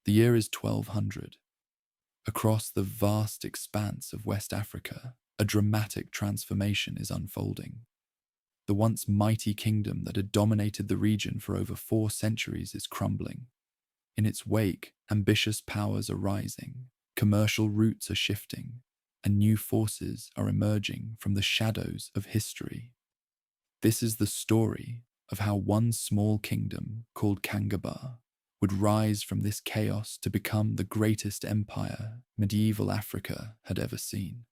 The year is 1200. Across the vast expanse of West Africa, a dramatic transformation is unfolding. The once mighty kingdom that had dominated the region for over 4 centuries is crumbling. In its wake, ambitious powers are rising, commercial routes are shifting, and new forces are emerging from the shadows of history. This is the story of how one small kingdom called Kangaba would rise from this chaos to become the greatest empire medieval Africa had ever seen.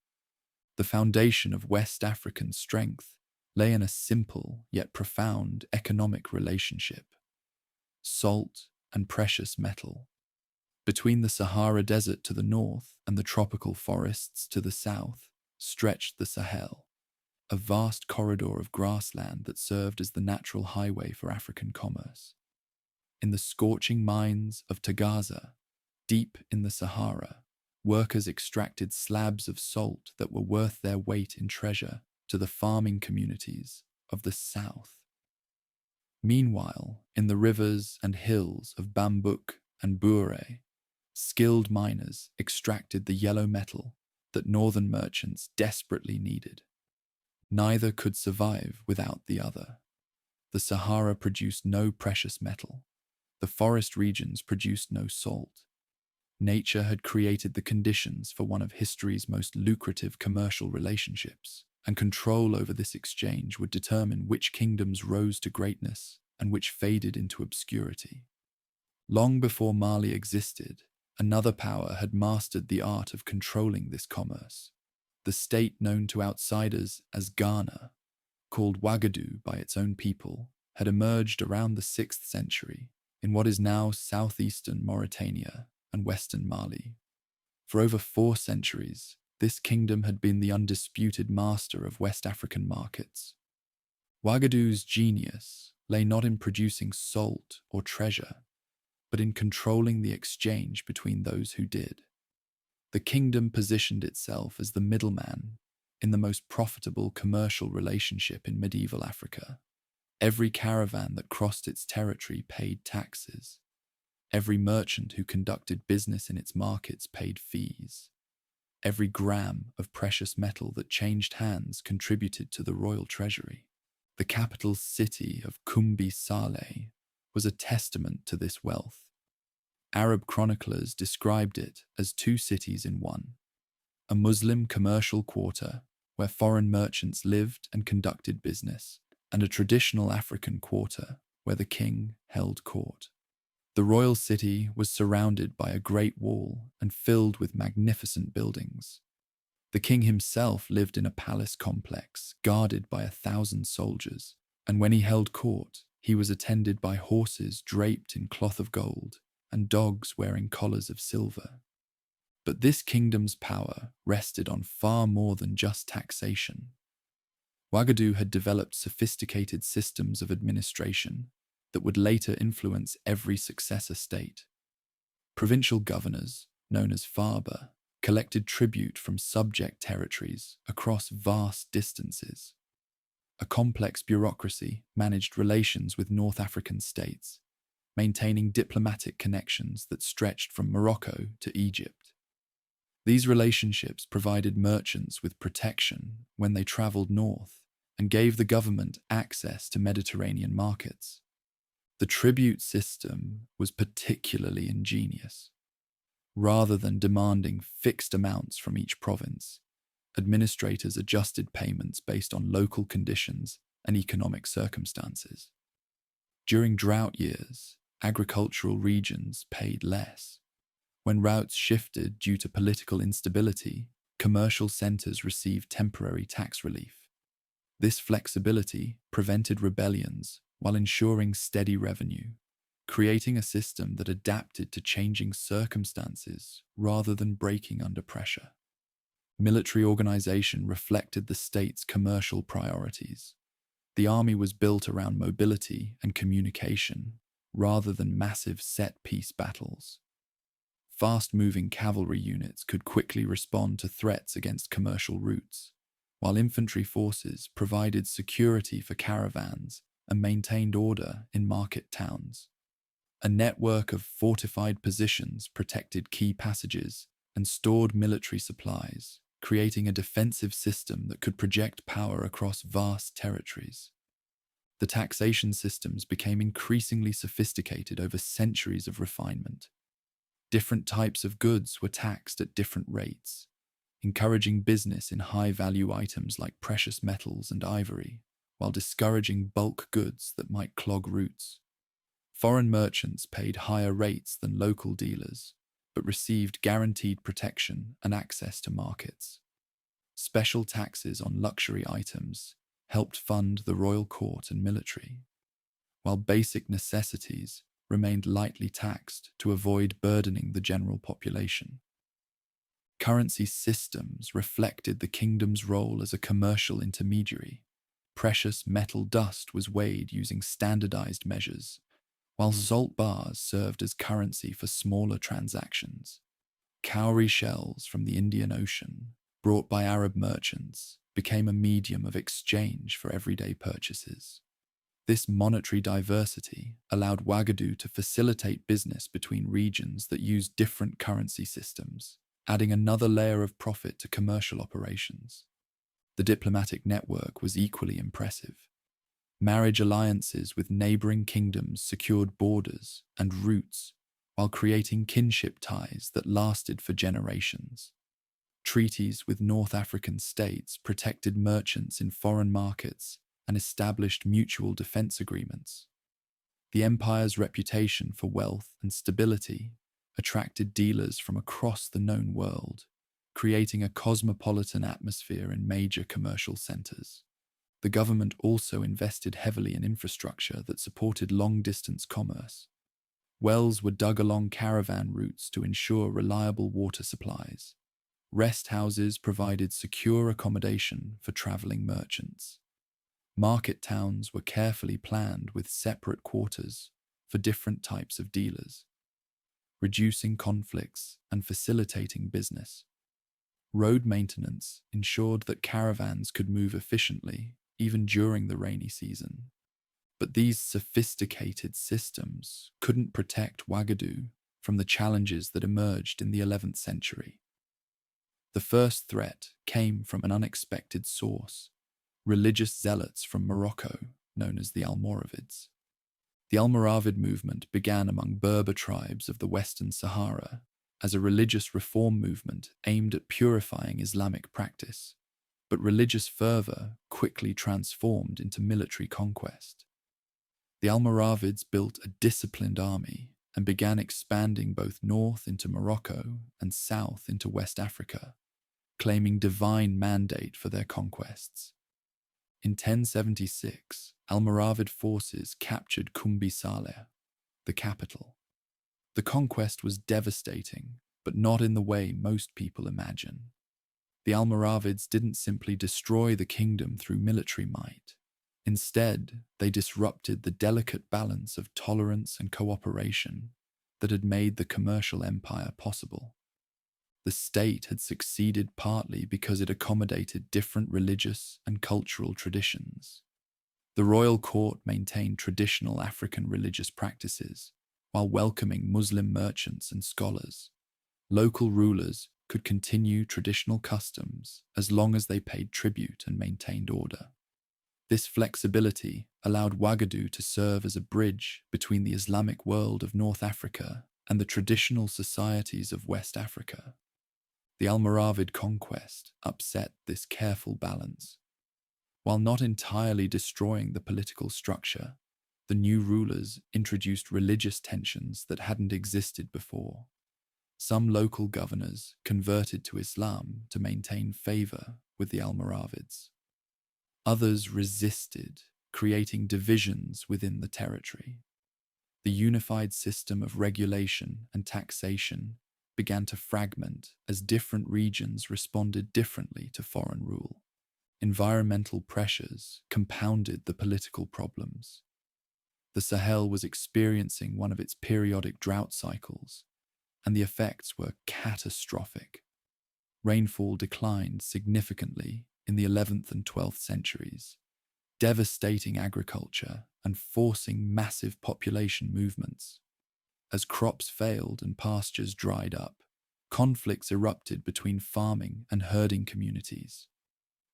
The foundation of West African strength lay in a simple yet profound economic relationship: salt and precious metal. Between the Sahara Desert to the north and the tropical forests to the south stretched the Sahel, a vast corridor of grassland that served as the natural highway for African commerce. In the scorching mines of Tagaza, deep in the Sahara, workers extracted slabs of salt that were worth their weight in treasure to the farming communities of the south. Meanwhile, in the rivers and hills of Bambouk and Bure, skilled miners extracted the yellow metal that northern merchants desperately needed. Neither could survive without the other. The Sahara produced no precious metal. The forest regions produced no salt. Nature had created the conditions for one of history's most lucrative commercial relationships, and control over this exchange would determine which kingdoms rose to greatness and which faded into obscurity. Long before Mali existed, another power had mastered the art of controlling this commerce. The state known to outsiders as Ghana, called Ouagadougou by its own people, had emerged around the 6th century in what is now southeastern Mauritania and western Mali. For over 4 centuries, this kingdom had been the undisputed master of West African markets. Ouagadougou's genius lay not in producing salt or treasure, but in controlling the exchange between those who did. The kingdom positioned itself as the middleman in the most profitable commercial relationship in medieval Africa. Every caravan that crossed its territory paid taxes. Every merchant who conducted business in its markets paid fees. Every gram of precious metal that changed hands contributed to the royal treasury. The capital city of Kumbi Saleh was a testament to this wealth. Arab chroniclers described it as 2 cities in one: a Muslim commercial quarter where foreign merchants lived and conducted business, and a traditional African quarter where the king held court. The royal city was surrounded by a great wall and filled with magnificent buildings. The king himself lived in a palace complex guarded by 1,000 soldiers, and when he held court, he was attended by horses draped in cloth of gold and dogs wearing collars of silver. But this kingdom's power rested on far more than just taxation. Ouagadougou had developed sophisticated systems of administration that would later influence every successor state. Provincial governors, known as Faba, collected tribute from subject territories across vast distances. A complex bureaucracy managed relations with North African states, maintaining diplomatic connections that stretched from Morocco to Egypt. These relationships provided merchants with protection when they traveled north and gave the government access to Mediterranean markets. The tribute system was particularly ingenious. Rather than demanding fixed amounts from each province, administrators adjusted payments based on local conditions and economic circumstances. During drought years, agricultural regions paid less. When routes shifted due to political instability, commercial centers received temporary tax relief. This flexibility prevented rebellions while ensuring steady revenue, creating a system that adapted to changing circumstances rather than breaking under pressure. Military organization reflected the state's commercial priorities. The army was built around mobility and communication rather than massive set-piece battles. Fast-moving cavalry units could quickly respond to threats against commercial routes, while infantry forces provided security for caravans and maintained order in market towns. A network of fortified positions protected key passages and stored military supplies, creating a defensive system that could project power across vast territories. The taxation systems became increasingly sophisticated over centuries of refinement. Different types of goods were taxed at different rates, encouraging business in high-value items like precious metals and ivory, while discouraging bulk goods that might clog routes. Foreign merchants paid higher rates than local dealers, but received guaranteed protection and access to markets. Special taxes on luxury items helped fund the royal court and military, while basic necessities remained lightly taxed to avoid burdening the general population. Currency systems reflected the kingdom's role as a commercial intermediary. Precious metal dust was weighed using standardized measures, while salt bars served as currency for smaller transactions. Cowrie shells from the Indian Ocean, brought by Arab merchants, became a medium of exchange for everyday purchases. This monetary diversity allowed Wagadu to facilitate business between regions that used different currency systems, adding another layer of profit to commercial operations. The diplomatic network was equally impressive. Marriage alliances with neighboring kingdoms secured borders and routes while creating kinship ties that lasted for generations. Treaties with North African states protected merchants in foreign markets and established mutual defense agreements. The empire's reputation for wealth and stability attracted dealers from across the known world, creating a cosmopolitan atmosphere in major commercial centers. The government also invested heavily in infrastructure that supported long-distance commerce. Wells were dug along caravan routes to ensure reliable water supplies. Rest houses provided secure accommodation for traveling merchants. Market towns were carefully planned with separate quarters for different types of dealers, reducing conflicts and facilitating business. Road maintenance ensured that caravans could move efficiently even during the rainy season. But these sophisticated systems couldn't protect Wagadu from the challenges that emerged in the 11th century. The first threat came from an unexpected source: religious zealots from Morocco, known as the Almoravids. The Almoravid movement began among Berber tribes of the Western Sahara as a religious reform movement aimed at purifying Islamic practice, but religious fervor quickly transformed into military conquest. The Almoravids built a disciplined army and began expanding both north into Morocco and south into West Africa, claiming divine mandate for their conquests. In 1076, Almoravid forces captured Kumbi Saleh, the capital. The conquest was devastating, but not in the way most people imagine. The Almoravids didn't simply destroy the kingdom through military might. Instead, they disrupted the delicate balance of tolerance and cooperation that had made the commercial empire possible. The state had succeeded partly because it accommodated different religious and cultural traditions. The royal court maintained traditional African religious practices while welcoming Muslim merchants and scholars. Local rulers could continue traditional customs as long as they paid tribute and maintained order. This flexibility allowed Wagadu to serve as a bridge between the Islamic world of North Africa and the traditional societies of West Africa. The Almoravid conquest upset this careful balance. While not entirely destroying the political structure, the new rulers introduced religious tensions that hadn't existed before. Some local governors converted to Islam to maintain favor with the Almoravids. Others resisted, creating divisions within the territory. The unified system of regulation and taxation began to fragment as different regions responded differently to foreign rule. Environmental pressures compounded the political problems. The Sahel was experiencing one of its periodic drought cycles, and the effects were catastrophic. Rainfall declined significantly in the 11th and 12th centuries, devastating agriculture and forcing massive population movements. As crops failed and pastures dried up, conflicts erupted between farming and herding communities.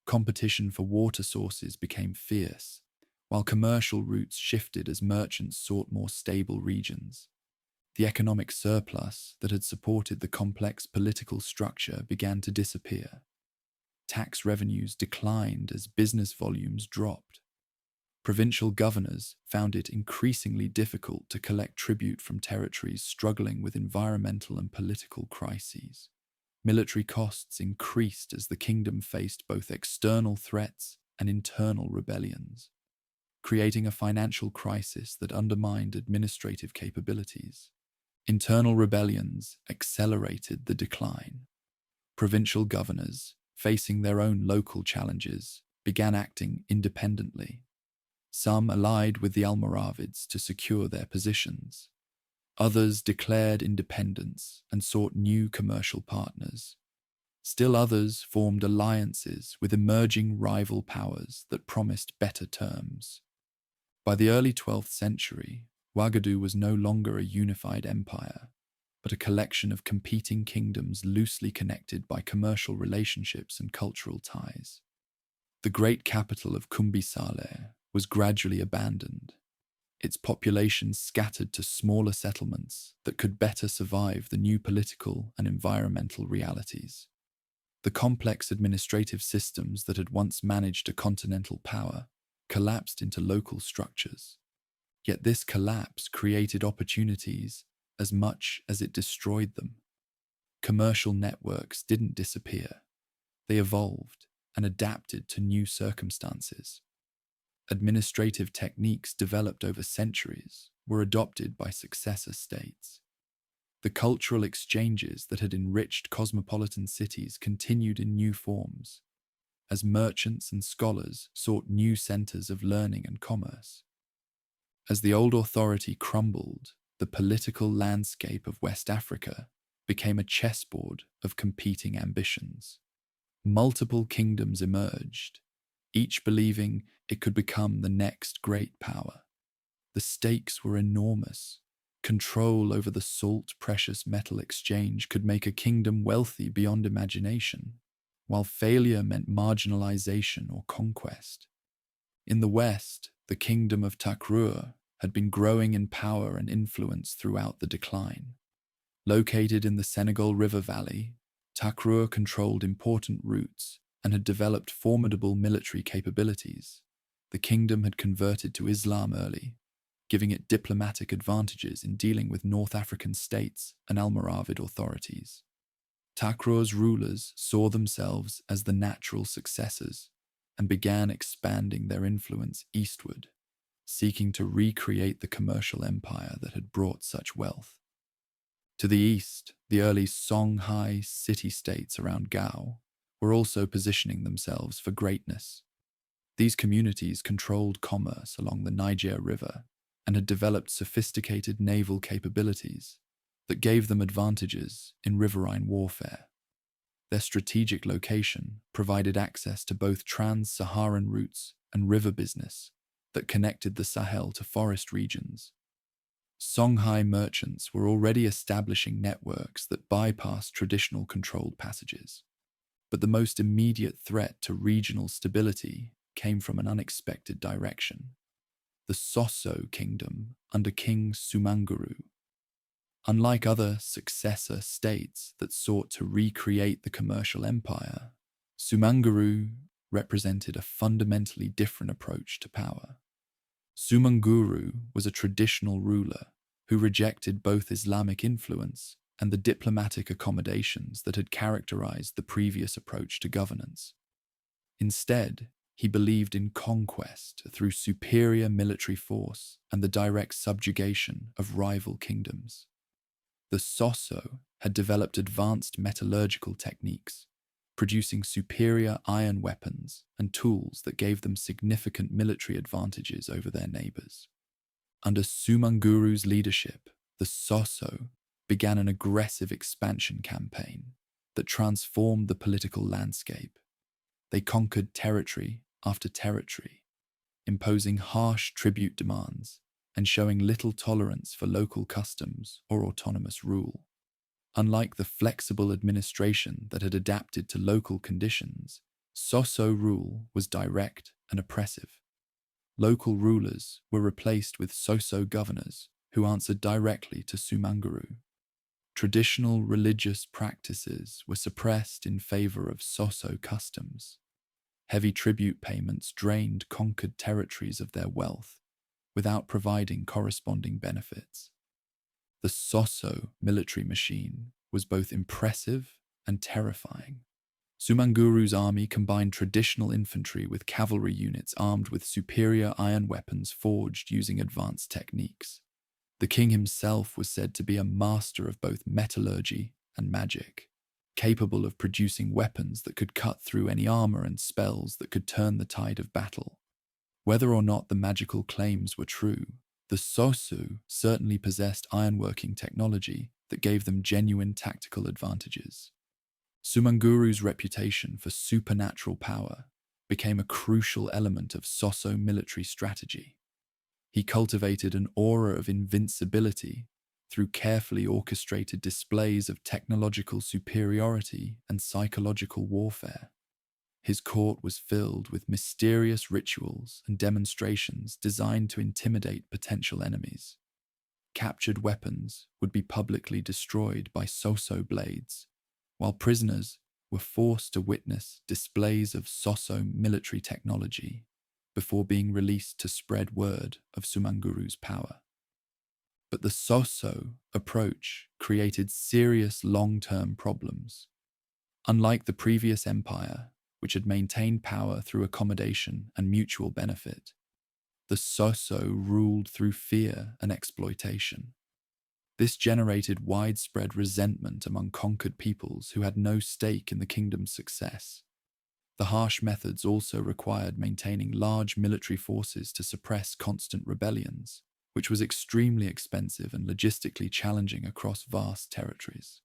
Competition for water sources became fierce, while commercial routes shifted as merchants sought more stable regions. The economic surplus that had supported the complex political structure began to disappear. Tax revenues declined as business volumes dropped. Provincial governors found it increasingly difficult to collect tribute from territories struggling with environmental and political crises. Military costs increased as the kingdom faced both external threats and internal rebellions, creating a financial crisis that undermined administrative capabilities. Internal rebellions accelerated the decline. Provincial governors, facing their own local challenges, began acting independently. Some allied with the Almoravids to secure their positions. Others declared independence and sought new commercial partners. Still others formed alliances with emerging rival powers that promised better terms. By the early 12th century, Ouagadougou was no longer a unified empire, but a collection of competing kingdoms loosely connected by commercial relationships and cultural ties. The great capital of Kumbisale was gradually abandoned, its population scattered to smaller settlements that could better survive the new political and environmental realities. The complex administrative systems that had once managed a continental power collapsed into local structures. Yet this collapse created opportunities as much as it destroyed them. Commercial networks didn't disappear. They evolved and adapted to new circumstances. Administrative techniques developed over centuries were adopted by successor states. The cultural exchanges that had enriched cosmopolitan cities continued in new forms, as merchants and scholars sought new centers of learning and commerce. As the old authority crumbled, the political landscape of West Africa became a chessboard of competing ambitions. Multiple kingdoms emerged, each believing it could become the next great power. The stakes were enormous. Control over the salt precious metal exchange could make a kingdom wealthy beyond imagination, while failure meant marginalization or conquest. In the West, the kingdom of Takrur had been growing in power and influence throughout the decline. Located in the Senegal River Valley, Takrur controlled important routes and had developed formidable military capabilities. The kingdom had converted to Islam early, giving it diplomatic advantages in dealing with North African states and Almoravid authorities. Takrur's rulers saw themselves as the natural successors and began expanding their influence eastward, seeking to recreate the commercial empire that had brought such wealth. To the east, the early Songhai city-states around Gao were also positioning themselves for greatness. These communities controlled commerce along the Niger River and had developed sophisticated naval capabilities that gave them advantages in riverine warfare. Their strategic location provided access to both trans-Saharan routes and river business that connected the Sahel to forest regions. Songhai merchants were already establishing networks that bypassed traditional controlled passages. But the most immediate threat to regional stability came from an unexpected direction: the Soso kingdom under King Sumanguru. Unlike other successor states that sought to recreate the commercial empire, Sumanguru represented a fundamentally different approach to power. Sumanguru was a traditional ruler who rejected both Islamic influence and the diplomatic accommodations that had characterized the previous approach to governance. Instead, he believed in conquest through superior military force and the direct subjugation of rival kingdoms. The Soso had developed advanced metallurgical techniques, producing superior iron weapons and tools that gave them significant military advantages over their neighbors. Under Sumanguru's leadership, the Soso began an aggressive expansion campaign that transformed the political landscape. They conquered territory after territory, imposing harsh tribute demands and showing little tolerance for local customs or autonomous rule. Unlike the flexible administration that had adapted to local conditions, Soso rule was direct and oppressive. Local rulers were replaced with Soso governors who answered directly to Sumanguru. Traditional religious practices were suppressed in favor of Soso customs. Heavy tribute payments drained conquered territories of their wealth without providing corresponding benefits. The Soso military machine was both impressive and terrifying. Sumanguru's army combined traditional infantry with cavalry units armed with superior iron weapons forged using advanced techniques. The king himself was said to be a master of both metallurgy and magic, capable of producing weapons that could cut through any armor and spells that could turn the tide of battle. Whether or not the magical claims were true, the Sosu certainly possessed ironworking technology that gave them genuine tactical advantages. Sumanguru's reputation for supernatural power became a crucial element of Soso military strategy. He cultivated an aura of invincibility through carefully orchestrated displays of technological superiority and psychological warfare. His court was filled with mysterious rituals and demonstrations designed to intimidate potential enemies. Captured weapons would be publicly destroyed by Soso blades, while prisoners were forced to witness displays of Soso military technology before being released to spread word of Sumanguru's power. But the Soso approach created serious long-term problems. Unlike the previous empire, which had maintained power through accommodation and mutual benefit, the Soso ruled through fear and exploitation. This generated widespread resentment among conquered peoples who had no stake in the kingdom's success. The harsh methods also required maintaining large military forces to suppress constant rebellions, which was extremely expensive and logistically challenging across vast territories.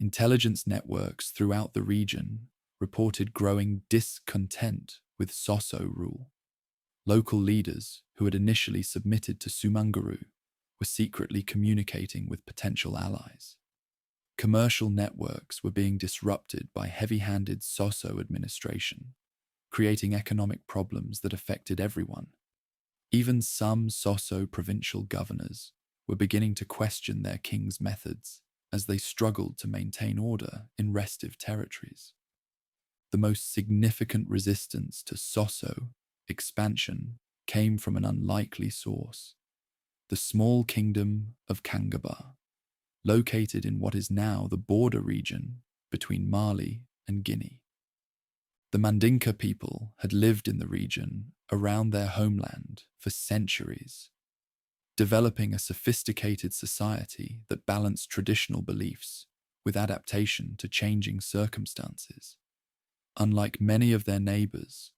Intelligence networks throughout the region reported growing discontent with Soso rule. Local leaders who had initially submitted to Sumanguru were secretly communicating with potential allies. Commercial networks were being disrupted by heavy-handed Soso administration, creating economic problems that affected everyone. Even some Soso provincial governors were beginning to question their king's methods as they struggled to maintain order in restive territories. The most significant resistance to Soso expansion came from an unlikely source: the small kingdom of Kangaba, located in what is now the border region between Mali and Guinea. The Mandinka people had lived in the region around their homeland for centuries, developing a sophisticated society that balanced traditional beliefs with adaptation to changing circumstances. Unlike many of their neighbors,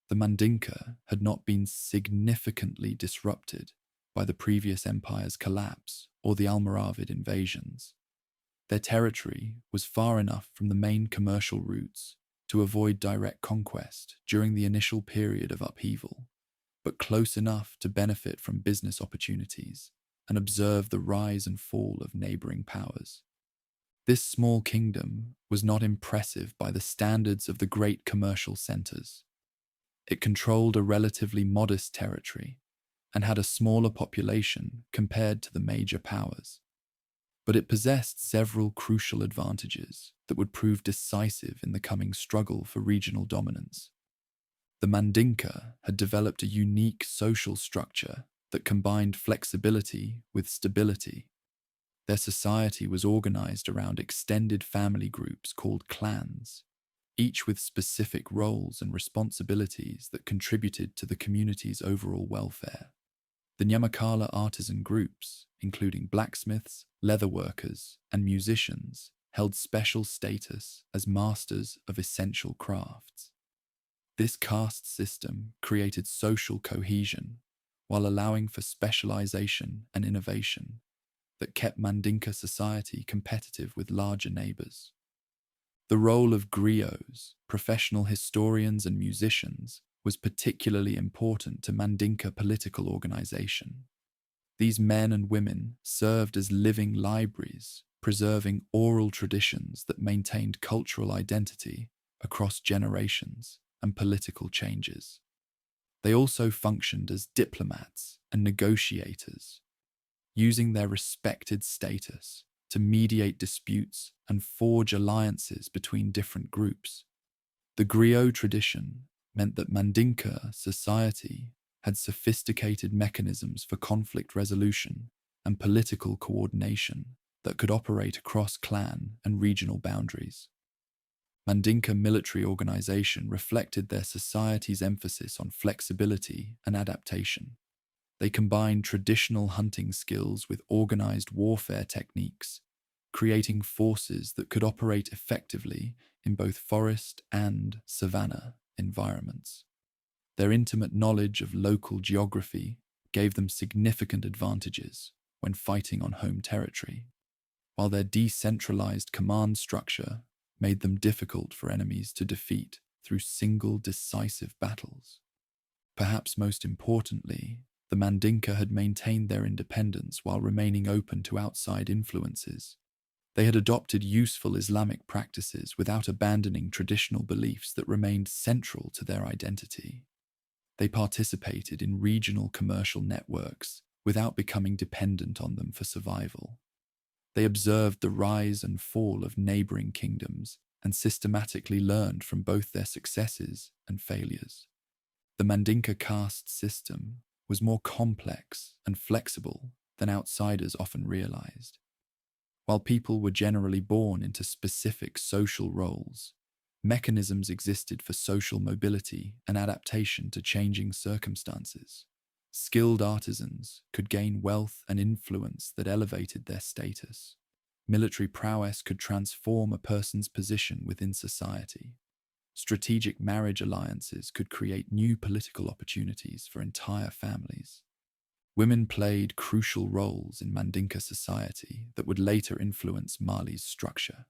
the Mandinka had not been significantly disrupted by the previous empire's collapse or the Almoravid invasions. Their territory was far enough from the main commercial routes to avoid direct conquest during the initial period of upheaval, but close enough to benefit from business opportunities and observe the rise and fall of neighboring powers. This small kingdom was not impressive by the standards of the great commercial centers. It controlled a relatively modest territory and had a smaller population compared to the major powers. But it possessed several crucial advantages that would prove decisive in the coming struggle for regional dominance. The Mandinka had developed a unique social structure that combined flexibility with stability. Their society was organized around extended family groups called clans, each with specific roles and responsibilities that contributed to the community's overall welfare. The Nyamakala artisan groups, including blacksmiths, leatherworkers, and musicians, held special status as masters of essential crafts. This caste system created social cohesion while allowing for specialization and innovation that kept Mandinka society competitive with larger neighbors. The role of griots, professional historians and musicians, was particularly important to Mandinka political organization. These men and women served as living libraries, preserving oral traditions that maintained cultural identity across generations and political changes. They also functioned as diplomats and negotiators, using their respected status to mediate disputes and forge alliances between different groups. The griot tradition meant that Mandinka society had sophisticated mechanisms for conflict resolution and political coordination that could operate across clan and regional boundaries. Mandinka military organization reflected their society's emphasis on flexibility and adaptation. They combined traditional hunting skills with organized warfare techniques, creating forces that could operate effectively in both forest and savanna environments. Their intimate knowledge of local geography gave them significant advantages when fighting on home territory, while their decentralized command structure made them difficult for enemies to defeat through single decisive battles. Perhaps most importantly, the Mandinka had maintained their independence while remaining open to outside influences. They had adopted useful Islamic practices without abandoning traditional beliefs that remained central to their identity. They participated in regional commercial networks without becoming dependent on them for survival. They observed the rise and fall of neighboring kingdoms and systematically learned from both their successes and failures. The Mandinka caste system was more complex and flexible than outsiders often realized. While people were generally born into specific social roles, mechanisms existed for social mobility and adaptation to changing circumstances. Skilled artisans could gain wealth and influence that elevated their status. Military prowess could transform a person's position within society. Strategic marriage alliances could create new political opportunities for entire families. Women played crucial roles in Mandinka society that would later influence Mali's structure.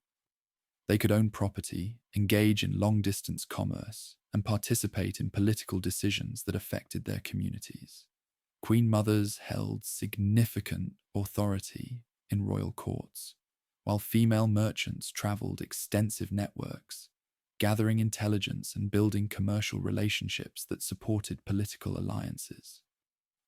They could own property, engage in long-distance commerce, and participate in political decisions that affected their communities. Queen mothers held significant authority in royal courts, while female merchants traveled extensive networks, gathering intelligence and building commercial relationships that supported political alliances.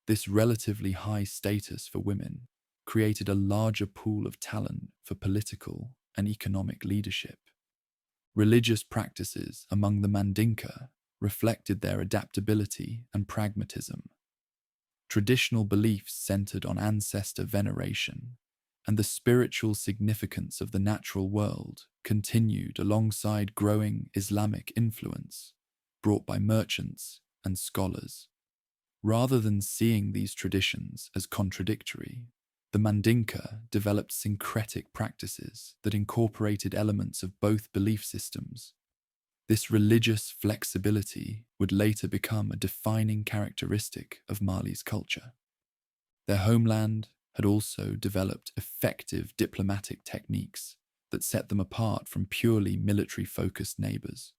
This relatively high status for women created a larger pool of talent for political and economic leadership. Religious practices among the Mandinka reflected their adaptability and pragmatism. Traditional beliefs centered on ancestor veneration and the spiritual significance of the natural world continued alongside growing Islamic influence brought by merchants and scholars. Rather than seeing these traditions as contradictory, the Mandinka developed syncretic practices that incorporated elements of both belief systems. This religious flexibility would later become a defining characteristic of Mali's culture. Their homeland had also developed effective diplomatic techniques that set them apart from purely military-focused neighbors.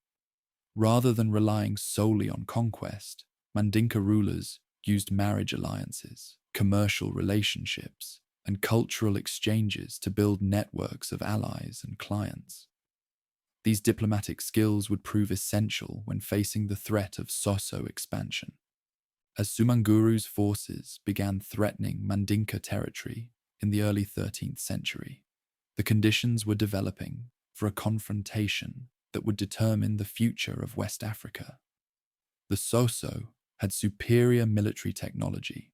Rather than relying solely on conquest, Mandinka rulers used marriage alliances, commercial relationships, and cultural exchanges to build networks of allies and clients. These diplomatic skills would prove essential when facing the threat of Soso expansion. As Sumanguru's forces began threatening Mandinka territory in the early 13th century, the conditions were developing for a confrontation that would determine the future of West Africa. The Soso had superior military technology,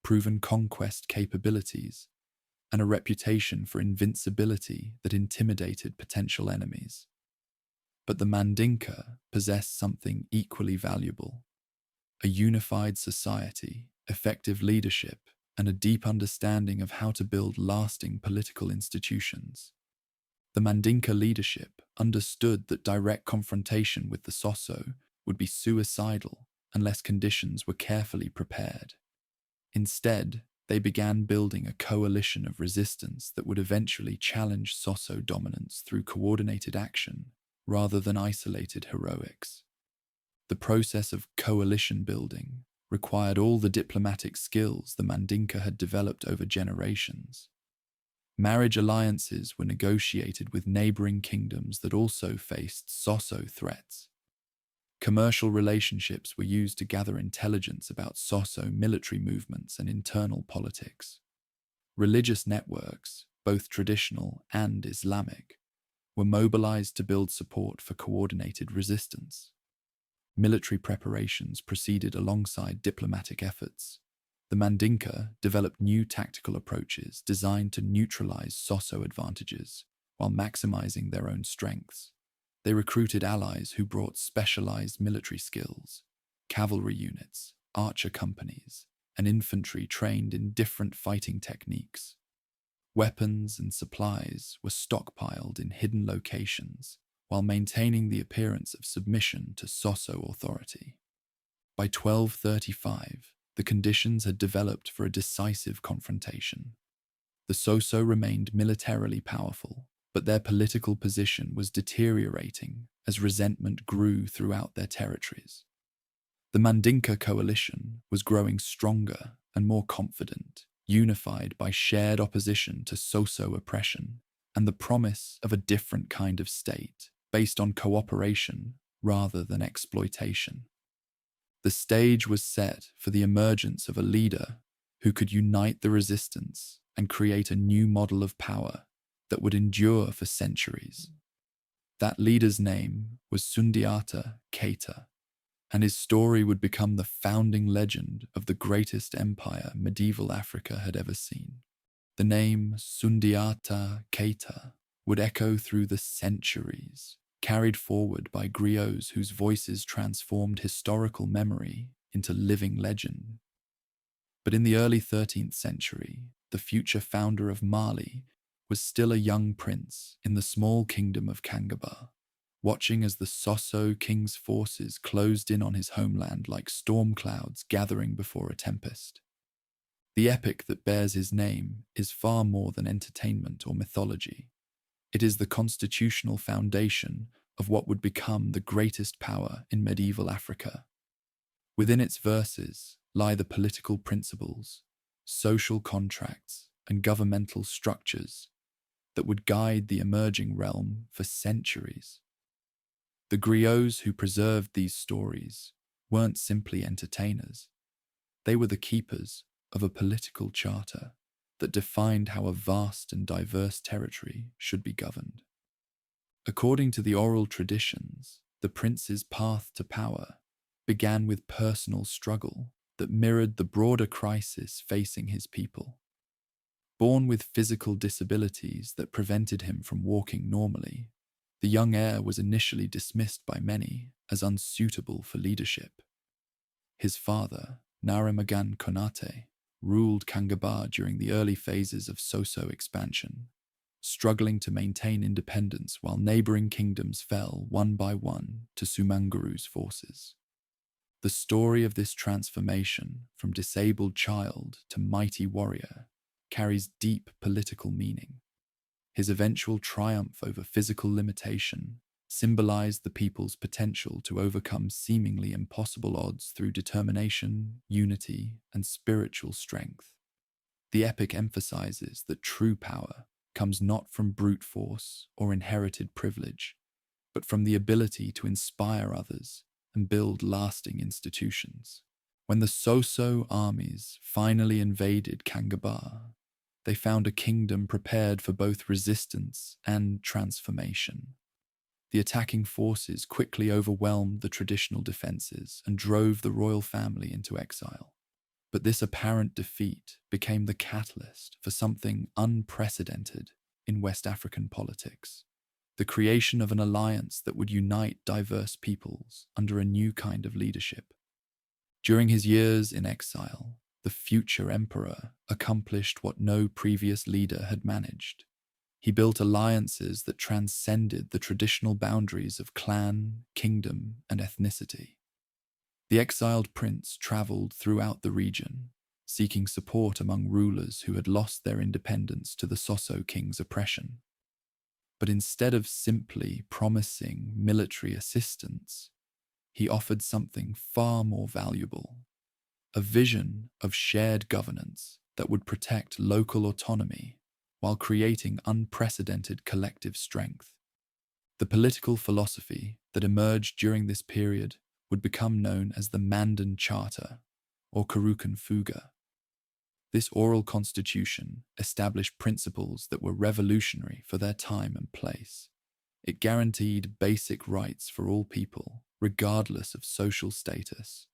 proven conquest capabilities, and a reputation for invincibility that intimidated potential enemies. But the Mandinka possessed something equally valuable: a unified society, effective leadership, and a deep understanding of how to build lasting political institutions. The Mandinka leadership understood that direct confrontation with the Soso would be suicidal unless conditions were carefully prepared. Instead, they began building a coalition of resistance that would eventually challenge Soso dominance through coordinated action rather than isolated heroics. The process of coalition building required all the diplomatic skills the Mandinka had developed over generations. Marriage alliances were negotiated with neighboring kingdoms that also faced Soso threats. Commercial relationships were used to gather intelligence about Soso military movements and internal politics. Religious networks, both traditional and Islamic, were mobilized to build support for coordinated resistance. Military preparations proceeded alongside diplomatic efforts. The Mandinka developed new tactical approaches designed to neutralize Soso advantages while maximizing their own strengths. They recruited allies who brought specialized military skills, cavalry units, archer companies, and infantry trained in different fighting techniques. Weapons and supplies were stockpiled in hidden locations while maintaining the appearance of submission to Soso authority. By 1235, the conditions had developed for a decisive confrontation. The Soso remained militarily powerful, but their political position was deteriorating as resentment grew throughout their territories. The Mandinka coalition was growing stronger and more confident, unified by shared opposition to Soso oppression and the promise of a different kind of state based on cooperation rather than exploitation. The stage was set for the emergence of a leader who could unite the resistance and create a new model of power that would endure for centuries. That leader's name was Sundiata Keita, and his story would become the founding legend of the greatest empire medieval Africa had ever seen. The name Sundiata Keita would echo through the centuries, carried forward by griots whose voices transformed historical memory into living legend. But in the early 13th century, the future founder of Mali was still a young prince in the small kingdom of Kangaba, watching as the Soso king's forces closed in on his homeland like storm clouds gathering before a tempest. The epic that bears his name is far more than entertainment or mythology. It is the constitutional foundation of what would become the greatest power in medieval Africa. Within its verses lie the political principles, social contracts, and governmental structures that would guide the emerging realm for centuries. The griots who preserved these stories weren't simply entertainers. They were the keepers of a political charter that defined how a vast and diverse territory should be governed. According to the oral traditions, the prince's path to power began with personal struggle that mirrored the broader crisis facing his people. Born with physical disabilities that prevented him from walking normally, the young heir was initially dismissed by many as unsuitable for leadership. His father, Naremagan Konate, ruled Kangaba during the early phases of Soso expansion, struggling to maintain independence while neighboring kingdoms fell one by one to Sumanguru's forces. The story of this transformation from disabled child to mighty warrior carries deep political meaning. His eventual triumph over physical limitation symbolized the people's potential to overcome seemingly impossible odds through determination, unity, and spiritual strength. The epic emphasizes that true power comes not from brute force or inherited privilege, but from the ability to inspire others and build lasting institutions. When the Soso armies finally invaded Kangaba, they found a kingdom prepared for both resistance and transformation. The attacking forces quickly overwhelmed the traditional defenses and drove the royal family into exile. But this apparent defeat became the catalyst for something unprecedented in West African politics: the creation of an alliance that would unite diverse peoples under a new kind of leadership. During his years in exile, the future emperor accomplished what no previous leader had managed. He built alliances that transcended the traditional boundaries of clan, kingdom, and ethnicity. The exiled prince traveled throughout the region, seeking support among rulers who had lost their independence to the Soso king's oppression. But instead of simply promising military assistance, he offered something far more valuable: a vision of shared governance that would protect local autonomy while creating unprecedented collective strength. The political philosophy that emerged during this period would become known as the Mandan Charter, or Kurukan Fuga. This oral constitution established principles that were revolutionary for their time and place. It guaranteed basic rights for all people, regardless of social status.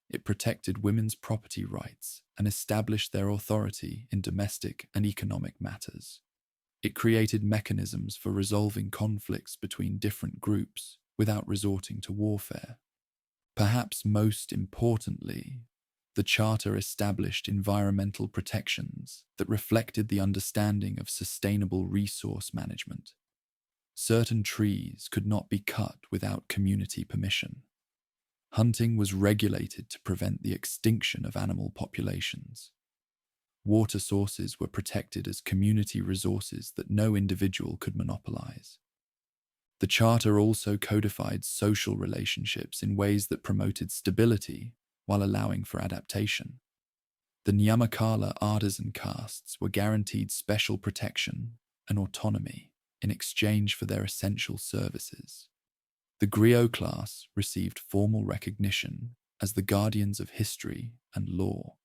It protected women's property rights and established their authority in domestic and economic matters. It created mechanisms for resolving conflicts between different groups without resorting to warfare. Perhaps most importantly, the Charter established environmental protections that reflected the understanding of sustainable resource management. Certain trees could not be cut without community permission. Hunting was regulated to prevent the extinction of animal populations. Water sources were protected as community resources that no individual could monopolize. The Charter also codified social relationships in ways that promoted stability while allowing for adaptation. The Nyamakala artisan castes were guaranteed special protection and autonomy in exchange for their essential services. The griot class received formal recognition as the guardians of history and law,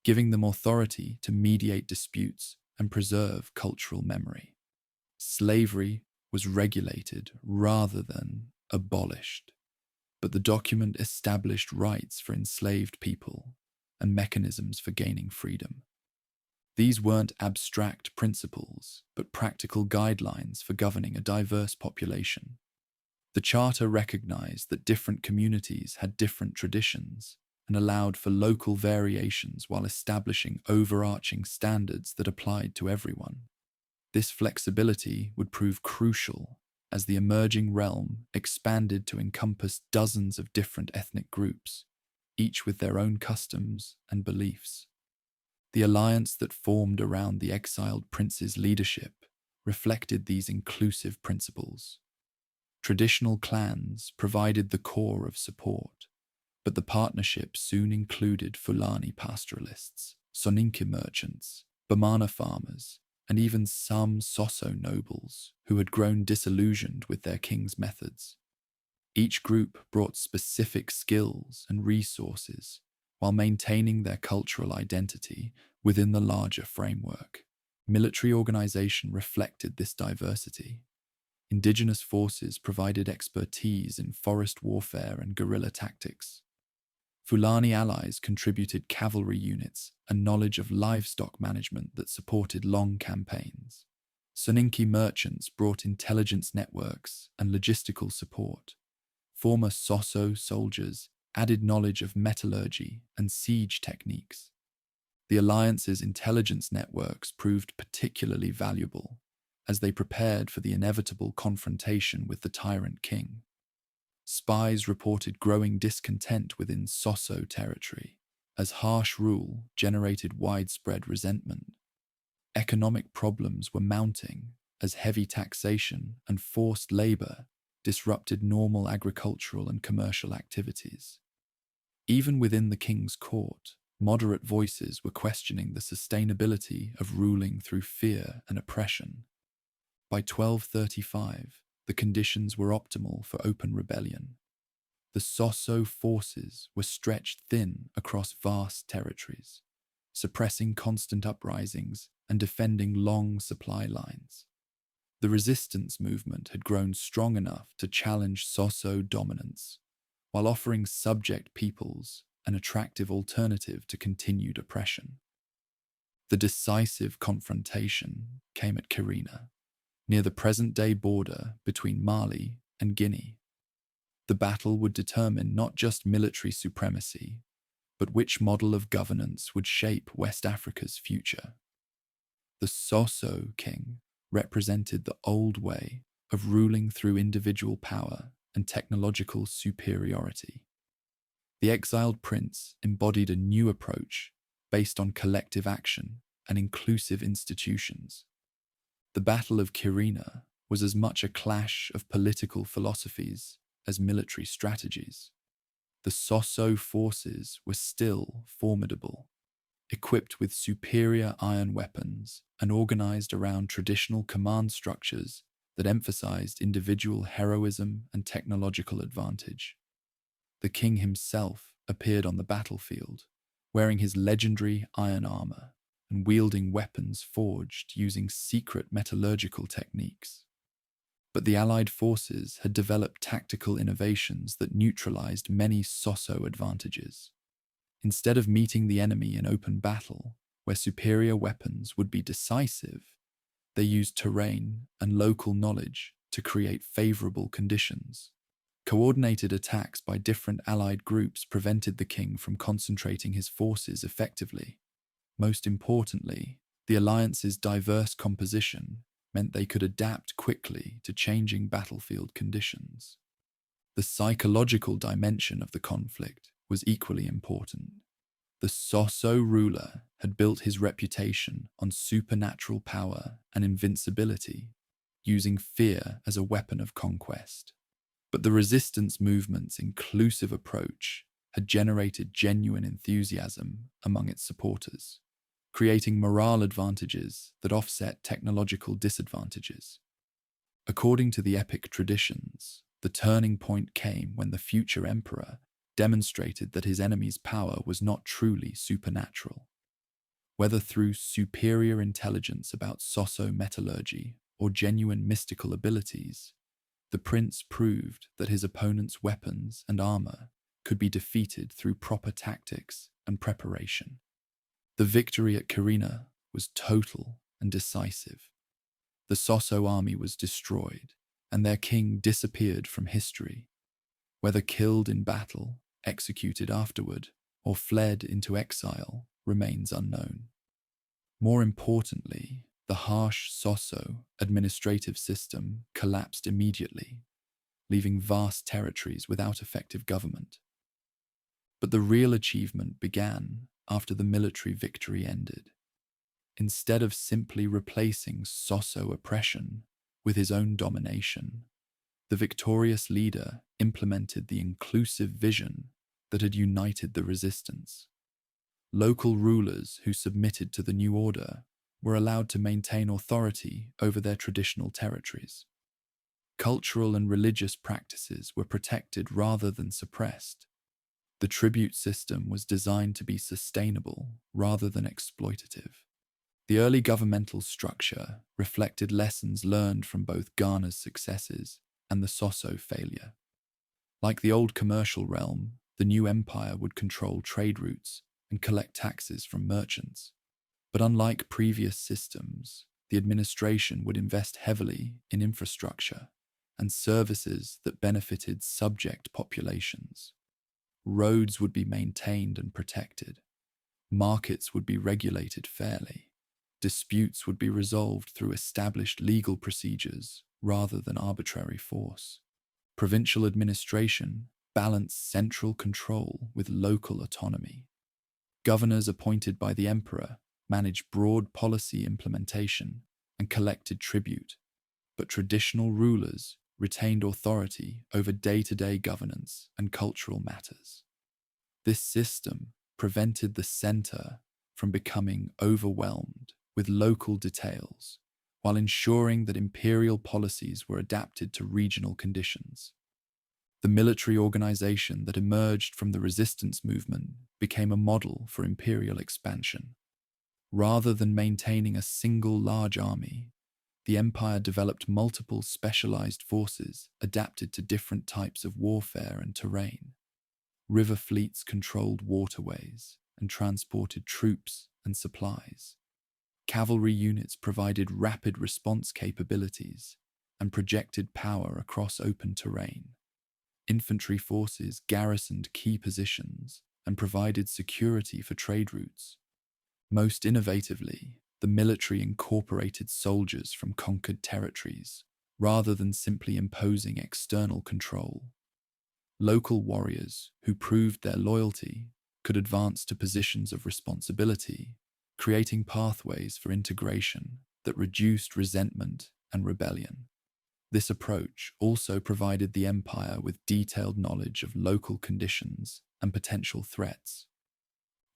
giving them authority to mediate disputes and preserve cultural memory. Slavery was regulated rather than abolished, but the document established rights for enslaved people and mechanisms for gaining freedom. These weren't abstract principles, but practical guidelines for governing a diverse population. The Charter recognized that different communities had different traditions and allowed for local variations while establishing overarching standards that applied to everyone. This flexibility would prove crucial as the emerging realm expanded to encompass dozens of different ethnic groups, each with their own customs and beliefs. The alliance that formed around the exiled prince's leadership reflected these inclusive principles. Traditional clans provided the core of support, but the partnership soon included Fulani pastoralists, Soninke merchants, Bamana farmers, and even some Soso nobles who had grown disillusioned with their king's methods. Each group brought specific skills and resources while maintaining their cultural identity within the larger framework. Military organization reflected this diversity. Indigenous forces provided expertise in forest warfare and guerrilla tactics. Fulani allies contributed cavalry units and knowledge of livestock management that supported long campaigns. Soninke merchants brought intelligence networks and logistical support. Former Soso soldiers added knowledge of metallurgy and siege techniques. The alliance's intelligence networks proved particularly valuable as they prepared for the inevitable confrontation with the tyrant king. Spies reported growing discontent within Soso territory as harsh rule generated widespread resentment. Economic problems were mounting as heavy taxation and forced labor disrupted normal agricultural and commercial activities. Even within the king's court, moderate voices were questioning the sustainability of ruling through fear and oppression. By 1235, the conditions were optimal for open rebellion. The Soso forces were stretched thin across vast territories, suppressing constant uprisings and defending long supply lines. The resistance movement had grown strong enough to challenge Soso dominance, while offering subject peoples an attractive alternative to continued oppression. The decisive confrontation came at Kirina, near the present-day border between Mali and Guinea. The battle would determine not just military supremacy, but which model of governance would shape West Africa's future. The Soso king represented the old way of ruling through individual power and technological superiority. The exiled prince embodied a new approach based on collective action and inclusive institutions. The Battle of Kirina was as much a clash of political philosophies as military strategies. The Soso forces were still formidable, equipped with superior iron weapons and organized around traditional command structures that emphasized individual heroism and technological advantage. The king himself appeared on the battlefield, wearing his legendary iron armor and wielding weapons forged using secret metallurgical techniques. But the Allied forces had developed tactical innovations that neutralized many Soso advantages. Instead of meeting the enemy in open battle, where superior weapons would be decisive, they used terrain and local knowledge to create favorable conditions. Coordinated attacks by different Allied groups prevented the king from concentrating his forces effectively. Most importantly, the alliance's diverse composition meant they could adapt quickly to changing battlefield conditions. The psychological dimension of the conflict was equally important. The Soso ruler had built his reputation on supernatural power and invincibility, using fear as a weapon of conquest. But the resistance movement's inclusive approach had generated genuine enthusiasm among its supporters, creating morale advantages that offset technological disadvantages. According to the epic traditions, the turning point came when the future emperor demonstrated that his enemy's power was not truly supernatural. Whether through superior intelligence about Soso metallurgy or genuine mystical abilities, the prince proved that his opponent's weapons and armor could be defeated through proper tactics and preparation. The victory at Kyrene was total and decisive. The Soso army was destroyed, and their king disappeared from history. Whether killed in battle, executed afterward, or fled into exile remains unknown. More importantly, the harsh Soso administrative system collapsed immediately, leaving vast territories without effective government. But the real achievement began after the military victory ended. Instead of simply replacing Soso oppression with his own domination, the victorious leader implemented the inclusive vision that had united the resistance. Local rulers who submitted to the new order were allowed to maintain authority over their traditional territories. Cultural and religious practices were protected rather than suppressed. The tribute system was designed to be sustainable rather than exploitative. The early governmental structure reflected lessons learned from both Ghana's successes and the Soso failure. Like the old commercial realm, the new empire would control trade routes and collect taxes from merchants. But unlike previous systems, the administration would invest heavily in infrastructure and services that benefited subject populations. Roads would be maintained and protected. Markets would be regulated fairly. Disputes would be resolved through established legal procedures rather than arbitrary force. Provincial administration balanced central control with local autonomy. Governors appointed by the emperor managed broad policy implementation and collected tribute, but traditional rulers retained authority over day-to-day governance and cultural matters. This system prevented the center from becoming overwhelmed with local details, while ensuring that imperial policies were adapted to regional conditions. The military organization that emerged from the resistance movement became a model for imperial expansion. Rather than maintaining a single large army, the empire developed multiple specialized forces adapted to different types of warfare and terrain. River fleets controlled waterways and transported troops and supplies. Cavalry units provided rapid response capabilities and projected power across open terrain. Infantry forces garrisoned key positions and provided security for trade routes. Most innovatively, the military incorporated soldiers from conquered territories, rather than simply imposing external control. Local warriors who proved their loyalty could advance to positions of responsibility, creating pathways for integration that reduced resentment and rebellion. This approach also provided the empire with detailed knowledge of local conditions and potential threats.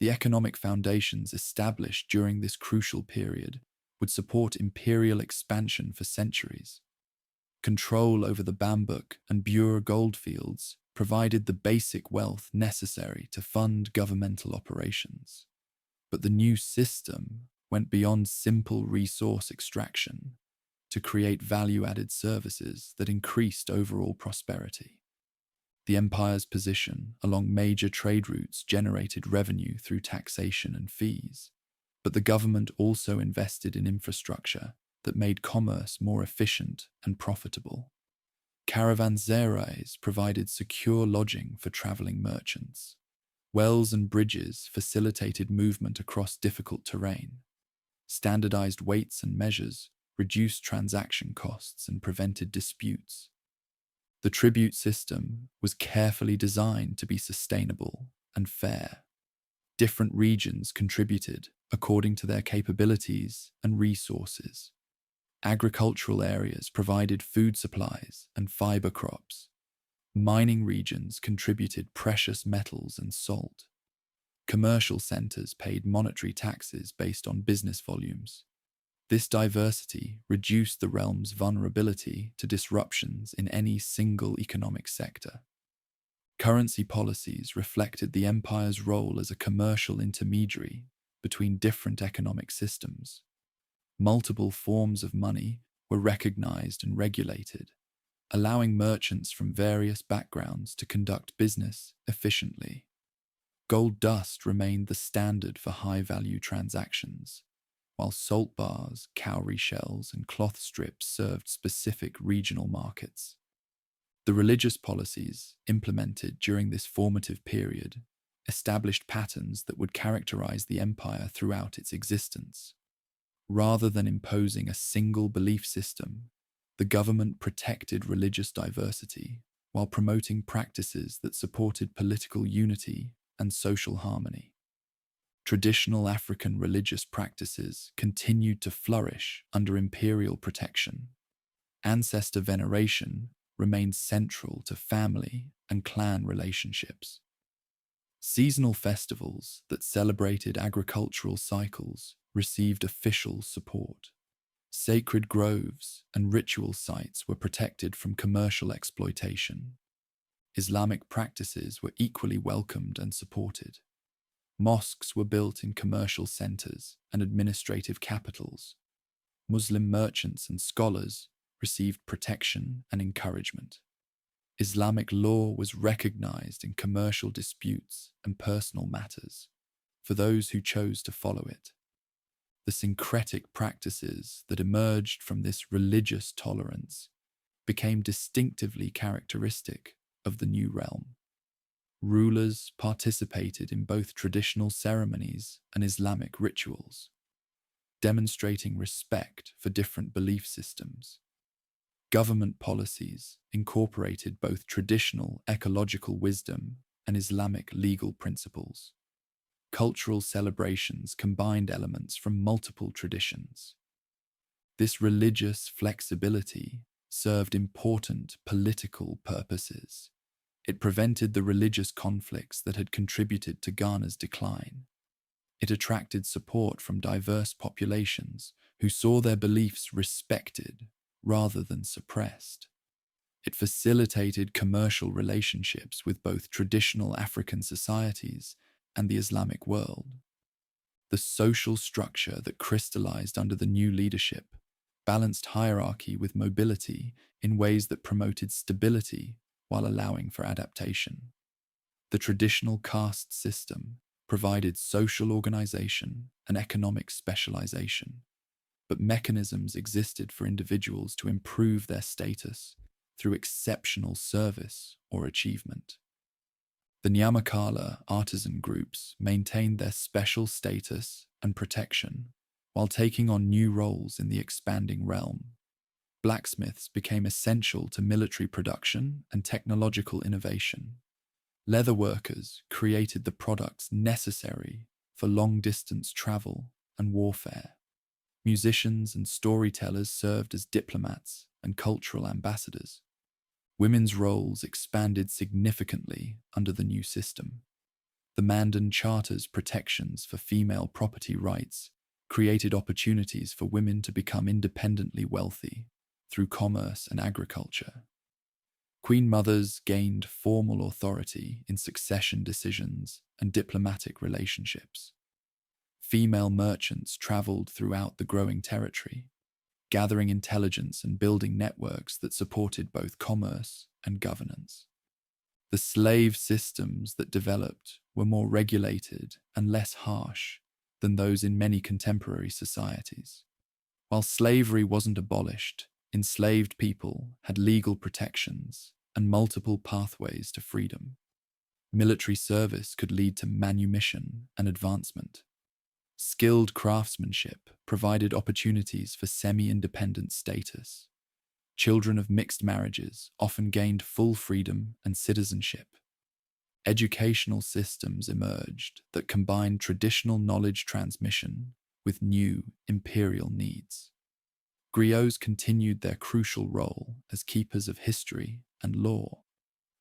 The economic foundations established during this crucial period would support imperial expansion for centuries. Control over the Bambuk and Bure goldfields provided the basic wealth necessary to fund governmental operations. But the new system went beyond simple resource extraction to create value-added services that increased overall prosperity. The empire's position along major trade routes generated revenue through taxation and fees, but the government also invested in infrastructure that made commerce more efficient and profitable. Caravanserais provided secure lodging for traveling merchants. Wells and bridges facilitated movement across difficult terrain. Standardized weights and measures reduced transaction costs and prevented disputes. The tribute system was carefully designed to be sustainable and fair. Different regions contributed according to their capabilities and resources. Agricultural areas provided food supplies and fiber crops. Mining regions contributed precious metals and salt. Commercial centers paid monetary taxes based on business volumes. This diversity reduced the realm's vulnerability to disruptions in any single economic sector. Currency policies reflected the empire's role as a commercial intermediary between different economic systems. Multiple forms of money were recognized and regulated, allowing merchants from various backgrounds to conduct business efficiently. Gold dust remained the standard for high-value transactions, while salt bars, cowrie shells, and cloth strips served specific regional markets. The religious policies implemented during this formative period established patterns that would characterize the empire throughout its existence. Rather than imposing a single belief system, the government protected religious diversity while promoting practices that supported political unity and social harmony. Traditional African religious practices continued to flourish under imperial protection. Ancestor veneration remained central to family and clan relationships. Seasonal festivals that celebrated agricultural cycles received official support. Sacred groves and ritual sites were protected from commercial exploitation. Islamic practices were equally welcomed and supported. Mosques were built in commercial centers and administrative capitals. Muslim merchants and scholars received protection and encouragement. Islamic law was recognized in commercial disputes and personal matters for those who chose to follow it. The syncretic practices that emerged from this religious tolerance became distinctively characteristic of the new realm. Rulers participated in both traditional ceremonies and Islamic rituals, demonstrating respect for different belief systems. Government policies incorporated both traditional ecological wisdom and Islamic legal principles. Cultural celebrations combined elements from multiple traditions. This religious flexibility served important political purposes. It prevented the religious conflicts that had contributed to Ghana's decline. It attracted support from diverse populations who saw their beliefs respected rather than suppressed. It facilitated commercial relationships with both traditional African societies and the Islamic world. The social structure that crystallized under the new leadership balanced hierarchy with mobility in ways that promoted stability while allowing for adaptation. The traditional caste system provided social organization and economic specialization, but mechanisms existed for individuals to improve their status through exceptional service or achievement. The Nyamakala artisan groups maintained their special status and protection while taking on new roles in the expanding realm. Blacksmiths became essential to military production and technological innovation. Leather workers created the products necessary for long-distance travel and warfare. Musicians and storytellers served as diplomats and cultural ambassadors. Women's roles expanded significantly under the new system. The Mandan Charter's protections for female property rights created opportunities for women to become independently wealthy through commerce and agriculture. Queen mothers gained formal authority in succession decisions and diplomatic relationships. Female merchants traveled throughout the growing territory, gathering intelligence and building networks that supported both commerce and governance. The slave systems that developed were more regulated and less harsh than those in many contemporary societies. While slavery wasn't abolished, enslaved people had legal protections and multiple pathways to freedom. Military service could lead to manumission and advancement. Skilled craftsmanship provided opportunities for semi-independent status. Children of mixed marriages often gained full freedom and citizenship. Educational systems emerged that combined traditional knowledge transmission with new imperial needs. Griots continued their crucial role as keepers of history and law,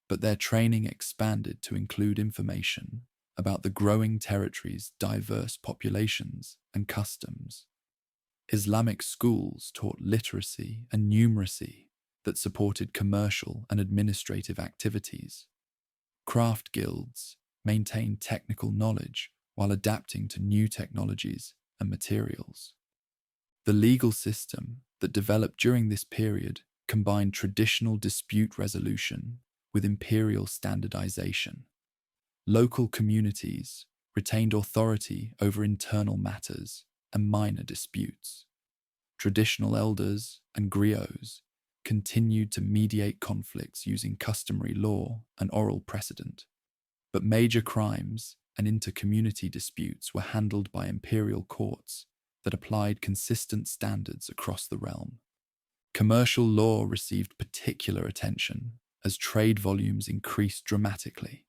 but their training expanded to include information about the growing territory's diverse populations and customs. Islamic schools taught literacy and numeracy that supported commercial and administrative activities. Craft guilds maintained technical knowledge while adapting to new technologies and materials. The legal system that developed during this period combined traditional dispute resolution with imperial standardization. Local communities retained authority over internal matters and minor disputes. Traditional elders and griots continued to mediate conflicts using customary law and oral precedent, but major crimes and inter-community disputes were handled by imperial courts that applied consistent standards across the realm. Commercial law received particular attention as trade volumes increased dramatically.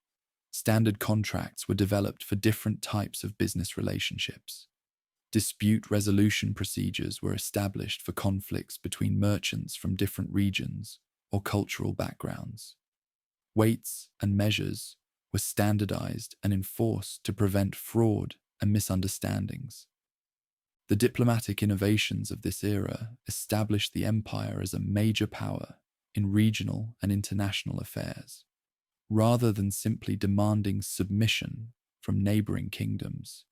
Standard contracts were developed for different types of business relationships. Dispute resolution procedures were established for conflicts between merchants from different regions or cultural backgrounds. Weights and measures were standardized and enforced to prevent fraud and misunderstandings. The diplomatic innovations of this era established the empire as a major power in regional and international affairs, rather than simply demanding submission from neighboring kingdoms.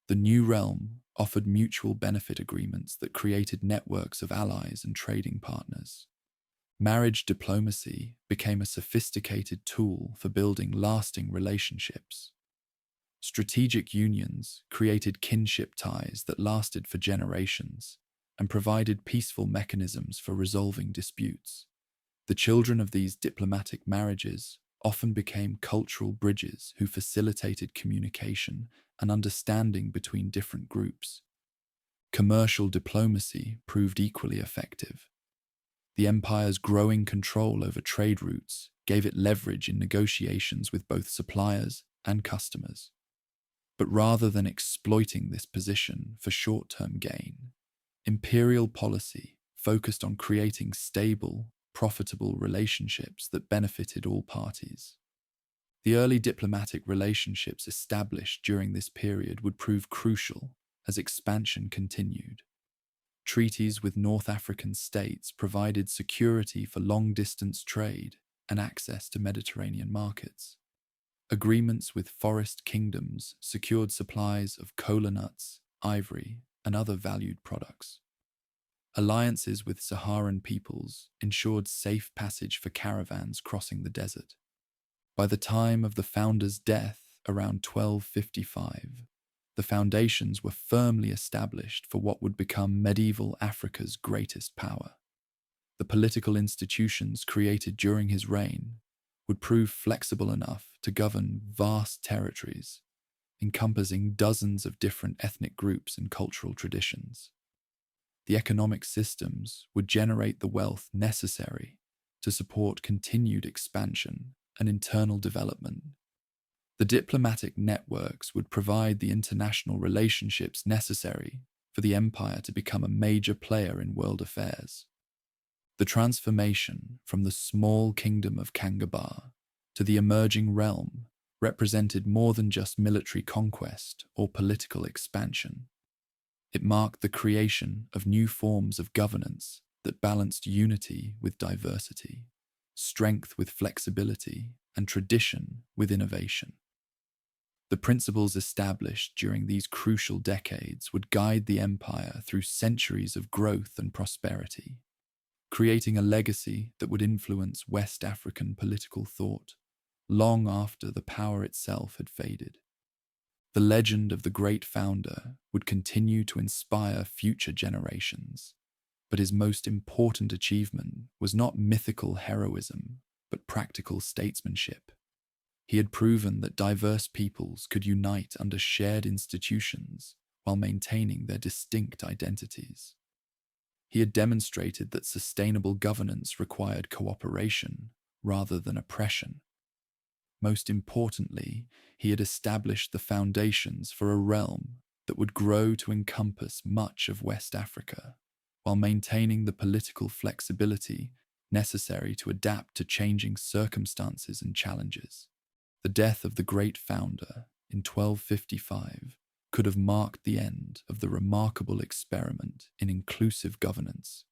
The new realm offered mutual benefit agreements that created networks of allies and trading partners. Marriage diplomacy became a sophisticated tool for building lasting relationships. Strategic unions created kinship ties that lasted for generations and provided peaceful mechanisms for resolving disputes. The children of these diplomatic marriages often became cultural bridges who facilitated communication and understanding between different groups. Commercial diplomacy proved equally effective. The empire's growing control over trade routes gave it leverage in negotiations with both suppliers and customers. But rather than exploiting this position for short-term gain, imperial policy focused on creating stable, profitable relationships that benefited all parties. The early diplomatic relationships established during this period would prove crucial as expansion continued. Treaties with North African states provided security for long-distance trade and access to Mediterranean markets. Agreements with forest kingdoms secured supplies of kola nuts, ivory, and other valued products. Alliances with Saharan peoples ensured safe passage for caravans crossing the desert. By the time of the founder's death, around 1255, the foundations were firmly established for what would become medieval Africa's greatest power. The political institutions created during his reign would prove flexible enough to govern vast territories, encompassing dozens of different ethnic groups and cultural traditions. The economic systems would generate the wealth necessary to support continued expansion and internal development. The diplomatic networks would provide the international relationships necessary for the empire to become a major player in world affairs. The transformation from the small kingdom of Kangaba to the emerging realm represented more than just military conquest or political expansion. It marked the creation of new forms of governance that balanced unity with diversity, strength with flexibility, and tradition with innovation. The principles established during these crucial decades would guide the empire through centuries of growth and prosperity, creating a legacy that would influence West African political thought long after the power itself had faded. The legend of the great founder would continue to inspire future generations, but his most important achievement was not mythical heroism, but practical statesmanship. He had proven that diverse peoples could unite under shared institutions while maintaining their distinct identities. He had demonstrated that sustainable governance required cooperation rather than oppression. Most importantly, he had established the foundations for a realm that would grow to encompass much of West Africa, while maintaining the political flexibility necessary to adapt to changing circumstances and challenges. The death of the great founder in 1255 could have marked the end of the remarkable experiment in inclusive governance.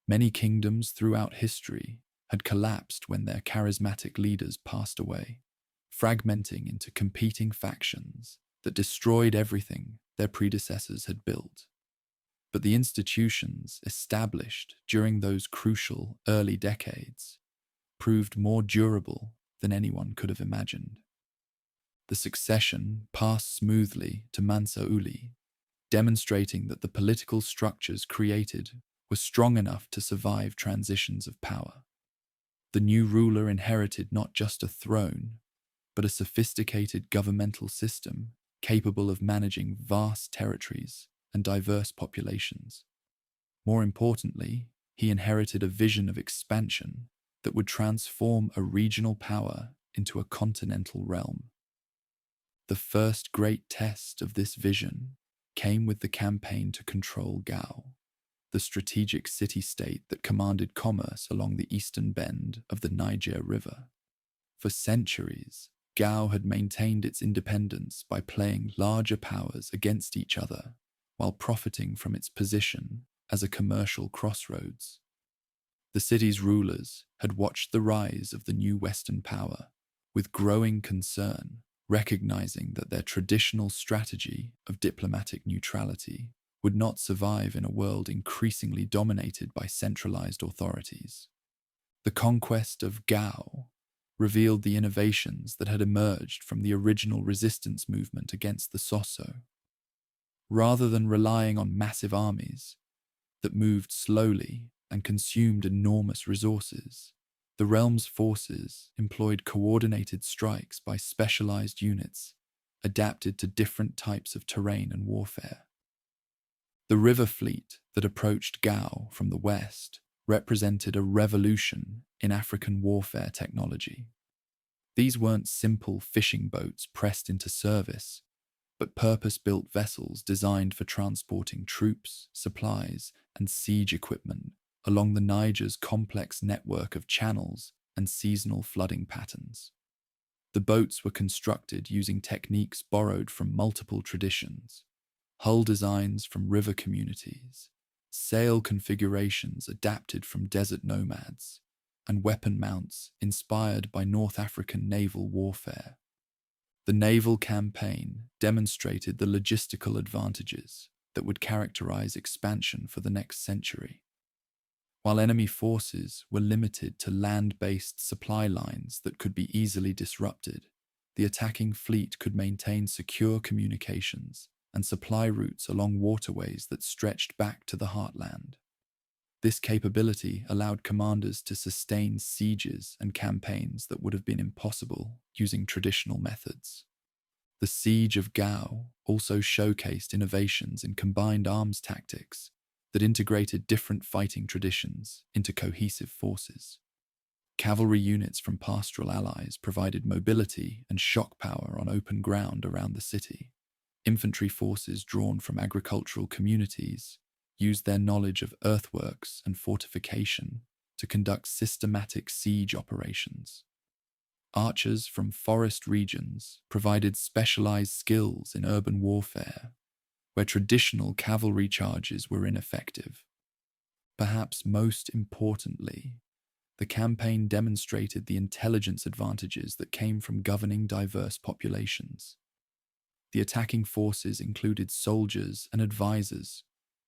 Many kingdoms throughout history had collapsed when their charismatic leaders passed away, fragmenting into competing factions that destroyed everything their predecessors had built. But the institutions established during those crucial early decades proved more durable than anyone could have imagined. The succession passed smoothly to Mansa, demonstrating that the political structures created were strong enough to survive transitions of power. The new ruler inherited not just a throne, but a sophisticated governmental system capable of managing vast territories and diverse populations. More importantly, he inherited a vision of expansion that would transform a regional power into a continental realm. The first great test of this vision came with the campaign to control Gao, the strategic city-state that commanded commerce along the eastern bend of the Niger River. For centuries, Gao had maintained its independence by playing larger powers against each other while profiting from its position as a commercial crossroads. The city's rulers had watched the rise of the new Western power with growing concern, recognizing that their traditional strategy of diplomatic neutrality would not survive in a world increasingly dominated by centralized authorities. The conquest of Gao revealed the innovations that had emerged from the original resistance movement against the Sosso. Rather than relying on massive armies that moved slowly and consumed enormous resources, the realm's forces employed coordinated strikes by specialized units adapted to different types of terrain and warfare. The river fleet that approached Gao from the west represented a revolution in African warfare technology. These weren't simple fishing boats pressed into service, but purpose-built vessels designed for transporting troops, supplies, and siege equipment along the Niger's complex network of channels and seasonal flooding patterns. The boats were constructed using techniques borrowed from multiple traditions: hull designs from river communities, sail configurations adapted from desert nomads, and weapon mounts inspired by North African naval warfare. The naval campaign demonstrated the logistical advantages that would characterize expansion for the next century. While enemy forces were limited to land-based supply lines that could be easily disrupted, the attacking fleet could maintain secure communications and supply routes along waterways that stretched back to the heartland. This capability allowed commanders to sustain sieges and campaigns that would have been impossible using traditional methods. The Siege of Gao also showcased innovations in combined arms tactics that integrated different fighting traditions into cohesive forces. Cavalry units from pastoral allies provided mobility and shock power on open ground around the city. Infantry forces drawn from agricultural communities used their knowledge of earthworks and fortification to conduct systematic siege operations. Archers from forest regions provided specialized skills in urban warfare, where traditional cavalry charges were ineffective. Perhaps most importantly, the campaign demonstrated the intelligence advantages that came from governing diverse populations. The attacking forces included soldiers and advisors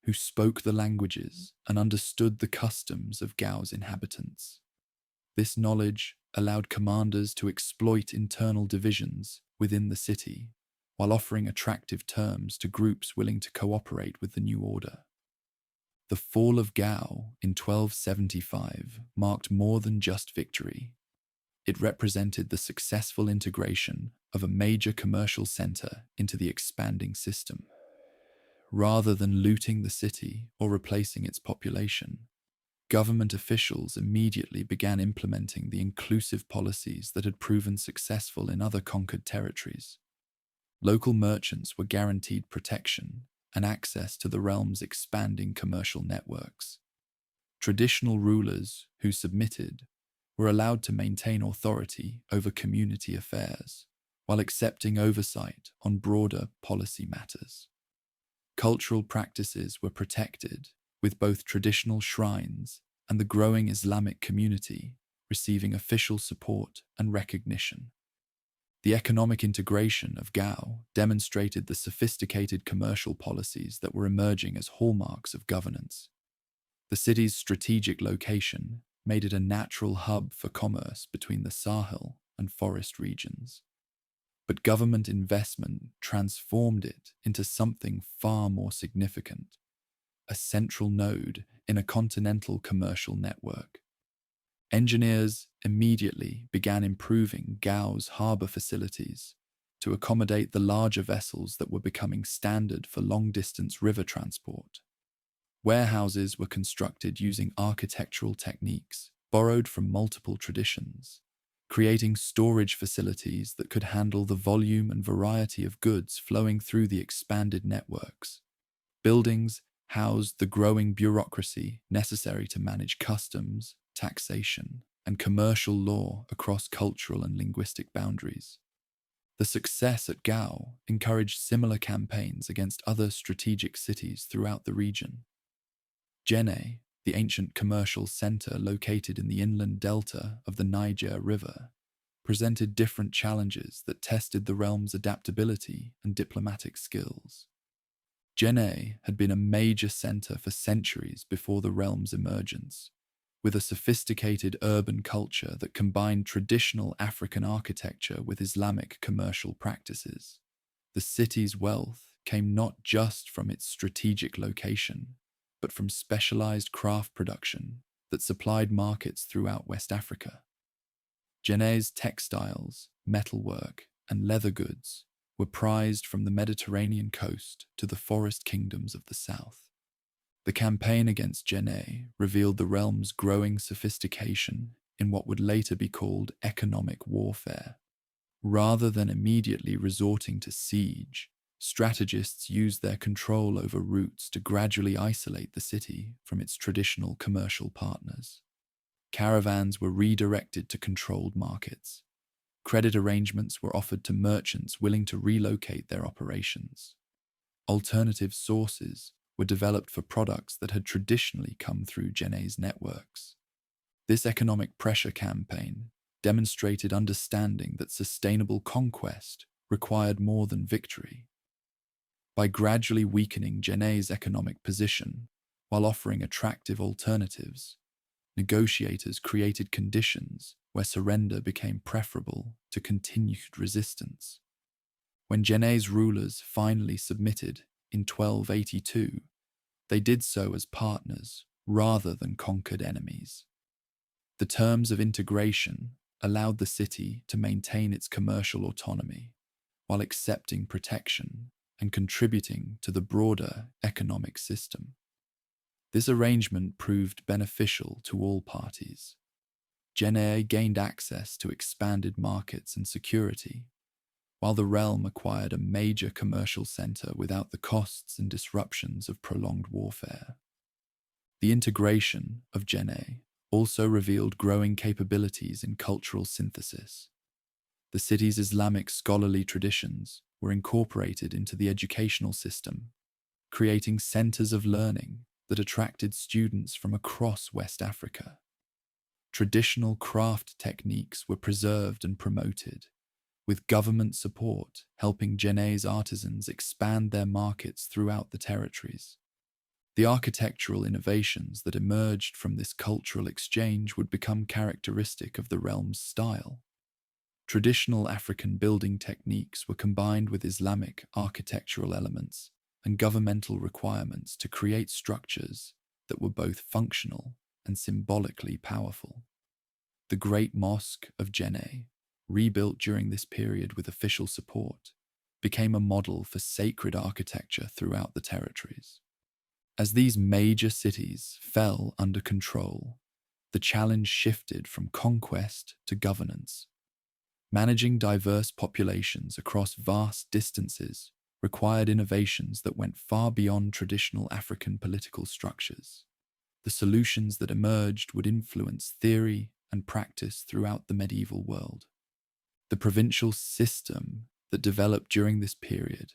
who spoke the languages and understood the customs of Gao's inhabitants. This knowledge allowed commanders to exploit internal divisions within the city while offering attractive terms to groups willing to cooperate with the new order. The fall of Gao in 1275 marked more than just victory. It represented the successful integration of a major commercial center into the expanding system. Rather than looting the city or replacing its population, government officials immediately began implementing the inclusive policies that had proven successful in other conquered territories. Local merchants were guaranteed protection and access to the realm's expanding commercial networks. Traditional rulers who submitted were allowed to maintain authority over community affairs, while accepting oversight on broader policy matters. Cultural practices were protected, with both traditional shrines and the growing Islamic community receiving official support and recognition. The economic integration of Gao demonstrated the sophisticated commercial policies that were emerging as hallmarks of governance. The city's strategic location made it a natural hub for commerce between the Sahel and forest regions. But government investment transformed it into something far more significant, a central node in a continental commercial network. Engineers immediately began improving Gao's harbor facilities to accommodate the larger vessels that were becoming standard for long-distance river transport. Warehouses were constructed using architectural techniques borrowed from multiple traditions, creating storage facilities that could handle the volume and variety of goods flowing through the expanded networks. Buildings housed the growing bureaucracy necessary to manage customs, taxation, and commercial law across cultural and linguistic boundaries. The success at Gao encouraged similar campaigns against other strategic cities throughout the region. Jenne, the ancient commercial center located in the inland delta of the Niger River, presented different challenges that tested the realm's adaptability and diplomatic skills. Jenne had been a major center for centuries before the realm's emergence, with a sophisticated urban culture that combined traditional African architecture with Islamic commercial practices. The city's wealth came not just from its strategic location, but from specialized craft production that supplied markets throughout West Africa. Jenne's textiles, metalwork, and leather goods were prized from the Mediterranean coast to the forest kingdoms of the south. The campaign against Jenne revealed the realm's growing sophistication in what would later be called economic warfare. Rather than immediately resorting to siege, strategists used their control over routes to gradually isolate the city from its traditional commercial partners. Caravans were redirected to controlled markets. Credit arrangements were offered to merchants willing to relocate their operations. Alternative sources were developed for products that had traditionally come through Jenne's networks. This economic pressure campaign demonstrated understanding that sustainable conquest required more than victory. By gradually weakening Jenne's economic position while offering attractive alternatives, negotiators created conditions where surrender became preferable to continued resistance. When Jenne's rulers finally submitted in 1282, they did so as partners rather than conquered enemies. The terms of integration allowed the city to maintain its commercial autonomy while accepting protection and contributing to the broader economic system. This arrangement proved beneficial to all parties. Jenne gained access to expanded markets and security, while the realm acquired a major commercial center without the costs and disruptions of prolonged warfare. The integration of Jenne also revealed growing capabilities in cultural synthesis. The city's Islamic scholarly traditions were incorporated into the educational system, creating centers of learning that attracted students from across West Africa. Traditional craft techniques were preserved and promoted, with government support helping Djenné's artisans expand their markets throughout the territories. The architectural innovations that emerged from this cultural exchange would become characteristic of the realm's style. Traditional African building techniques were combined with Islamic architectural elements and governmental requirements to create structures that were both functional and symbolically powerful. The Great Mosque of Djenné, rebuilt during this period with official support, became a model for sacred architecture throughout the territories. As these major cities fell under control, the challenge shifted from conquest to governance. Managing diverse populations across vast distances required innovations that went far beyond traditional African political structures. The solutions that emerged would influence theory and practice throughout the medieval world. The provincial system that developed during this period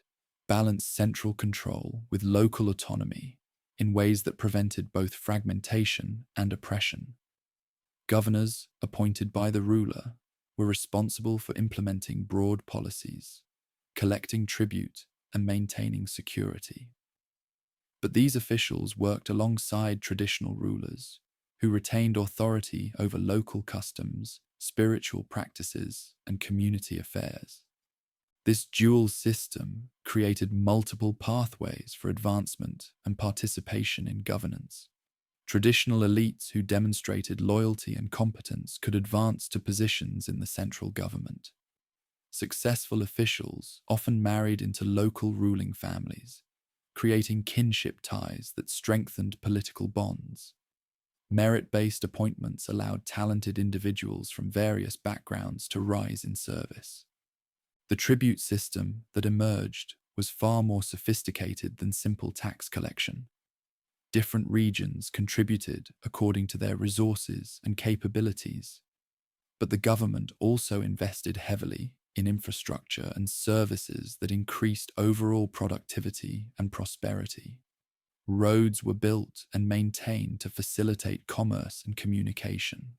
balanced central control with local autonomy in ways that prevented both fragmentation and oppression. Governors appointed by the ruler were responsible for implementing broad policies, collecting tribute, and maintaining security. But these officials worked alongside traditional rulers, who retained authority over local customs, spiritual practices, and community affairs. This dual system created multiple pathways for advancement and participation in governance. Traditional elites who demonstrated loyalty and competence could advance to positions in the central government. Successful officials often married into local ruling families, creating kinship ties that strengthened political bonds. Merit-based appointments allowed talented individuals from various backgrounds to rise in service. The tribute system that emerged was far more sophisticated than simple tax collection. Different regions contributed according to their resources and capabilities, but the government also invested heavily in infrastructure and services that increased overall productivity and prosperity. Roads were built and maintained to facilitate commerce and communication.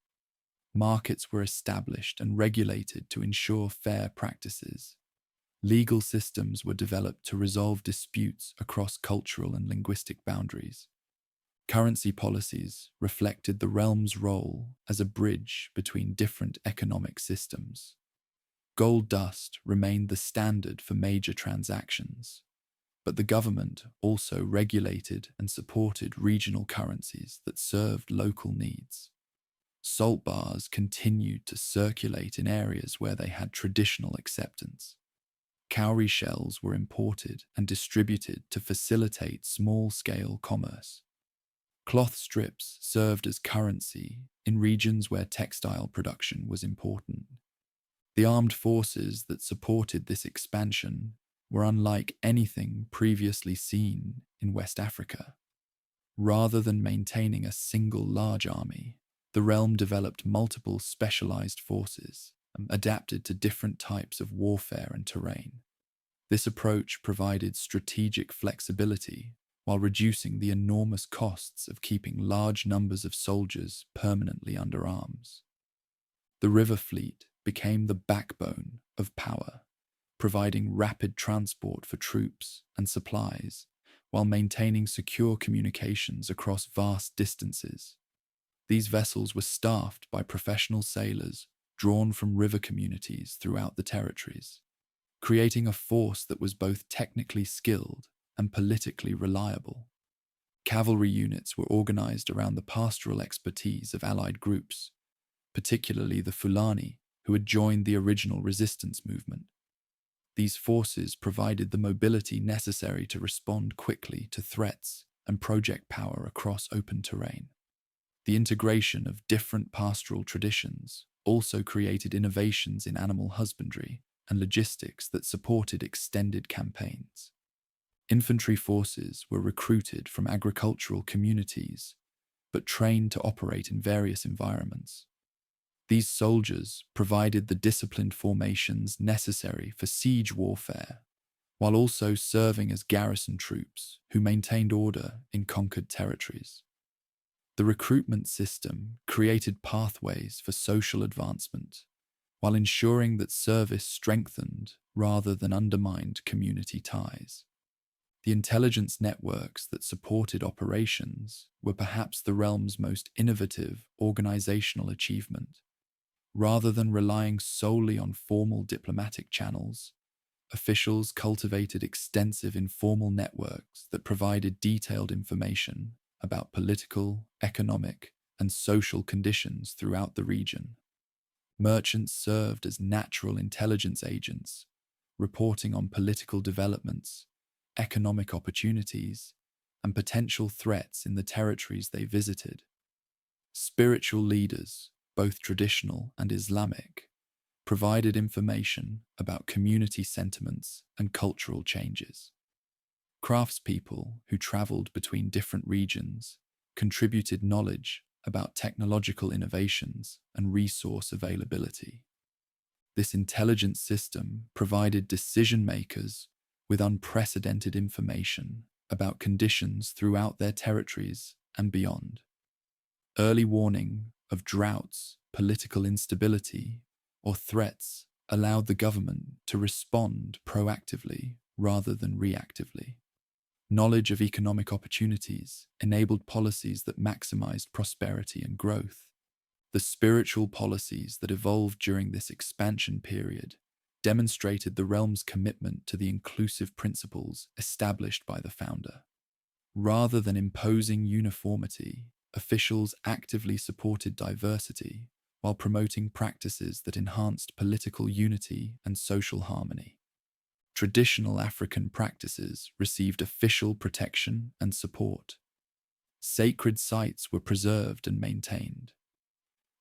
Markets were established and regulated to ensure fair practices. Legal systems were developed to resolve disputes across cultural and linguistic boundaries. Currency policies reflected the realm's role as a bridge between different economic systems. Gold dust remained the standard for major transactions, but the government also regulated and supported regional currencies that served local needs. Salt bars continued to circulate in areas where they had traditional acceptance. Cowrie shells were imported and distributed to facilitate small-scale commerce. Cloth strips served as currency in regions where textile production was important. The armed forces that supported this expansion were unlike anything previously seen in West Africa. Rather than maintaining a single large army, the realm developed multiple specialized forces, adapted to different types of warfare and terrain. This approach provided strategic flexibility while reducing the enormous costs of keeping large numbers of soldiers permanently under arms. The river fleet became the backbone of power, providing rapid transport for troops and supplies while maintaining secure communications across vast distances. These vessels were staffed by professional sailors drawn from river communities throughout the territories, creating a force that was both technically skilled and politically reliable. Cavalry units were organized around the pastoral expertise of allied groups, particularly the Fulani, who had joined the original resistance movement. These forces provided the mobility necessary to respond quickly to threats and project power across open terrain. The integration of different pastoral traditions also created innovations in animal husbandry and logistics that supported extended campaigns. Infantry forces were recruited from agricultural communities, but trained to operate in various environments. These soldiers provided the disciplined formations necessary for siege warfare, while also serving as garrison troops who maintained order in conquered territories. The recruitment system created pathways for social advancement, while ensuring that service strengthened rather than undermined community ties. The intelligence networks that supported operations were perhaps the realm's most innovative organizational achievement. Rather than relying solely on formal diplomatic channels, officials cultivated extensive informal networks that provided detailed information about political, economic, and social conditions throughout the region. Merchants served as natural intelligence agents, reporting on political developments, economic opportunities, and potential threats in the territories they visited. Spiritual leaders, both traditional and Islamic, provided information about community sentiments and cultural changes. Craftspeople who traveled between different regions contributed knowledge about technological innovations and resource availability. This intelligence system provided decision-makers with unprecedented information about conditions throughout their territories and beyond. Early warning of droughts, political instability, or threats allowed the government to respond proactively rather than reactively. Knowledge of economic opportunities enabled policies that maximized prosperity and growth. The spiritual policies that evolved during this expansion period demonstrated the realm's commitment to the inclusive principles established by the founder. Rather than imposing uniformity, officials actively supported diversity while promoting practices that enhanced political unity and social harmony. Traditional African practices received official protection and support. Sacred sites were preserved and maintained.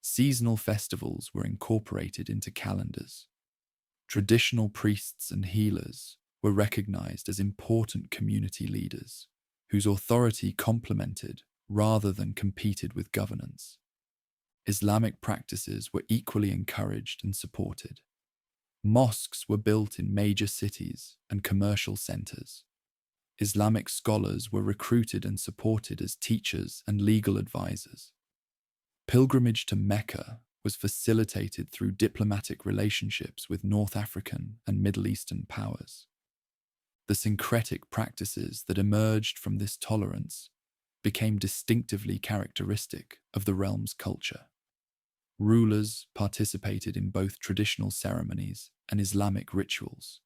Seasonal festivals were incorporated into calendars. Traditional priests and healers were recognized as important community leaders, whose authority complemented rather than competed with governance. Islamic practices were equally encouraged and supported. Mosques were built in major cities and commercial centers. Islamic scholars were recruited and supported as teachers and legal advisors. Pilgrimage to Mecca was facilitated through diplomatic relationships with North African and Middle Eastern powers. The syncretic practices that emerged from this tolerance became distinctively characteristic of the realm's culture. Rulers participated in both traditional ceremonies and Islamic rituals.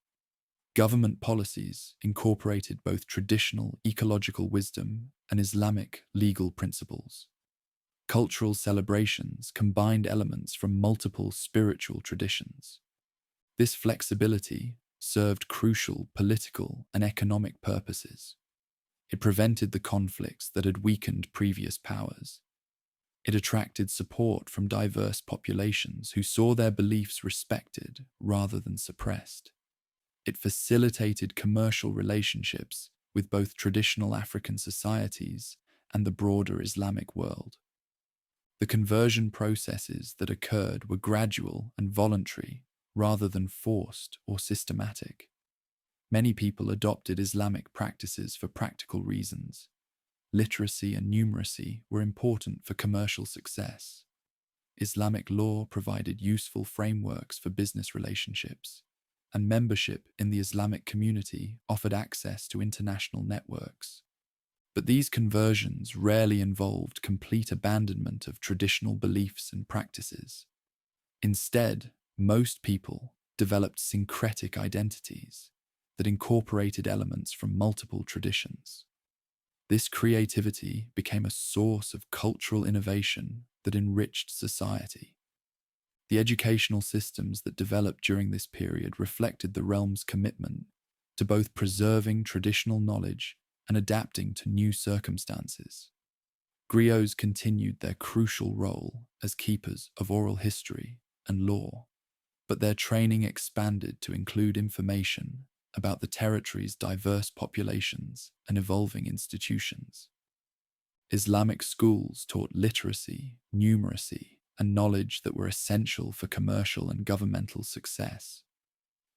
Government policies incorporated both traditional ecological wisdom and Islamic legal principles. Cultural celebrations combined elements from multiple spiritual traditions. This flexibility served crucial political and economic purposes. It prevented the conflicts that had weakened previous powers. It attracted support from diverse populations who saw their beliefs respected rather than suppressed. It facilitated commercial relationships with both traditional African societies and the broader Islamic world. The conversion processes that occurred were gradual and voluntary rather than forced or systematic. Many people adopted Islamic practices for practical reasons. Literacy and numeracy were important for commercial success. Islamic law provided useful frameworks for business relationships, and membership in the Islamic community offered access to international networks. But these conversions rarely involved complete abandonment of traditional beliefs and practices. Instead, most people developed syncretic identities that incorporated elements from multiple traditions. This creativity became a source of cultural innovation that enriched society. The educational systems that developed during this period reflected the realm's commitment to both preserving traditional knowledge and adapting to new circumstances. Griots continued their crucial role as keepers of oral history and law, but their training expanded to include information about the territory's diverse populations and evolving institutions. Islamic schools taught literacy, numeracy, and knowledge that were essential for commercial and governmental success.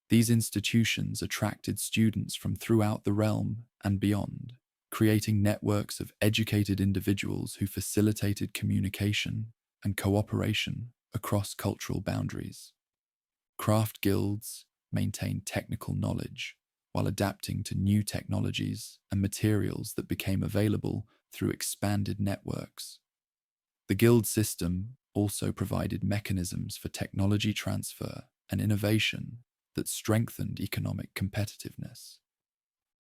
These institutions attracted students from throughout the realm and beyond, creating networks of educated individuals who facilitated communication and cooperation across cultural boundaries. Craft guilds maintained technical knowledge while adapting to new technologies and materials that became available through expanded networks. The guild system also provided mechanisms for technology transfer and innovation that strengthened economic competitiveness.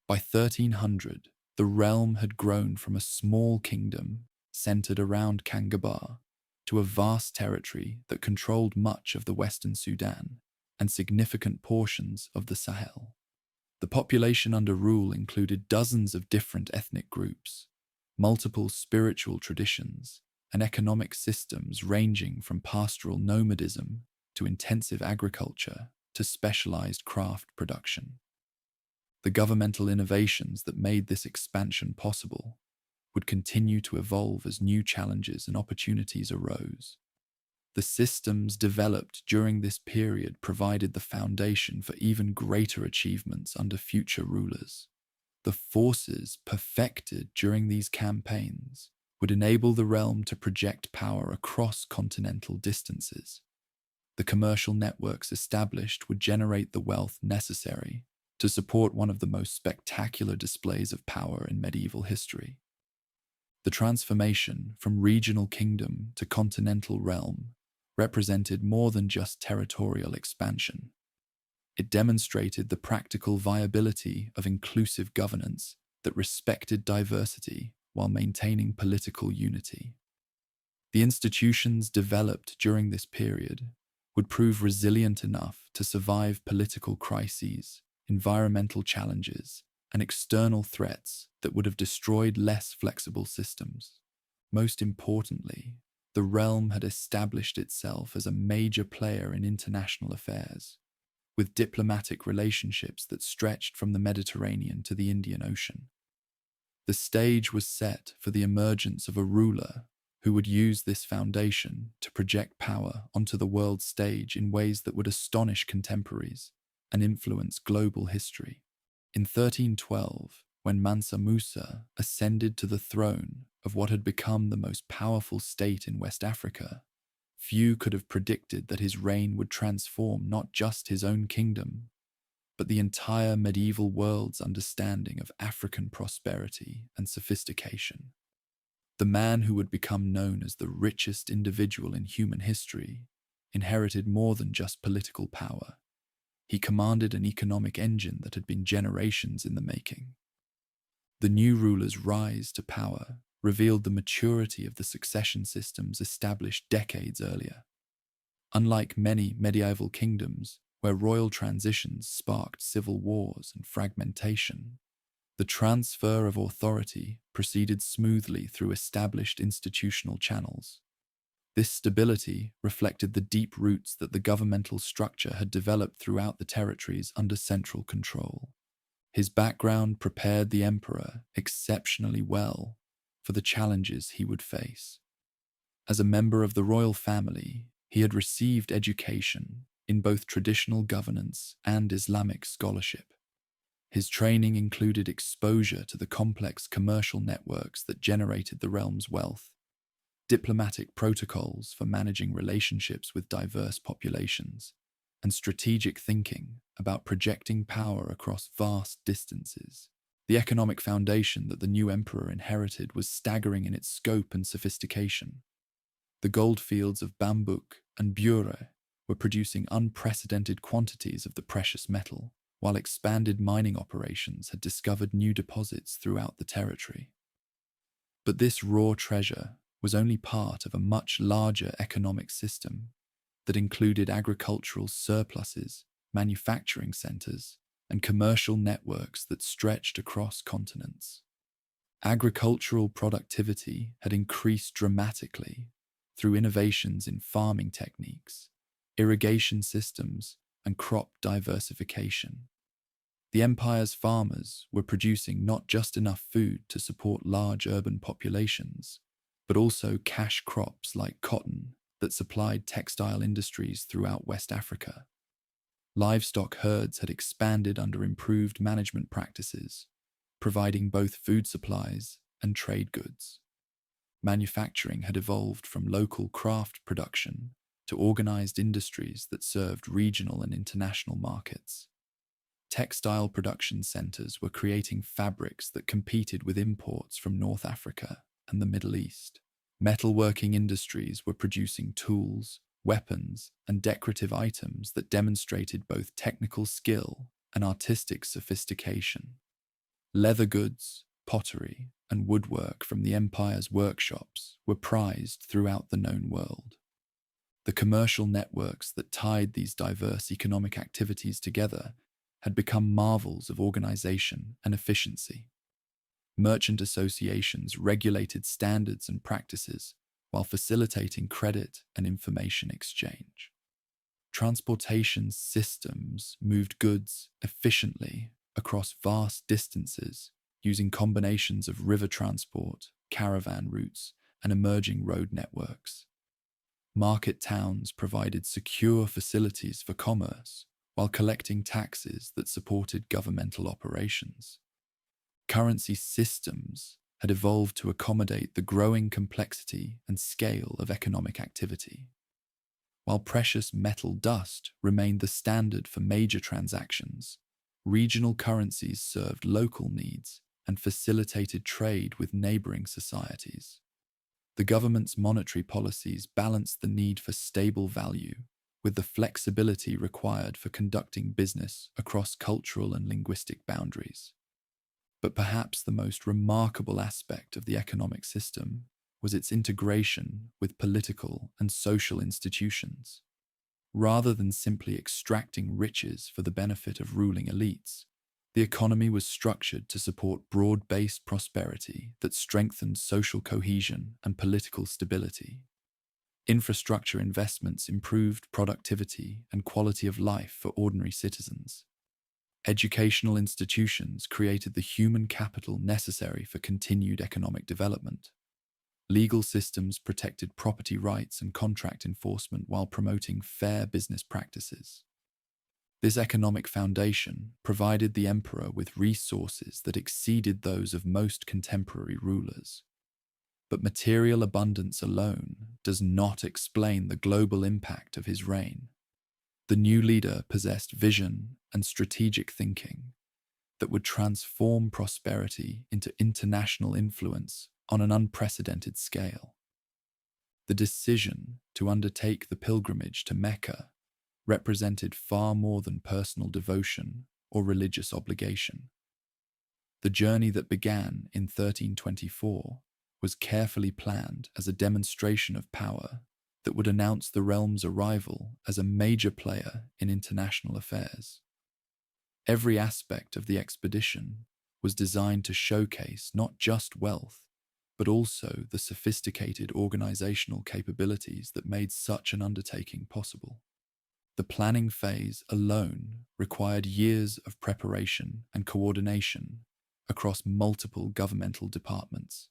By 1300, the realm had grown from a small kingdom centered around Kangaba to a vast territory that controlled much of the Western Sudan and significant portions of the Sahel. The population under rule included dozens of different ethnic groups, multiple spiritual traditions, and economic systems ranging from pastoral nomadism to intensive agriculture to specialized craft production. The governmental innovations that made this expansion possible would continue to evolve as new challenges and opportunities arose. The systems developed during this period provided the foundation for even greater achievements under future rulers. The forces perfected during these campaigns would enable the realm to project power across continental distances. The commercial networks established would generate the wealth necessary to support one of the most spectacular displays of power in medieval history. The transformation from regional kingdom to continental realm represented more than just territorial expansion. It demonstrated the practical viability of inclusive governance that respected diversity while maintaining political unity. The institutions developed during this period would prove resilient enough to survive political crises, environmental challenges, and external threats that would have destroyed less flexible systems. Most importantly, the realm had established itself as a major player in international affairs, with diplomatic relationships that stretched from the Mediterranean to the Indian Ocean. The stage was set for the emergence of a ruler who would use this foundation to project power onto the world stage in ways that would astonish contemporaries and influence global history. In 1312, when Mansa Musa ascended to the throne of what had become the most powerful state in West Africa, few could have predicted that his reign would transform not just his own kingdom, but the entire medieval world's understanding of African prosperity and sophistication. The man who would become known as the richest individual in human history inherited more than just political power. He commanded an economic engine that had been generations in the making. The new ruler's rise to power revealed the maturity of the succession systems established decades earlier. Unlike many medieval kingdoms, where royal transitions sparked civil wars and fragmentation, the transfer of authority proceeded smoothly through established institutional channels. This stability reflected the deep roots that the governmental structure had developed throughout the territories under central control. His background prepared the emperor exceptionally well for the challenges he would face. As a member of the royal family, he had received education in both traditional governance and Islamic scholarship. His training included exposure to the complex commercial networks that generated the realm's wealth, diplomatic protocols for managing relationships with diverse populations, and strategic thinking about projecting power across vast distances. The economic foundation that the new emperor inherited was staggering in its scope and sophistication. The goldfields of Bambouk and Bure were producing unprecedented quantities of the precious metal, while expanded mining operations had discovered new deposits throughout the territory. But this raw treasure was only part of a much larger economic system that included agricultural surpluses, manufacturing centers, and commercial networks that stretched across continents. Agricultural productivity had increased dramatically through innovations in farming techniques, irrigation systems, and crop diversification. The empire's farmers were producing not just enough food to support large urban populations, but also cash crops like cotton that supplied textile industries throughout West Africa. Livestock herds had expanded under improved management practices, providing both food supplies and trade goods. Manufacturing had evolved from local craft production to organized industries that served regional and international markets. Textile production centers were creating fabrics that competed with imports from North Africa and the Middle East. Metalworking industries were producing tools, weapons, and decorative items that demonstrated both technical skill and artistic sophistication. Leather goods, pottery, and woodwork from the empire's workshops were prized throughout the known world. The commercial networks that tied these diverse economic activities together had become marvels of organization and efficiency. Merchant associations regulated standards and practices while facilitating credit and information exchange. Transportation systems moved goods efficiently across vast distances using combinations of river transport, caravan routes, and emerging road networks. Market towns provided secure facilities for commerce while collecting taxes that supported governmental operations. Currency systems had evolved to accommodate the growing complexity and scale of economic activity. While precious metal dust remained the standard for major transactions, regional currencies served local needs and facilitated trade with neighboring societies. The government's monetary policies balanced the need for stable value with the flexibility required for conducting business across cultural and linguistic boundaries. But perhaps the most remarkable aspect of the economic system was its integration with political and social institutions. Rather than simply extracting riches for the benefit of ruling elites, the economy was structured to support broad-based prosperity that strengthened social cohesion and political stability. Infrastructure investments improved productivity and quality of life for ordinary citizens. Educational institutions created the human capital necessary for continued economic development. Legal systems protected property rights and contract enforcement while promoting fair business practices. This economic foundation provided the emperor with resources that exceeded those of most contemporary rulers. But material abundance alone does not explain the global impact of his reign. The new leader possessed vision and strategic thinking that would transform prosperity into international influence on an unprecedented scale. The decision to undertake the pilgrimage to Mecca represented far more than personal devotion or religious obligation. The journey that began in 1324 was carefully planned as a demonstration of power that would announce the realm's arrival as a major player in international affairs. Every aspect of the expedition was designed to showcase not just wealth, but also the sophisticated organizational capabilities that made such an undertaking possible. The planning phase alone required years of preparation and coordination across multiple governmental departments.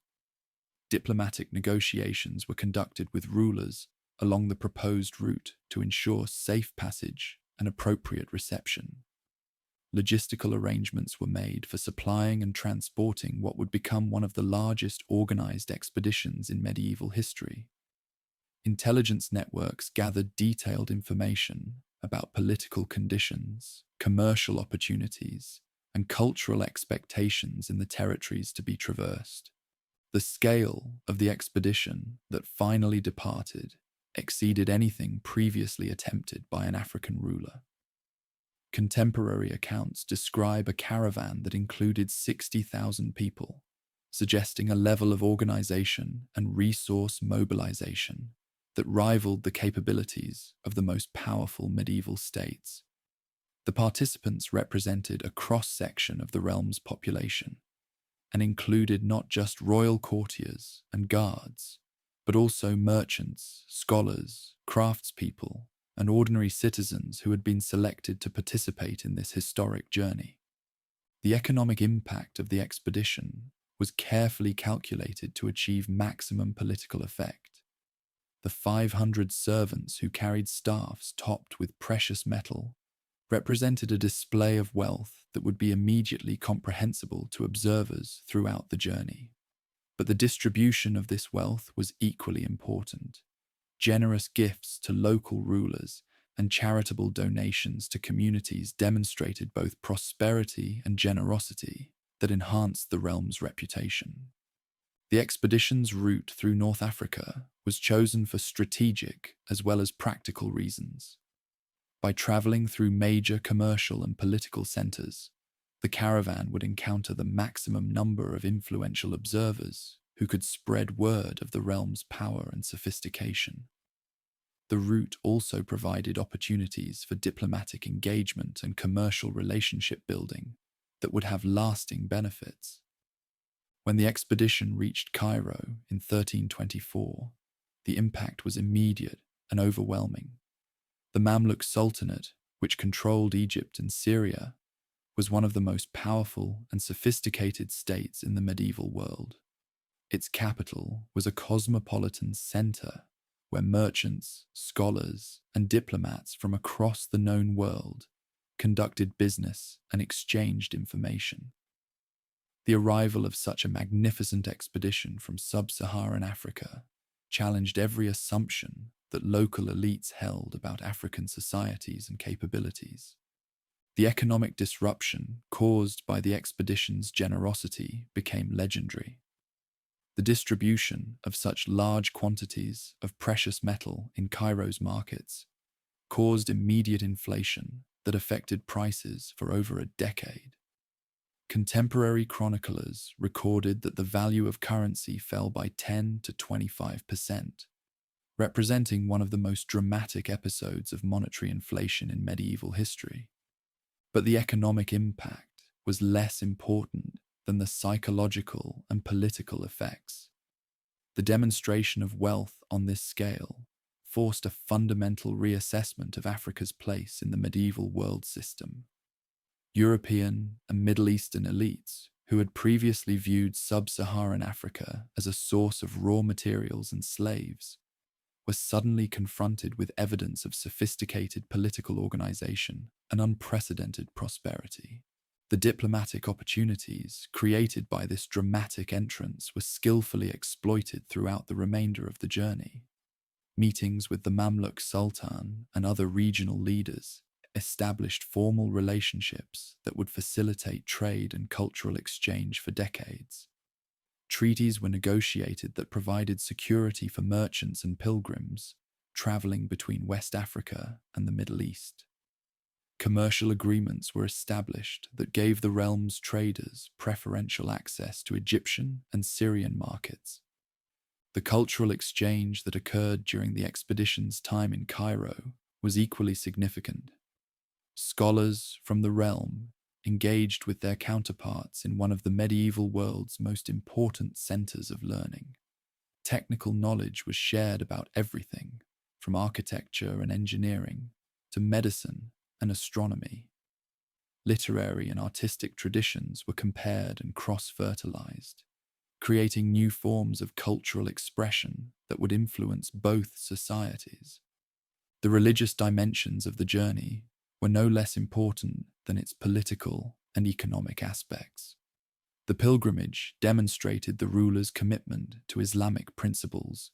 Diplomatic negotiations were conducted with rulers along the proposed route to ensure safe passage and appropriate reception. Logistical arrangements were made for supplying and transporting what would become one of the largest organized expeditions in medieval history. Intelligence networks gathered detailed information about political conditions, commercial opportunities, and cultural expectations in the territories to be traversed. The scale of the expedition that finally departed exceeded anything previously attempted by an African ruler. Contemporary accounts describe a caravan that included 60,000 people, suggesting a level of organization and resource mobilization that rivaled the capabilities of the most powerful medieval states. The participants represented a cross-section of the realm's population and included not just royal courtiers and guards, but also merchants, scholars, craftspeople, and ordinary citizens who had been selected to participate in this historic journey. The economic impact of the expedition was carefully calculated to achieve maximum political effect. The 500 servants who carried staffs topped with precious metal represented a display of wealth that would be immediately comprehensible to observers throughout the journey. But the distribution of this wealth was equally important. Generous gifts to local rulers and charitable donations to communities demonstrated both prosperity and generosity that enhanced the realm's reputation. The expedition's route through North Africa was chosen for strategic as well as practical reasons. By traveling through major commercial and political centers, the caravan would encounter the maximum number of influential observers who could spread word of the realm's power and sophistication. The route also provided opportunities for diplomatic engagement and commercial relationship building that would have lasting benefits. When the expedition reached Cairo in 1324, the impact was immediate and overwhelming. The Mamluk Sultanate, which controlled Egypt and Syria, was one of the most powerful and sophisticated states in the medieval world. Its capital was a cosmopolitan center where merchants, scholars, and diplomats from across the known world conducted business and exchanged information. The arrival of such a magnificent expedition from sub-Saharan Africa challenged every assumption that local elites held about African societies and capabilities. The economic disruption caused by the expedition's generosity became legendary. The distribution of such large quantities of precious metal in Cairo's markets caused immediate inflation that affected prices for over a decade. Contemporary chroniclers recorded that the value of currency fell by 10 to 25%, representing one of the most dramatic episodes of monetary inflation in medieval history. But the economic impact was less important than the psychological and political effects. The demonstration of wealth on this scale forced a fundamental reassessment of Africa's place in the medieval world system. European and Middle Eastern elites, who had previously viewed sub-Saharan Africa as a source of raw materials and slaves, were suddenly confronted with evidence of sophisticated political organization and unprecedented prosperity. The diplomatic opportunities created by this dramatic entrance were skillfully exploited throughout the remainder of the journey. Meetings with the Mamluk Sultan and other regional leaders established formal relationships that would facilitate trade and cultural exchange for decades. Treaties were negotiated that provided security for merchants and pilgrims traveling between West Africa and the Middle East. Commercial agreements were established that gave the realm's traders preferential access to Egyptian and Syrian markets. The cultural exchange that occurred during the expedition's time in Cairo was equally significant. Scholars from the realm engaged with their counterparts in one of the medieval world's most important centers of learning. Technical knowledge was shared about everything, from architecture and engineering to medicine and astronomy. Literary and artistic traditions were compared and cross-fertilized, creating new forms of cultural expression that would influence both societies. The religious dimensions of the journey were no less important than its political and economic aspects. The pilgrimage demonstrated the ruler's commitment to Islamic principles,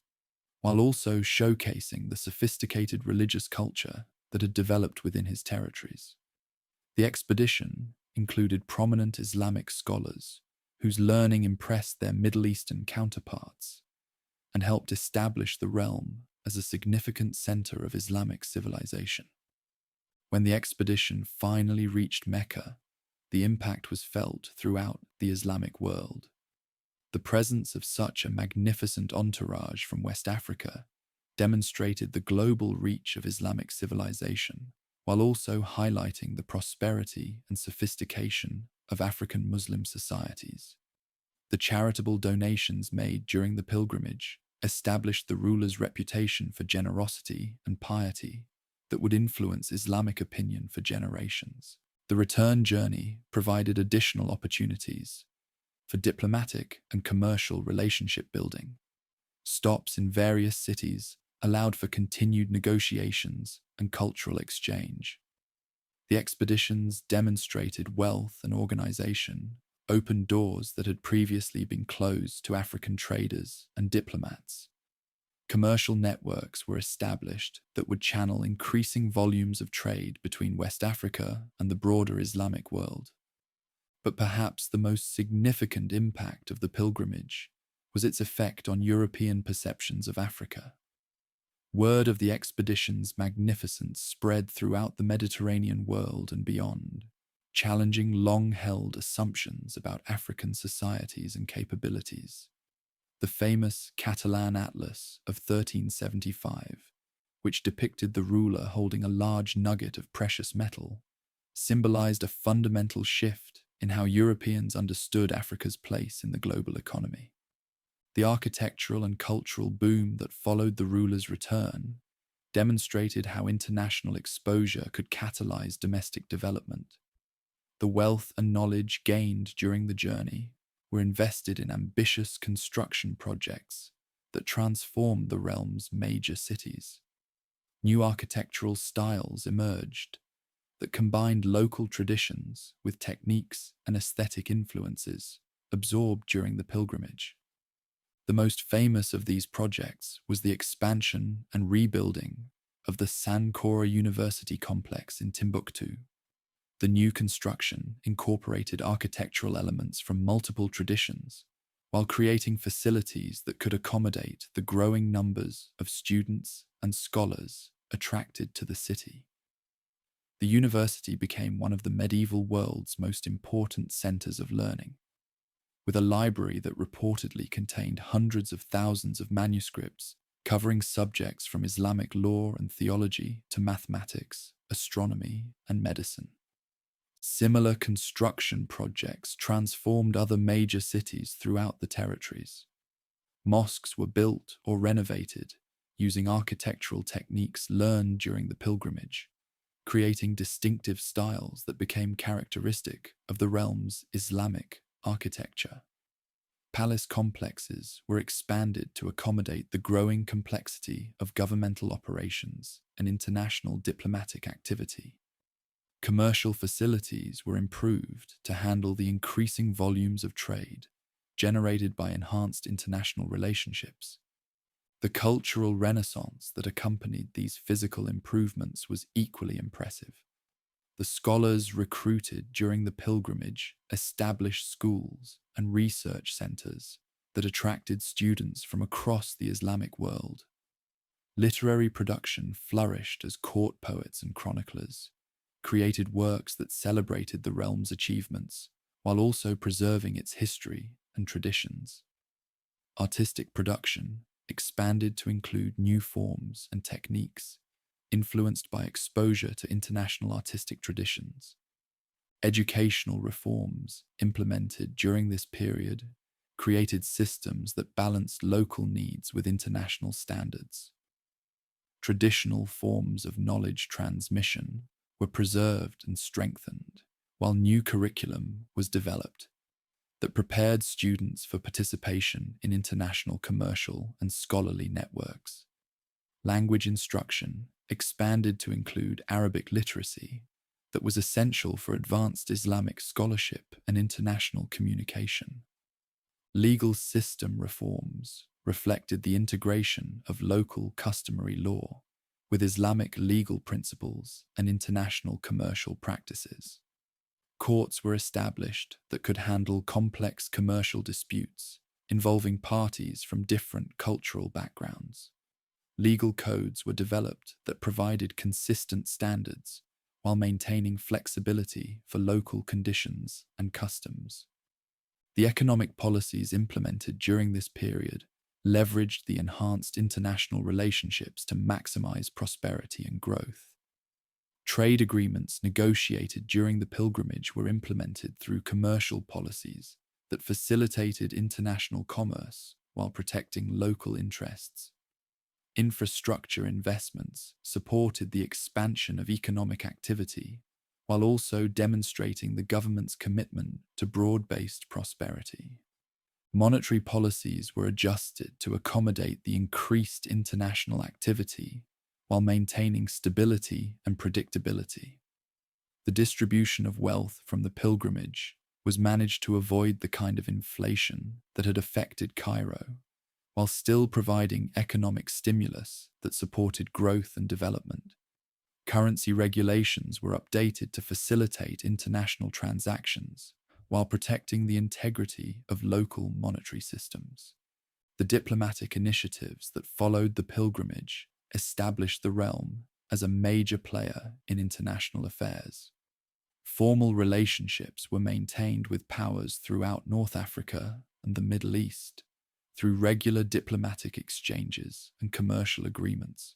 while also showcasing the sophisticated religious culture that had developed within his territories. The expedition included prominent Islamic scholars whose learning impressed their Middle Eastern counterparts and helped establish the realm as a significant center of Islamic civilization. When the expedition finally reached Mecca, the impact was felt throughout the Islamic world. The presence of such a magnificent entourage from West Africa demonstrated the global reach of Islamic civilization, while also highlighting the prosperity and sophistication of African Muslim societies. The charitable donations made during the pilgrimage established the ruler's reputation for generosity and piety that would influence Islamic opinion for generations. The return journey provided additional opportunities for diplomatic and commercial relationship building. Stops in various cities allowed for continued negotiations and cultural exchange. The expeditions demonstrated wealth and organization, opened doors that had previously been closed to African traders and diplomats. Commercial networks were established that would channel increasing volumes of trade between West Africa and the broader Islamic world. But perhaps the most significant impact of the pilgrimage was its effect on European perceptions of Africa. Word of the expedition's magnificence spread throughout the Mediterranean world and beyond, challenging long-held assumptions about African societies and capabilities. The famous Catalan Atlas of 1375, which depicted the ruler holding a large nugget of precious metal, symbolized a fundamental shift in how Europeans understood Africa's place in the global economy. The architectural and cultural boom that followed the ruler's return demonstrated how international exposure could catalyze domestic development. The wealth and knowledge gained during the journey were invested in ambitious construction projects that transformed the realm's major cities. New architectural styles emerged that combined local traditions with techniques and aesthetic influences absorbed during the pilgrimage. The most famous of these projects was the expansion and rebuilding of the Sankora University complex in Timbuktu. The new construction incorporated architectural elements from multiple traditions, while creating facilities that could accommodate the growing numbers of students and scholars attracted to the city. The university became one of the medieval world's most important centers of learning, with a library that reportedly contained hundreds of thousands of manuscripts covering subjects from Islamic law and theology to mathematics, astronomy, and medicine. Similar construction projects transformed other major cities throughout the territories. Mosques were built or renovated using architectural techniques learned during the pilgrimage, creating distinctive styles that became characteristic of the realm's Islamic architecture. Palace complexes were expanded to accommodate the growing complexity of governmental operations and international diplomatic activity. Commercial facilities were improved to handle the increasing volumes of trade generated by enhanced international relationships. The cultural renaissance that accompanied these physical improvements was equally impressive. The scholars recruited during the pilgrimage established schools and research centers that attracted students from across the Islamic world. Literary production flourished as court poets and chroniclers created works that celebrated the realm's achievements while also preserving its history and traditions. Artistic production expanded to include new forms and techniques influenced by exposure to international artistic traditions. Educational reforms implemented during this period created systems that balanced local needs with international standards. Traditional forms of knowledge transmission were preserved and strengthened, while new curriculum was developed that prepared students for participation in international commercial and scholarly networks. Language instruction expanded to include Arabic literacy that was essential for advanced Islamic scholarship and international communication. Legal system reforms reflected the integration of local customary law with Islamic legal principles and international commercial practices. Courts were established that could handle complex commercial disputes involving parties from different cultural backgrounds. Legal codes were developed that provided consistent standards while maintaining flexibility for local conditions and customs. The economic policies implemented during this period leveraged the enhanced international relationships to maximize prosperity and growth. Trade agreements negotiated during the pilgrimage were implemented through commercial policies that facilitated international commerce while protecting local interests. Infrastructure investments supported the expansion of economic activity, while also demonstrating the government's commitment to broad-based prosperity. Monetary policies were adjusted to accommodate the increased international activity while maintaining stability and predictability. The distribution of wealth from the pilgrimage was managed to avoid the kind of inflation that had affected Cairo, while still providing economic stimulus that supported growth and development. Currency regulations were updated to facilitate international transactions while protecting the integrity of local monetary systems. The diplomatic initiatives that followed the pilgrimage established the realm as a major player in international affairs. Formal relationships were maintained with powers throughout North Africa and the Middle East through regular diplomatic exchanges and commercial agreements.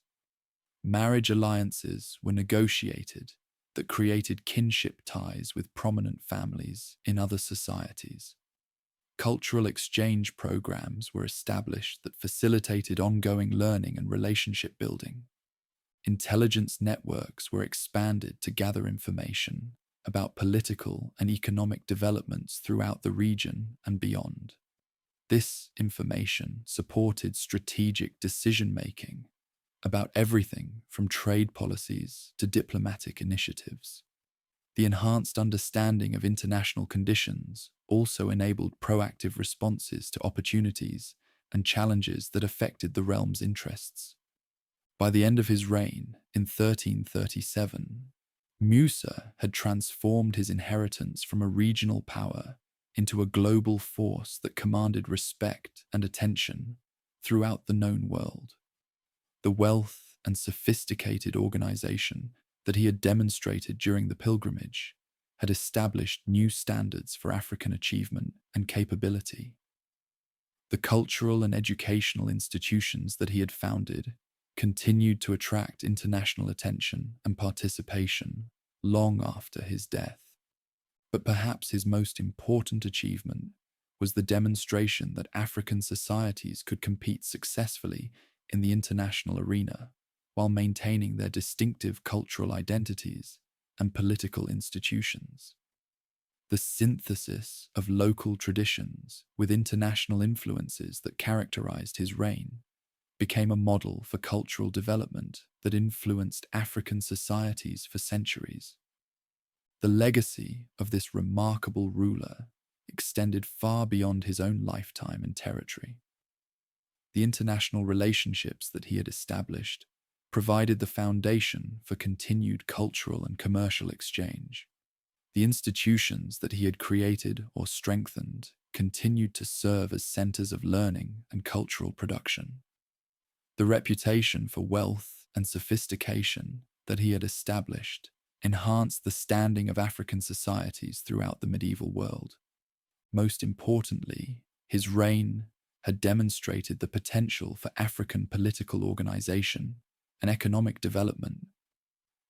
Marriage alliances were negotiated that created kinship ties with prominent families in other societies. Cultural exchange programs were established that facilitated ongoing learning and relationship building. Intelligence networks were expanded to gather information about political and economic developments throughout the region and beyond. This information supported strategic decision-making about everything from trade policies to diplomatic initiatives. The enhanced understanding of international conditions also enabled proactive responses to opportunities and challenges that affected the realm's interests. By the end of his reign, in 1337, Musa had transformed his inheritance from a regional power into a global force that commanded respect and attention throughout the known world. The wealth and sophisticated organization that he had demonstrated during the pilgrimage had established new standards for African achievement and capability. The cultural and educational institutions that he had founded continued to attract international attention and participation long after his death. But perhaps his most important achievement was the demonstration that African societies could compete successfully in the international arena while maintaining their distinctive cultural identities and political institutions. The synthesis of local traditions with international influences that characterized his reign became a model for cultural development that influenced African societies for centuries. The legacy of this remarkable ruler extended far beyond his own lifetime and territory. The international relationships that he had established provided the foundation for continued cultural and commercial exchange. The institutions that he had created or strengthened continued to serve as centers of learning and cultural production. The reputation for wealth and sophistication that he had established enhanced the standing of African societies throughout the medieval world. Most importantly, his reign had demonstrated the potential for African political organization and economic development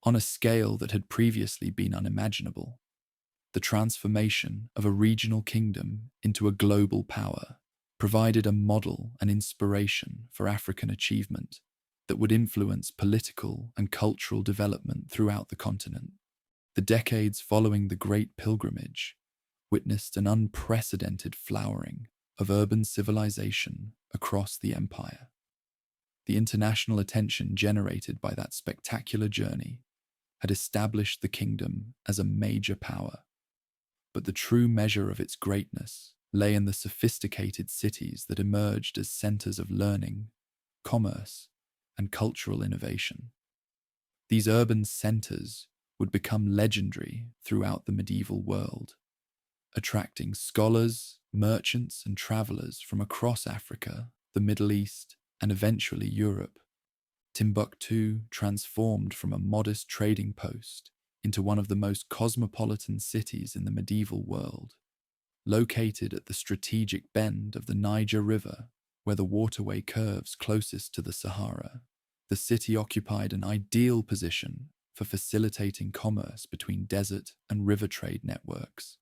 on a scale that had previously been unimaginable. The transformation of a regional kingdom into a global power provided a model and inspiration for African achievement that would influence political and cultural development throughout the continent. The decades following the Great Pilgrimage witnessed an unprecedented flowering of urban civilization across the empire. The international attention generated by that spectacular journey had established the kingdom as a major power. But the true measure of its greatness lay in the sophisticated cities that emerged as centers of learning, commerce, and cultural innovation. These urban centers would become legendary throughout the medieval world, attracting scholars, merchants, and travelers from across Africa, the Middle East, and eventually Europe. Timbuktu transformed from a modest trading post into one of the most cosmopolitan cities in the medieval world. Located at the strategic bend of the Niger River, where the waterway curves closest to the Sahara, the city occupied an ideal position for facilitating commerce between desert and river trade networks.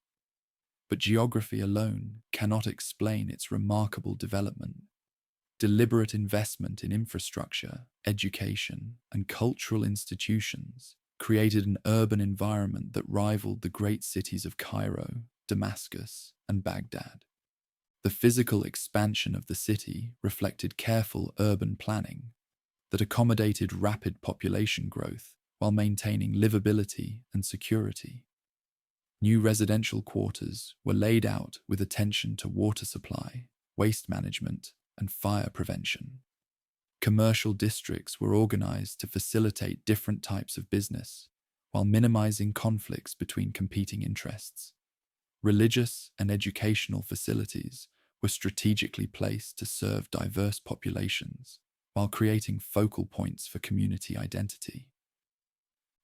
But geography alone cannot explain its remarkable development. Deliberate investment in infrastructure, education, and cultural institutions created an urban environment that rivaled the great cities of Cairo, Damascus, and Baghdad. The physical expansion of the city reflected careful urban planning that accommodated rapid population growth while maintaining livability and security. New residential quarters were laid out with attention to water supply, waste management, and fire prevention. Commercial districts were organized to facilitate different types of business while minimizing conflicts between competing interests. Religious and educational facilities were strategically placed to serve diverse populations while creating focal points for community identity.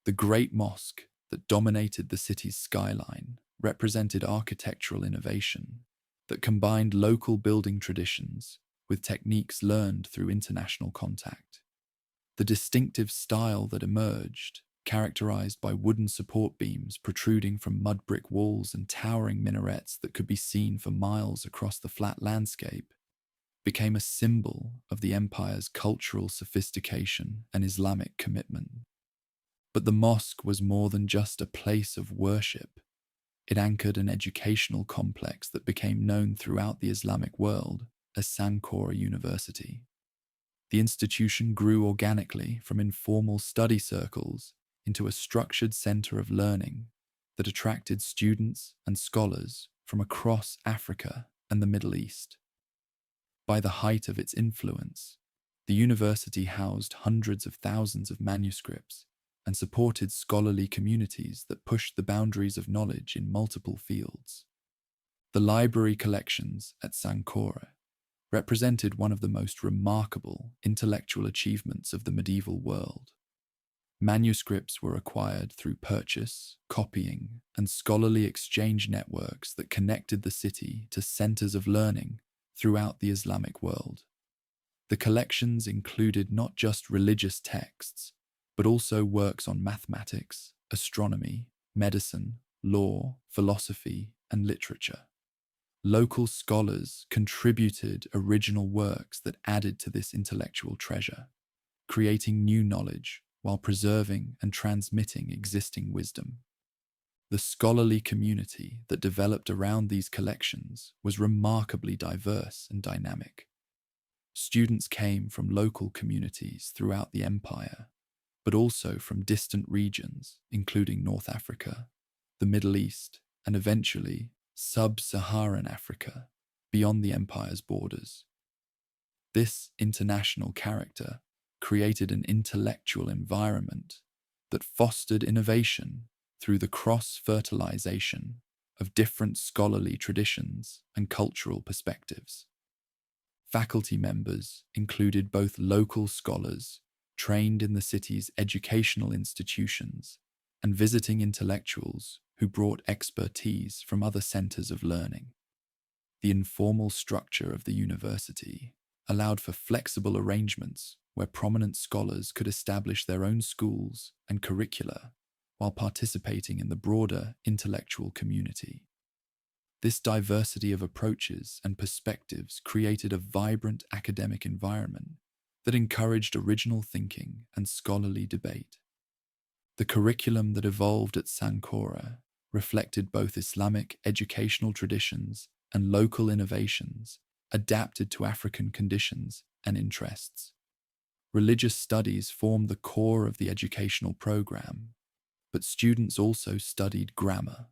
The Great Mosque that dominated the city's skyline represented architectural innovation that combined local building traditions with techniques learned through international contact. The distinctive style that emerged, characterized by wooden support beams protruding from mud brick walls and towering minarets that could be seen for miles across the flat landscape, became a symbol of the empire's cultural sophistication and Islamic commitment. But the mosque was more than just a place of worship. It anchored an educational complex that became known throughout the Islamic world as Sankora University. The institution grew organically from informal study circles into a structured center of learning that attracted students and scholars from across Africa and the Middle East. By the height of its influence, the university housed hundreds of thousands of manuscripts and supported scholarly communities that pushed the boundaries of knowledge in multiple fields. The library collections at Sankora represented one of the most remarkable intellectual achievements of the medieval world. Manuscripts were acquired through purchase, copying, and scholarly exchange networks that connected the city to centers of learning throughout the Islamic world. The collections included not just religious texts, but also works on mathematics, astronomy, medicine, law, philosophy, and literature. Local scholars contributed original works that added to this intellectual treasure, creating new knowledge while preserving and transmitting existing wisdom. The scholarly community that developed around these collections was remarkably diverse and dynamic. Students came from local communities throughout the empire, but also from distant regions, including North Africa, the Middle East, and eventually Sub-Saharan Africa, beyond the empire's borders. This international character created an intellectual environment that fostered innovation through the cross-fertilization of different scholarly traditions and cultural perspectives. Faculty members included both local scholars trained in the city's educational institutions and visiting intellectuals who brought expertise from other centers of learning. The informal structure of the university allowed for flexible arrangements where prominent scholars could establish their own schools and curricula while participating in the broader intellectual community. This diversity of approaches and perspectives created a vibrant academic environment that encouraged original thinking and scholarly debate. The curriculum that evolved at Sankora reflected both Islamic educational traditions and local innovations adapted to African conditions and interests. Religious studies formed the core of the educational program, but students also studied grammar,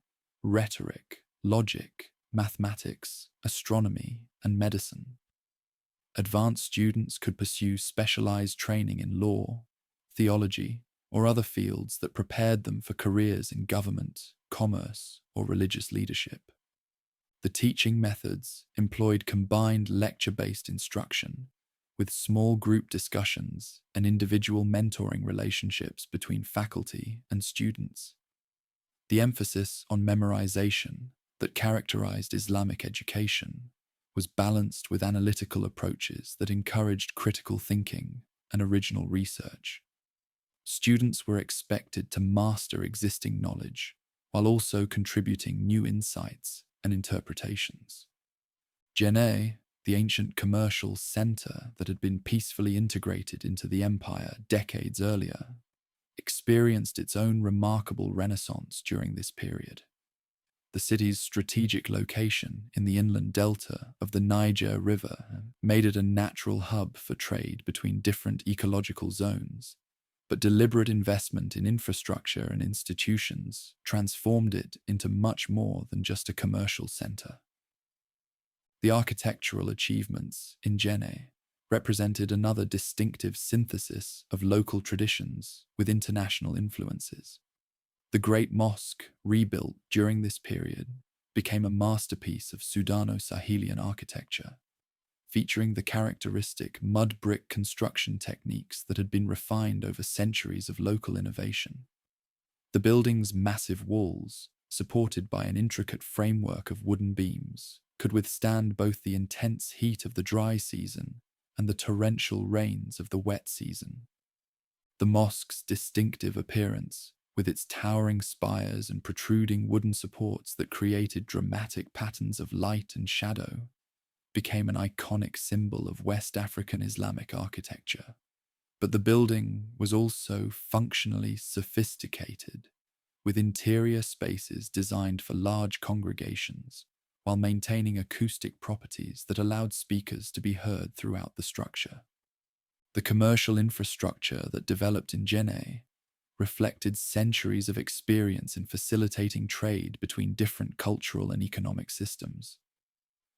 rhetoric, logic, mathematics, astronomy, and medicine. Advanced students could pursue specialized training in law, theology, or other fields that prepared them for careers in government, commerce, or religious leadership. The teaching methods employed combined lecture-based instruction with small group discussions and individual mentoring relationships between faculty and students. The emphasis on memorization that characterized Islamic education was balanced with analytical approaches that encouraged critical thinking and original research. Students were expected to master existing knowledge while also contributing new insights and interpretations. Jenne, the ancient commercial center that had been peacefully integrated into the empire decades earlier, experienced its own remarkable renaissance during this period. The city's strategic location in the inland delta of the Niger River made it a natural hub for trade between different ecological zones, but deliberate investment in infrastructure and institutions transformed it into much more than just a commercial center. The architectural achievements in Djenné represented another distinctive synthesis of local traditions with international influences. The Great Mosque, rebuilt during this period, became a masterpiece of Sudano-Sahelian architecture, featuring the characteristic mud brick construction techniques that had been refined over centuries of local innovation. The building's massive walls, supported by an intricate framework of wooden beams, could withstand both the intense heat of the dry season and the torrential rains of the wet season. The mosque's distinctive appearance, with its towering spires and protruding wooden supports that created dramatic patterns of light and shadow, became an iconic symbol of West African Islamic architecture. But the building was also functionally sophisticated, with interior spaces designed for large congregations, while maintaining acoustic properties that allowed speakers to be heard throughout the structure. The commercial infrastructure that developed in Djenné reflected centuries of experience in facilitating trade between different cultural and economic systems.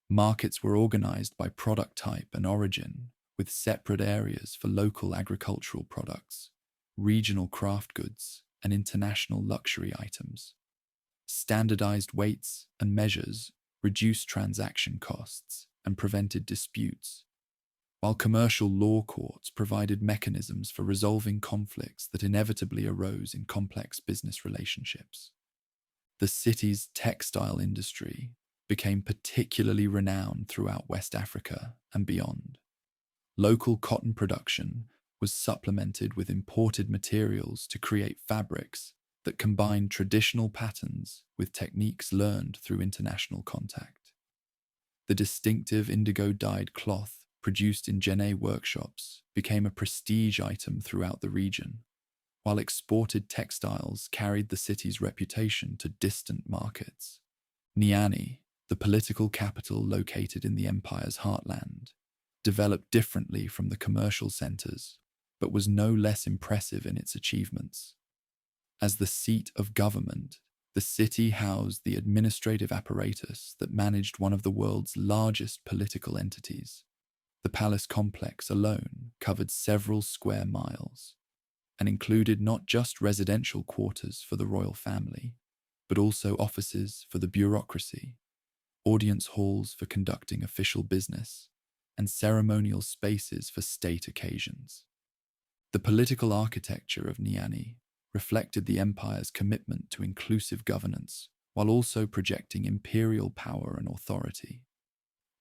Markets were organized by product type and origin, with separate areas for local agricultural products, regional craft goods, and international luxury items. Standardized weights and measures reduced transaction costs and prevented disputes, while commercial law courts provided mechanisms for resolving conflicts that inevitably arose in complex business relationships. The city's textile industry became particularly renowned throughout West Africa and beyond. Local cotton production was supplemented with imported materials to create fabrics that combined traditional patterns with techniques learned through international contact. The distinctive indigo-dyed cloth produced in Djenné workshops became a prestige item throughout the region, while exported textiles carried the city's reputation to distant markets. Niani, the political capital located in the empire's heartland, developed differently from the commercial centers, but was no less impressive in its achievements. As the seat of government, the city housed the administrative apparatus that managed one of the world's largest political entities. The palace complex alone covered several square miles and included not just residential quarters for the royal family, but also offices for the bureaucracy, audience halls for conducting official business, and ceremonial spaces for state occasions. The political architecture of Niani reflected the empire's commitment to inclusive governance while also projecting imperial power and authority.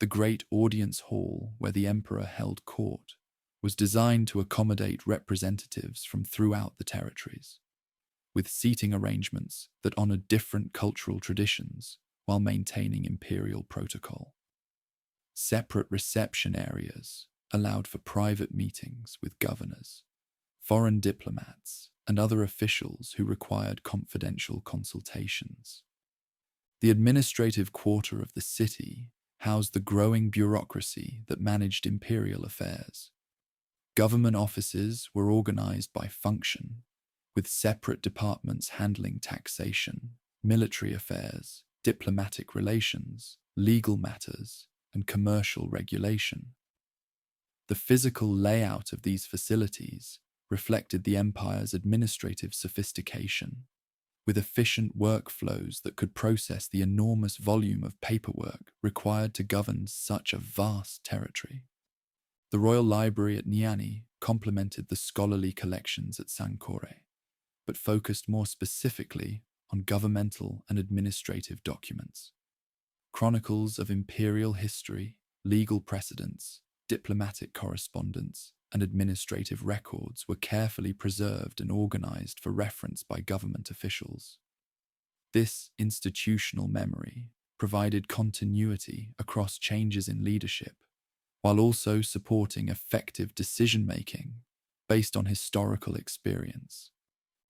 The great audience hall where the emperor held court was designed to accommodate representatives from throughout the territories, with seating arrangements that honored different cultural traditions while maintaining imperial protocol. Separate reception areas allowed for private meetings with governors, foreign diplomats, and other officials who required confidential consultations. The administrative quarter of the city housed the growing bureaucracy that managed imperial affairs. Government offices were organized by function, with separate departments handling taxation, military affairs, diplomatic relations, legal matters, and commercial regulation. The physical layout of these facilities reflected the empire's administrative sophistication, with efficient workflows that could process the enormous volume of paperwork required to govern such a vast territory. The Royal Library at Niani complemented the scholarly collections at Sankore, but focused more specifically on governmental and administrative documents. Chronicles of imperial history, legal precedents, diplomatic correspondence, and administrative records were carefully preserved and organized for reference by government officials. This institutional memory provided continuity across changes in leadership, while also supporting effective decision-making based on historical experience.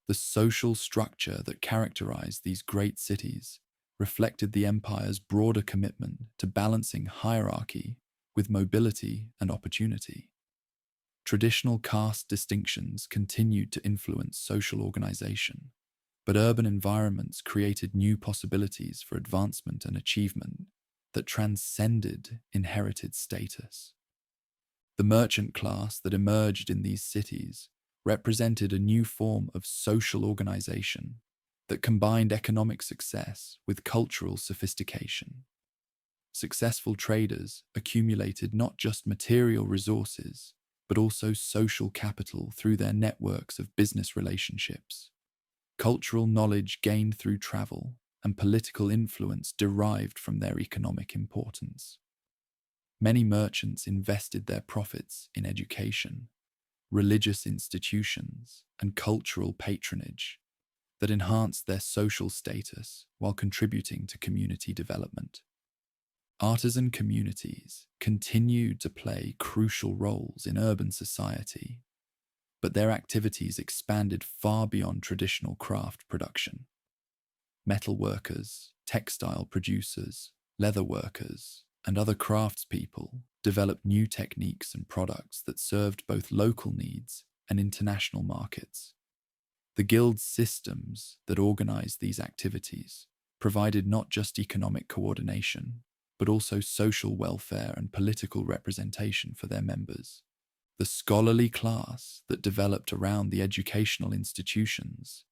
The social structure that characterized these great cities reflected the empire's broader commitment to balancing hierarchy with mobility and opportunity. Traditional caste distinctions continued to influence social organization, but urban environments created new possibilities for advancement and achievement that transcended inherited status. The merchant class that emerged in these cities represented a new form of social organization that combined economic success with cultural sophistication. Successful traders accumulated not just material resources, but also social capital through their networks of business relationships. Cultural knowledge gained through travel and political influence derived from their economic importance. Many merchants invested their profits in education, religious institutions, and cultural patronage that enhanced their social status while contributing to community development. Artisan communities continued to play crucial roles in urban society, but their activities expanded far beyond traditional craft production. Metal workers, textile producers, leather workers, and other craftspeople developed new techniques and products that served both local needs and international markets. The guild systems that organized these activities provided not just economic coordination, but also social welfare and political representation for their members. The scholarly class that developed around the educational institutions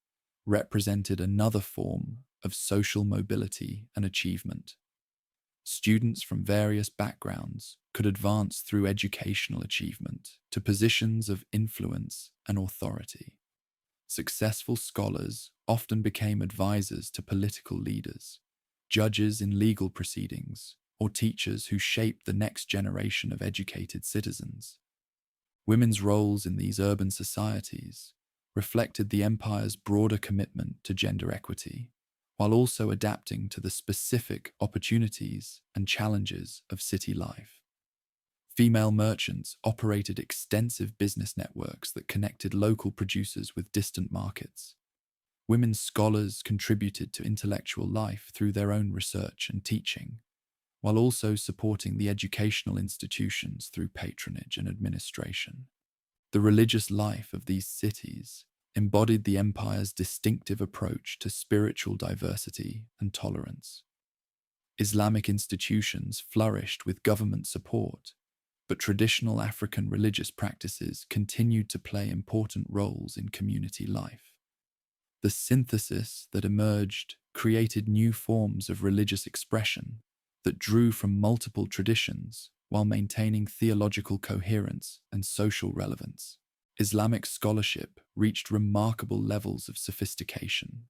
represented another form of social mobility and achievement. Students from various backgrounds could advance through educational achievement to positions of influence and authority. Successful scholars often became advisors to political leaders, judges in legal proceedings, or teachers who shaped the next generation of educated citizens. Women's roles in these urban societies reflected the empire's broader commitment to gender equity, while also adapting to the specific opportunities and challenges of city life. Female merchants operated extensive business networks that connected local producers with distant markets. Women scholars contributed to intellectual life through their own research and teaching, while also supporting the educational institutions through patronage and administration. The religious life of these cities embodied the empire's distinctive approach to spiritual diversity and tolerance. Islamic institutions flourished with government support, but traditional African religious practices continued to play important roles in community life. The synthesis that emerged created new forms of religious expression that drew from multiple traditions while maintaining theological coherence and social relevance. Islamic scholarship reached remarkable levels of sophistication,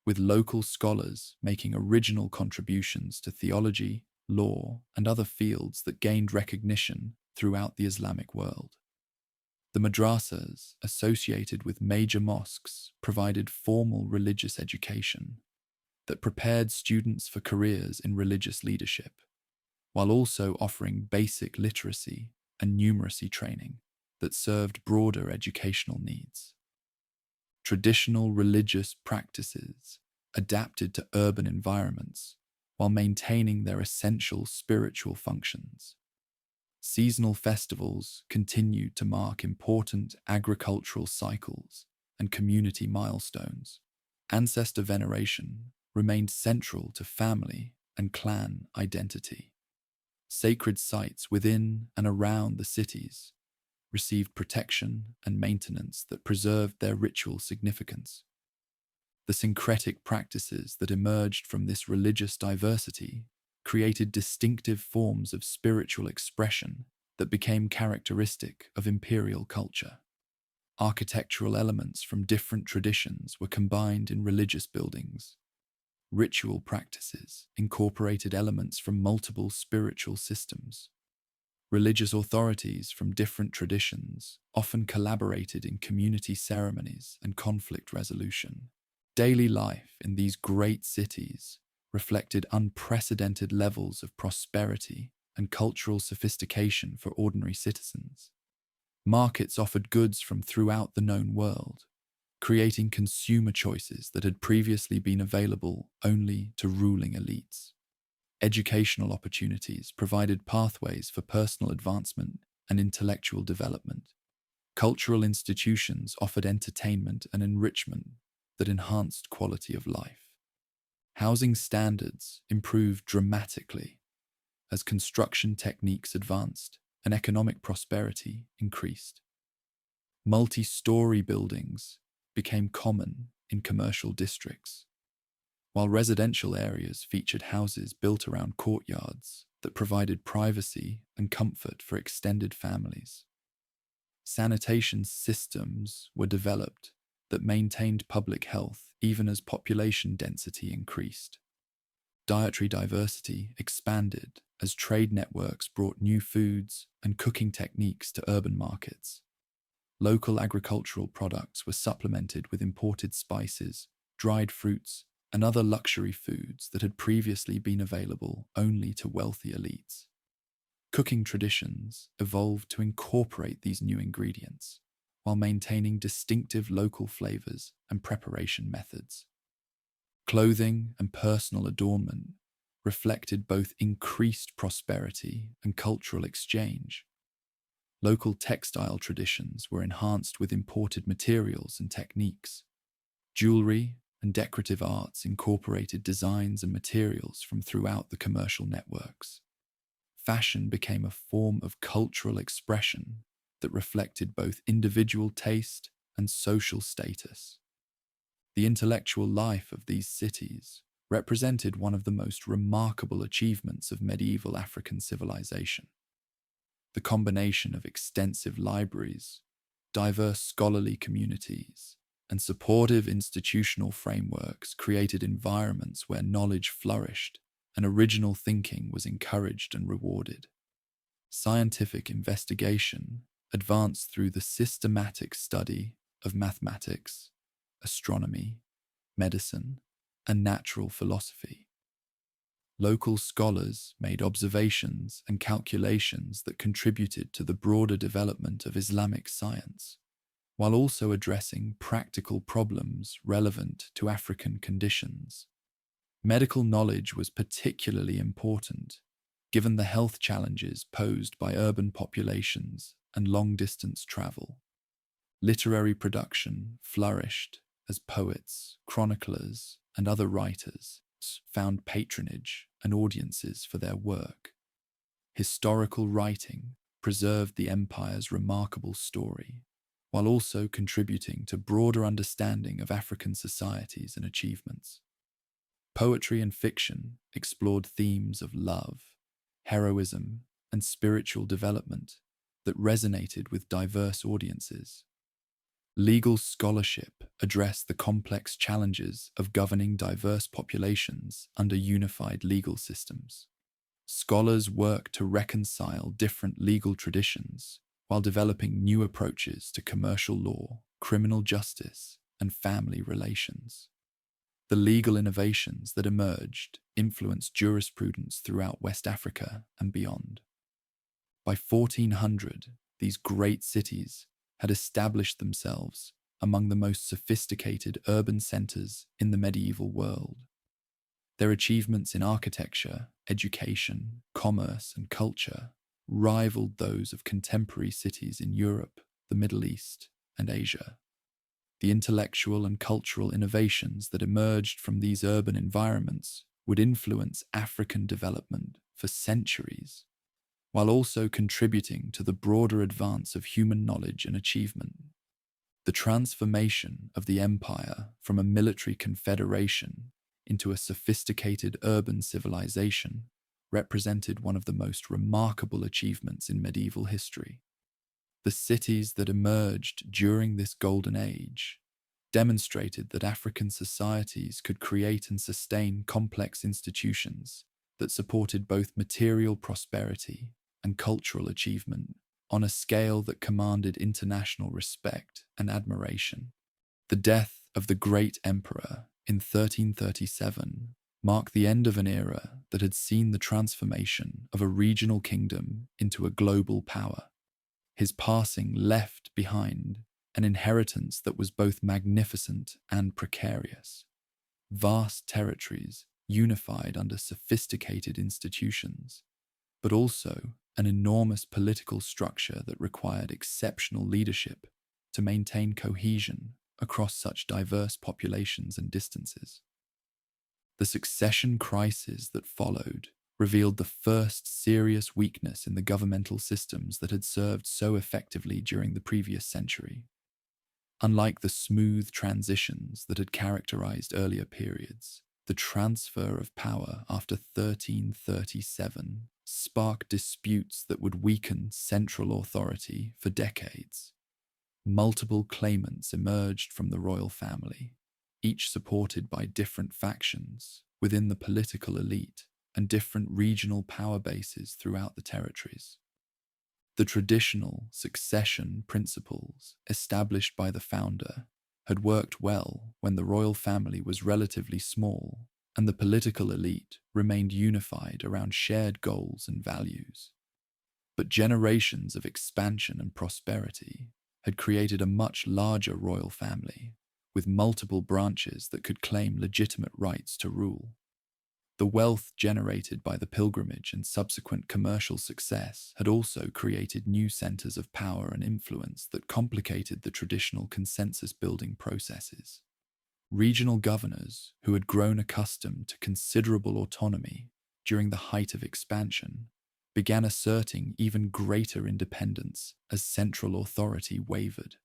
with local scholars making original contributions to theology, law, and other fields that gained recognition throughout the Islamic world. The madrasas associated with major mosques provided formal religious education that prepared students for careers in religious leadership, while also offering basic literacy and numeracy training that served broader educational needs. Traditional religious practices adapted to urban environments while maintaining their essential spiritual functions. Seasonal festivals continued to mark important agricultural cycles and community milestones. Ancestor veneration remained central to family and clan identity. Sacred sites within and around the cities received protection and maintenance that preserved their ritual significance. The syncretic practices that emerged from this religious diversity created distinctive forms of spiritual expression that became characteristic of imperial culture. Architectural elements from different traditions were combined in religious buildings. Ritual practices incorporated elements from multiple spiritual systems. Religious authorities from different traditions often collaborated in community ceremonies and conflict resolution. Daily life in these great cities reflected unprecedented levels of prosperity and cultural sophistication for ordinary citizens. Markets offered goods from throughout the known world, creating consumer choices that had previously been available only to ruling elites. Educational opportunities provided pathways for personal advancement and intellectual development. Cultural institutions offered entertainment and enrichment that enhanced quality of life. Housing standards improved dramatically as construction techniques advanced and economic prosperity increased. Multi-story buildings became common in commercial districts, while residential areas featured houses built around courtyards that provided privacy and comfort for extended families. Sanitation systems were developed that maintained public health even as population density increased. Dietary diversity expanded as trade networks brought new foods and cooking techniques to urban markets. Local agricultural products were supplemented with imported spices, dried fruits, and other luxury foods that had previously been available only to wealthy elites. Cooking traditions evolved to incorporate these new ingredients, while maintaining distinctive local flavors and preparation methods. Clothing and personal adornment reflected both increased prosperity and cultural exchange. Local textile traditions were enhanced with imported materials and techniques. Jewelry and decorative arts incorporated designs and materials from throughout the commercial networks. Fashion became a form of cultural expression that reflected both individual taste and social status. The intellectual life of these cities represented one of the most remarkable achievements of medieval African civilization. The combination of extensive libraries, diverse scholarly communities, and supportive institutional frameworks created environments where knowledge flourished and original thinking was encouraged and rewarded. Scientific investigation advanced through the systematic study of mathematics, astronomy, medicine, and natural philosophy. Local scholars made observations and calculations that contributed to the broader development of Islamic science, while also addressing practical problems relevant to African conditions. Medical knowledge was particularly important, given the health challenges posed by urban populations and long-distance travel. Literary production flourished as poets, chroniclers, and other writers found patronage and audiences for their work. Historical writing preserved the empire's remarkable story, while also contributing to broader understanding of African societies and achievements. Poetry and fiction explored themes of love, heroism, and spiritual development that resonated with diverse audiences. Legal scholarship addressed the complex challenges of governing diverse populations under unified legal systems. Scholars worked to reconcile different legal traditions while developing new approaches to commercial law, criminal justice, and family relations. The legal innovations that emerged influenced jurisprudence throughout West Africa and beyond. By 1400, these great cities had established themselves among the most sophisticated urban centers in the medieval world. Their achievements in architecture, education, commerce, and culture rivaled those of contemporary cities in Europe, the Middle East, and Asia. The intellectual and cultural innovations that emerged from these urban environments would influence African development for centuries, while also contributing to the broader advance of human knowledge and achievement. The transformation of the empire from a military confederation into a sophisticated urban civilization represented one of the most remarkable achievements in medieval history. The cities that emerged during this golden age demonstrated that African societies could create and sustain complex institutions that supported both material prosperity and cultural achievement on a scale that commanded international respect and admiration. The death of the great emperor in 1337 marked the end of an era that had seen the transformation of a regional kingdom into a global power. His passing left behind an inheritance that was both magnificent and precarious. Vast territories unified under sophisticated institutions, but also an enormous political structure that required exceptional leadership to maintain cohesion across such diverse populations and distances. The succession crisis that followed revealed the first serious weakness in the governmental systems that had served so effectively during the previous century. Unlike the smooth transitions that had characterized earlier periods, the transfer of power after 1337 sparked disputes that would weaken central authority for decades. Multiple claimants emerged from the royal family, each supported by different factions within the political elite and different regional power bases throughout the territories. The traditional succession principles established by the founder had worked well when the royal family was relatively small and the political elite remained unified around shared goals and values. But generations of expansion and prosperity had created a much larger royal family, with multiple branches that could claim legitimate rights to rule. The wealth generated by the pilgrimage and subsequent commercial success had also created new centers of power and influence that complicated the traditional consensus-building processes. Regional governors, who had grown accustomed to considerable autonomy during the height of expansion, began asserting even greater independence as central authority wavered.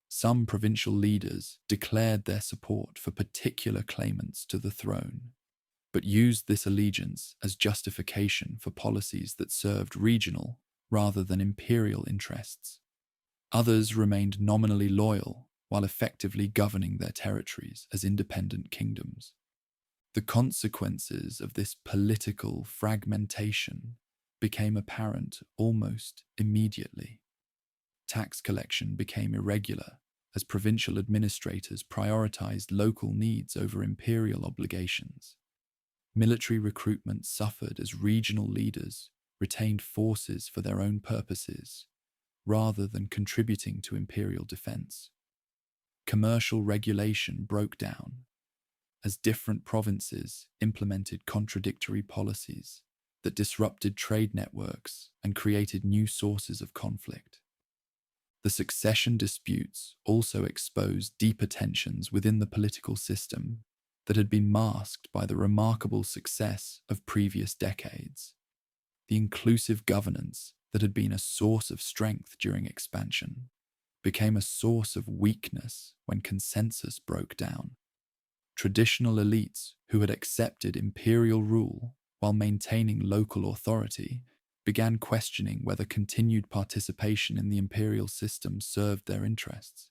Some provincial leaders declared their support for particular claimants to the throne, but used this allegiance as justification for policies that served regional rather than imperial interests. Others remained nominally loyal while effectively governing their territories as independent kingdoms. The consequences of this political fragmentation became apparent almost immediately. Tax collection became irregular as provincial administrators prioritized local needs over imperial obligations. Military recruitment suffered as regional leaders retained forces for their own purposes, rather than contributing to imperial defense. Commercial regulation broke down as different provinces implemented contradictory policies that disrupted trade networks and created new sources of conflict. The succession disputes also exposed deeper tensions within the political system that had been masked by the remarkable success of previous decades. The inclusive governance that had been a source of strength during expansion became a source of weakness when consensus broke down. Traditional elites who had accepted imperial rule while maintaining local authority began questioning whether continued participation in the imperial system served their interests.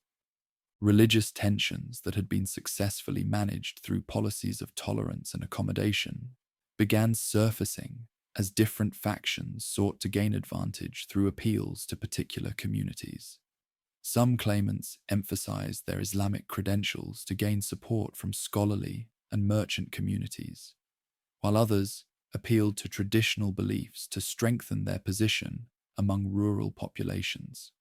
Religious tensions that had been successfully managed through policies of tolerance and accommodation began surfacing as different factions sought to gain advantage through appeals to particular communities. Some claimants emphasized their Islamic credentials to gain support from scholarly and merchant communities, while others appealed to traditional beliefs to strengthen their position among rural populations.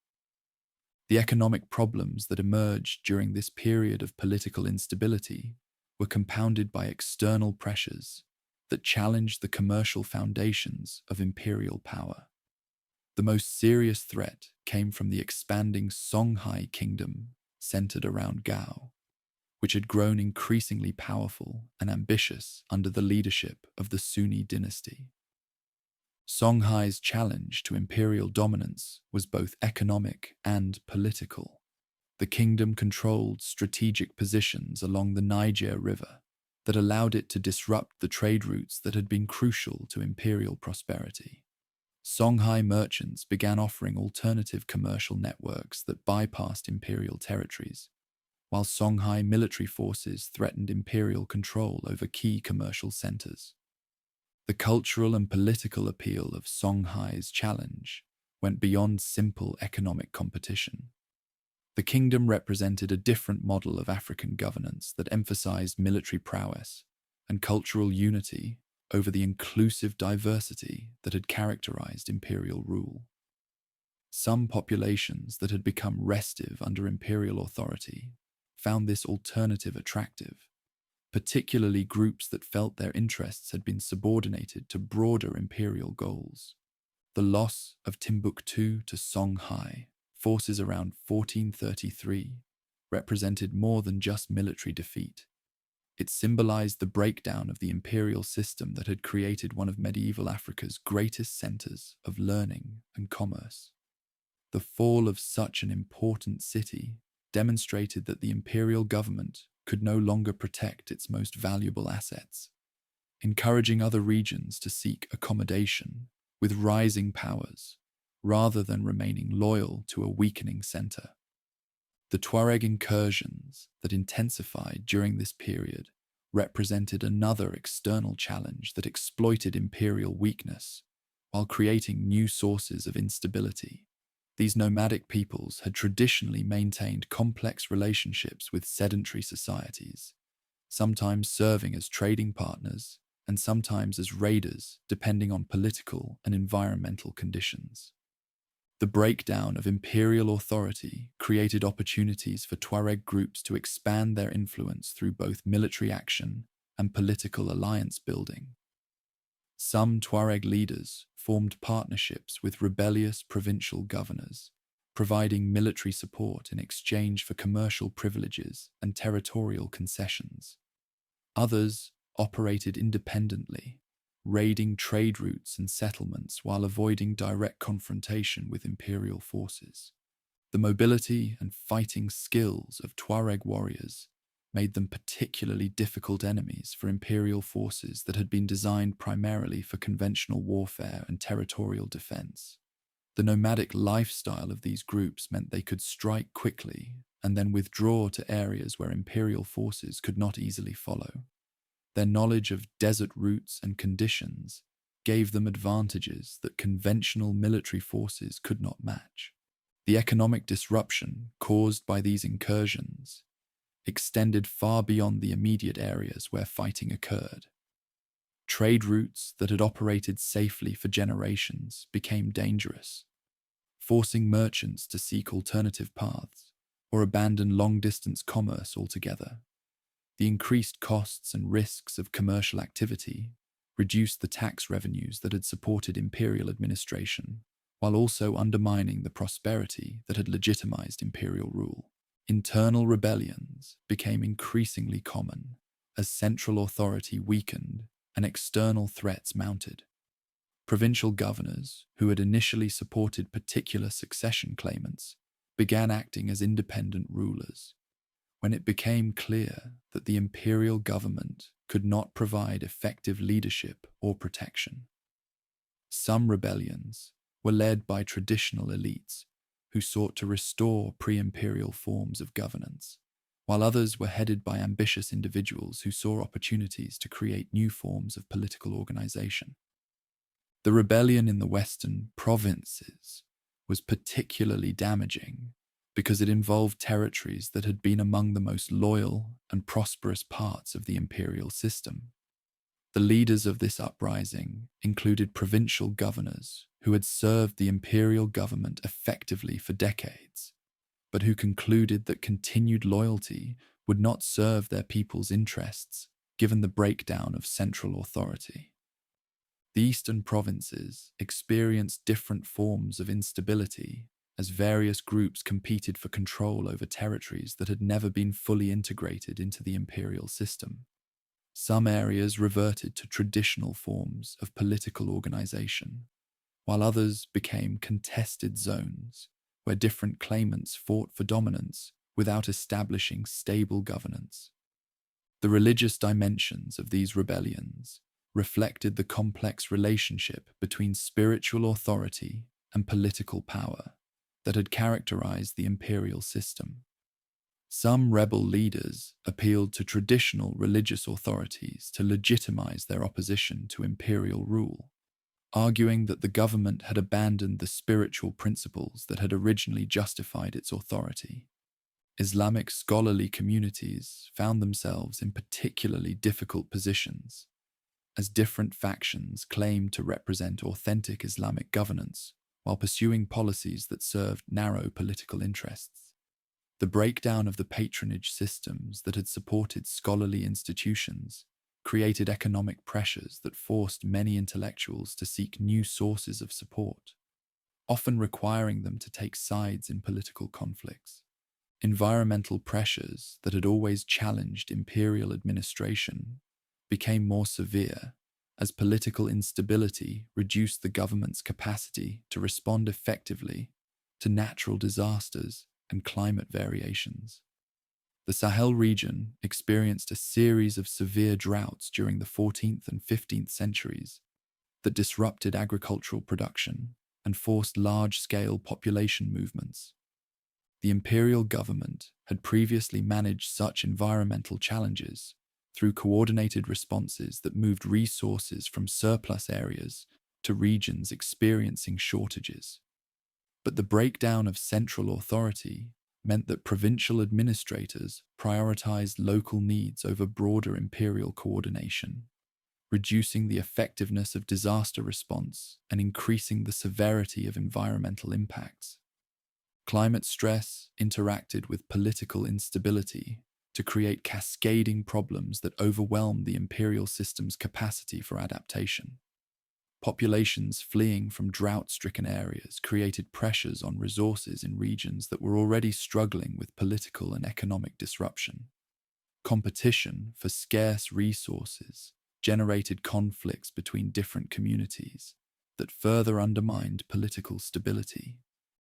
The economic problems that emerged during this period of political instability were compounded by external pressures that challenged the commercial foundations of imperial power. The most serious threat came from the expanding Songhai kingdom centered around Gao, which had grown increasingly powerful and ambitious under the leadership of the Sunni dynasty. Songhai's challenge to imperial dominance was both economic and political. The kingdom controlled strategic positions along the Niger River that allowed it to disrupt the trade routes that had been crucial to imperial prosperity. Songhai merchants began offering alternative commercial networks that bypassed imperial territories, while Songhai military forces threatened imperial control over key commercial centers. The cultural and political appeal of Songhai's challenge went beyond simple economic competition. The kingdom represented a different model of African governance that emphasized military prowess and cultural unity over the inclusive diversity that had characterized imperial rule. Some populations that had become restive under imperial authority found this alternative attractive, particularly groups that felt their interests had been subordinated to broader imperial goals. The loss of Timbuktu to Songhai forces around 1433 represented more than just military defeat. It symbolized the breakdown of the imperial system that had created one of medieval Africa's greatest centers of learning and commerce. The fall of such an important city demonstrated that the imperial government could no longer protect its most valuable assets, encouraging other regions to seek accommodation with rising powers rather than remaining loyal to a weakening center. The Tuareg incursions that intensified during this period represented another external challenge that exploited imperial weakness while creating new sources of instability. These nomadic peoples had traditionally maintained complex relationships with sedentary societies, sometimes serving as trading partners and sometimes as raiders, depending on political and environmental conditions. The breakdown of imperial authority created opportunities for Tuareg groups to expand their influence through both military action and political alliance building. Some Tuareg leaders formed partnerships with rebellious provincial governors, providing military support in exchange for commercial privileges and territorial concessions. Others operated independently, raiding trade routes and settlements while avoiding direct confrontation with imperial forces. The mobility and fighting skills of Tuareg warriors made them particularly difficult enemies for imperial forces that had been designed primarily for conventional warfare and territorial defense. The nomadic lifestyle of these groups meant they could strike quickly and then withdraw to areas where imperial forces could not easily follow. Their knowledge of desert routes and conditions gave them advantages that conventional military forces could not match. The economic disruption caused by these incursions extended far beyond the immediate areas where fighting occurred. Trade routes that had operated safely for generations became dangerous, forcing merchants to seek alternative paths or abandon long-distance commerce altogether. The increased costs and risks of commercial activity reduced the tax revenues that had supported imperial administration, while also undermining the prosperity that had legitimized imperial rule. Internal rebellions became increasingly common as central authority weakened and external threats mounted. Provincial governors, who had initially supported particular succession claimants, began acting as independent rulers. When it became clear that the imperial government could not provide effective leadership or protection. Some rebellions were led by traditional elites who sought to restore pre-imperial forms of governance, while others were headed by ambitious individuals who saw opportunities to create new forms of political organization. The rebellion in the western provinces was particularly damaging because it involved territories that had been among the most loyal and prosperous parts of the imperial system. The leaders of this uprising included provincial governors who had served the imperial government effectively for decades, but who concluded that continued loyalty would not serve their people's interests given the breakdown of central authority. The eastern provinces experienced different forms of instability as various groups competed for control over territories that had never been fully integrated into the imperial system. Some areas reverted to traditional forms of political organization, while others became contested zones where different claimants fought for dominance without establishing stable governance. The religious dimensions of these rebellions reflected the complex relationship between spiritual authority and political power that had characterized the imperial system. Some rebel leaders appealed to traditional religious authorities to legitimize their opposition to imperial rule, arguing that the government had abandoned the spiritual principles that had originally justified its authority. Islamic scholarly communities found themselves in particularly difficult positions, as different factions claimed to represent authentic Islamic governance, while pursuing policies that served narrow political interests. The breakdown of the patronage systems that had supported scholarly institutions created economic pressures that forced many intellectuals to seek new sources of support, often requiring them to take sides in political conflicts. Environmental pressures that had always challenged imperial administration became more severe as political instability reduced the government's capacity to respond effectively to natural disasters and climate variations. The Sahel region experienced a series of severe droughts during the 14th and 15th centuries that disrupted agricultural production and forced large-scale population movements. The imperial government had previously managed such environmental challenges through coordinated responses that moved resources from surplus areas to regions experiencing shortages. But the breakdown of central authority meant that provincial administrators prioritized local needs over broader imperial coordination, reducing the effectiveness of disaster response and increasing the severity of environmental impacts. Climate stress interacted with political instability to create cascading problems that overwhelmed the imperial system's capacity for adaptation. Populations fleeing from drought-stricken areas created pressures on resources in regions that were already struggling with political and economic disruption. Competition for scarce resources generated conflicts between different communities that further undermined political stability.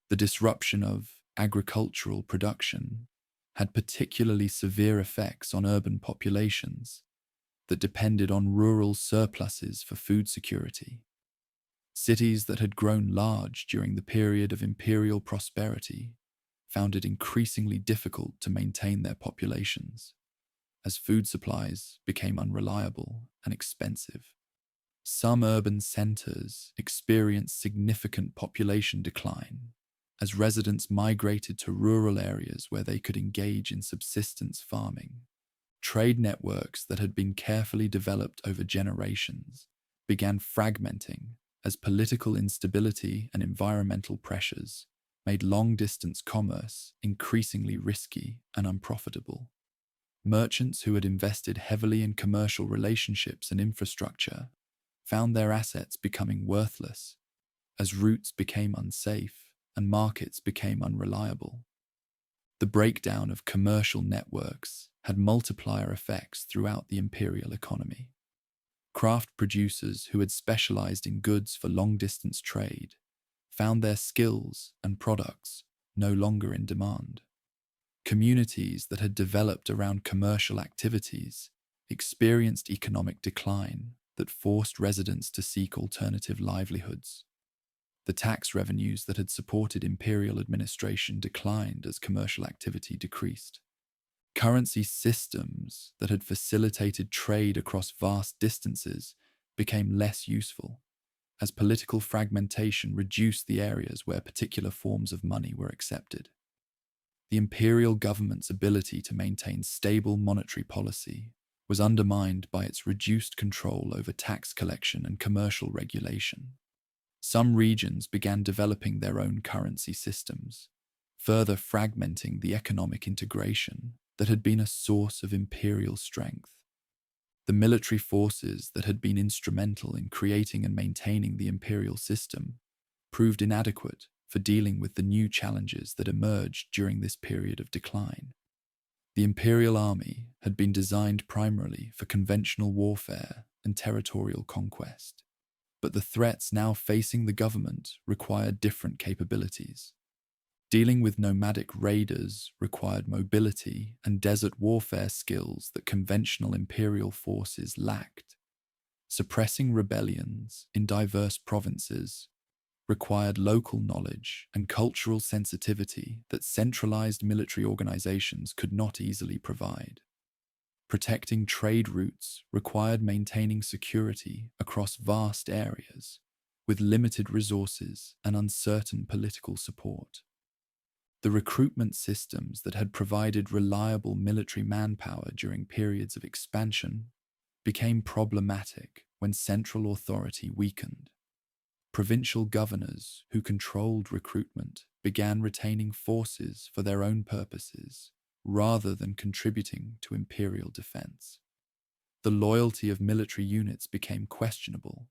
The disruption of agricultural production had particularly severe effects on urban populations that depended on rural surpluses for food security. Cities that had grown large during the period of imperial prosperity found it increasingly difficult to maintain their populations, as food supplies became unreliable and expensive. Some urban centers experienced significant population decline as residents migrated to rural areas where they could engage in subsistence farming. Trade networks that had been carefully developed over generations began fragmenting as political instability and environmental pressures made long-distance commerce increasingly risky and unprofitable. Merchants who had invested heavily in commercial relationships and infrastructure found their assets becoming worthless as routes became unsafe and markets became unreliable. The breakdown of commercial networks had multiplier effects throughout the imperial economy. Craft producers who had specialized in goods for long-distance trade found their skills and products no longer in demand. Communities that had developed around commercial activities experienced economic decline that forced residents to seek alternative livelihoods. The tax revenues that had supported imperial administration declined as commercial activity decreased. Currency systems that had facilitated trade across vast distances became less useful, as political fragmentation reduced the areas where particular forms of money were accepted. The imperial government's ability to maintain stable monetary policy was undermined by its reduced control over tax collection and commercial regulation. Some regions began developing their own currency systems, further fragmenting the economic integration that had been a source of imperial strength. The military forces that had been instrumental in creating and maintaining the imperial system proved inadequate for dealing with the new challenges that emerged during this period of decline. The imperial army had been designed primarily for conventional warfare and territorial conquest, but the threats now facing the government required different capabilities. Dealing with nomadic raiders required mobility and desert warfare skills that conventional imperial forces lacked. Suppressing rebellions in diverse provinces required local knowledge and cultural sensitivity that centralized military organizations could not easily provide. Protecting trade routes required maintaining security across vast areas with limited resources and uncertain political support. The recruitment systems that had provided reliable military manpower during periods of expansion became problematic when central authority weakened. provincial governors who controlled recruitment began retaining forces for their own purposes rather than contributing to imperial defense. The loyalty of military units became questionable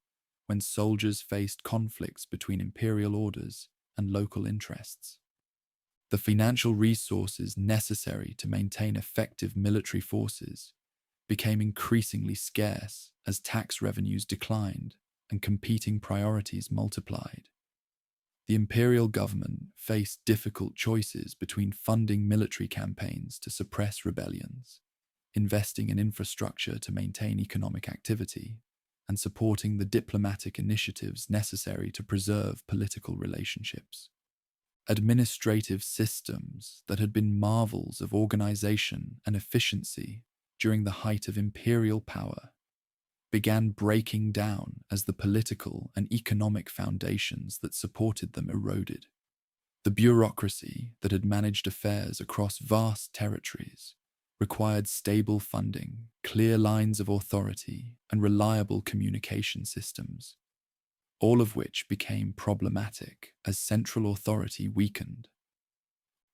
when soldiers faced conflicts between imperial orders and local interests. The financial resources necessary to maintain effective military forces became increasingly scarce as tax revenues declined and competing priorities multiplied. The imperial government faced difficult choices between funding military campaigns to suppress rebellions, investing in infrastructure to maintain economic activity, and supporting the diplomatic initiatives necessary to preserve political relationships. Administrative systems that had been marvels of organization and efficiency during the height of imperial power began breaking down as the political and economic foundations that supported them eroded. The bureaucracy that had managed affairs across vast territories required stable funding, clear lines of authority, and reliable communication systems, all of which became problematic as central authority weakened.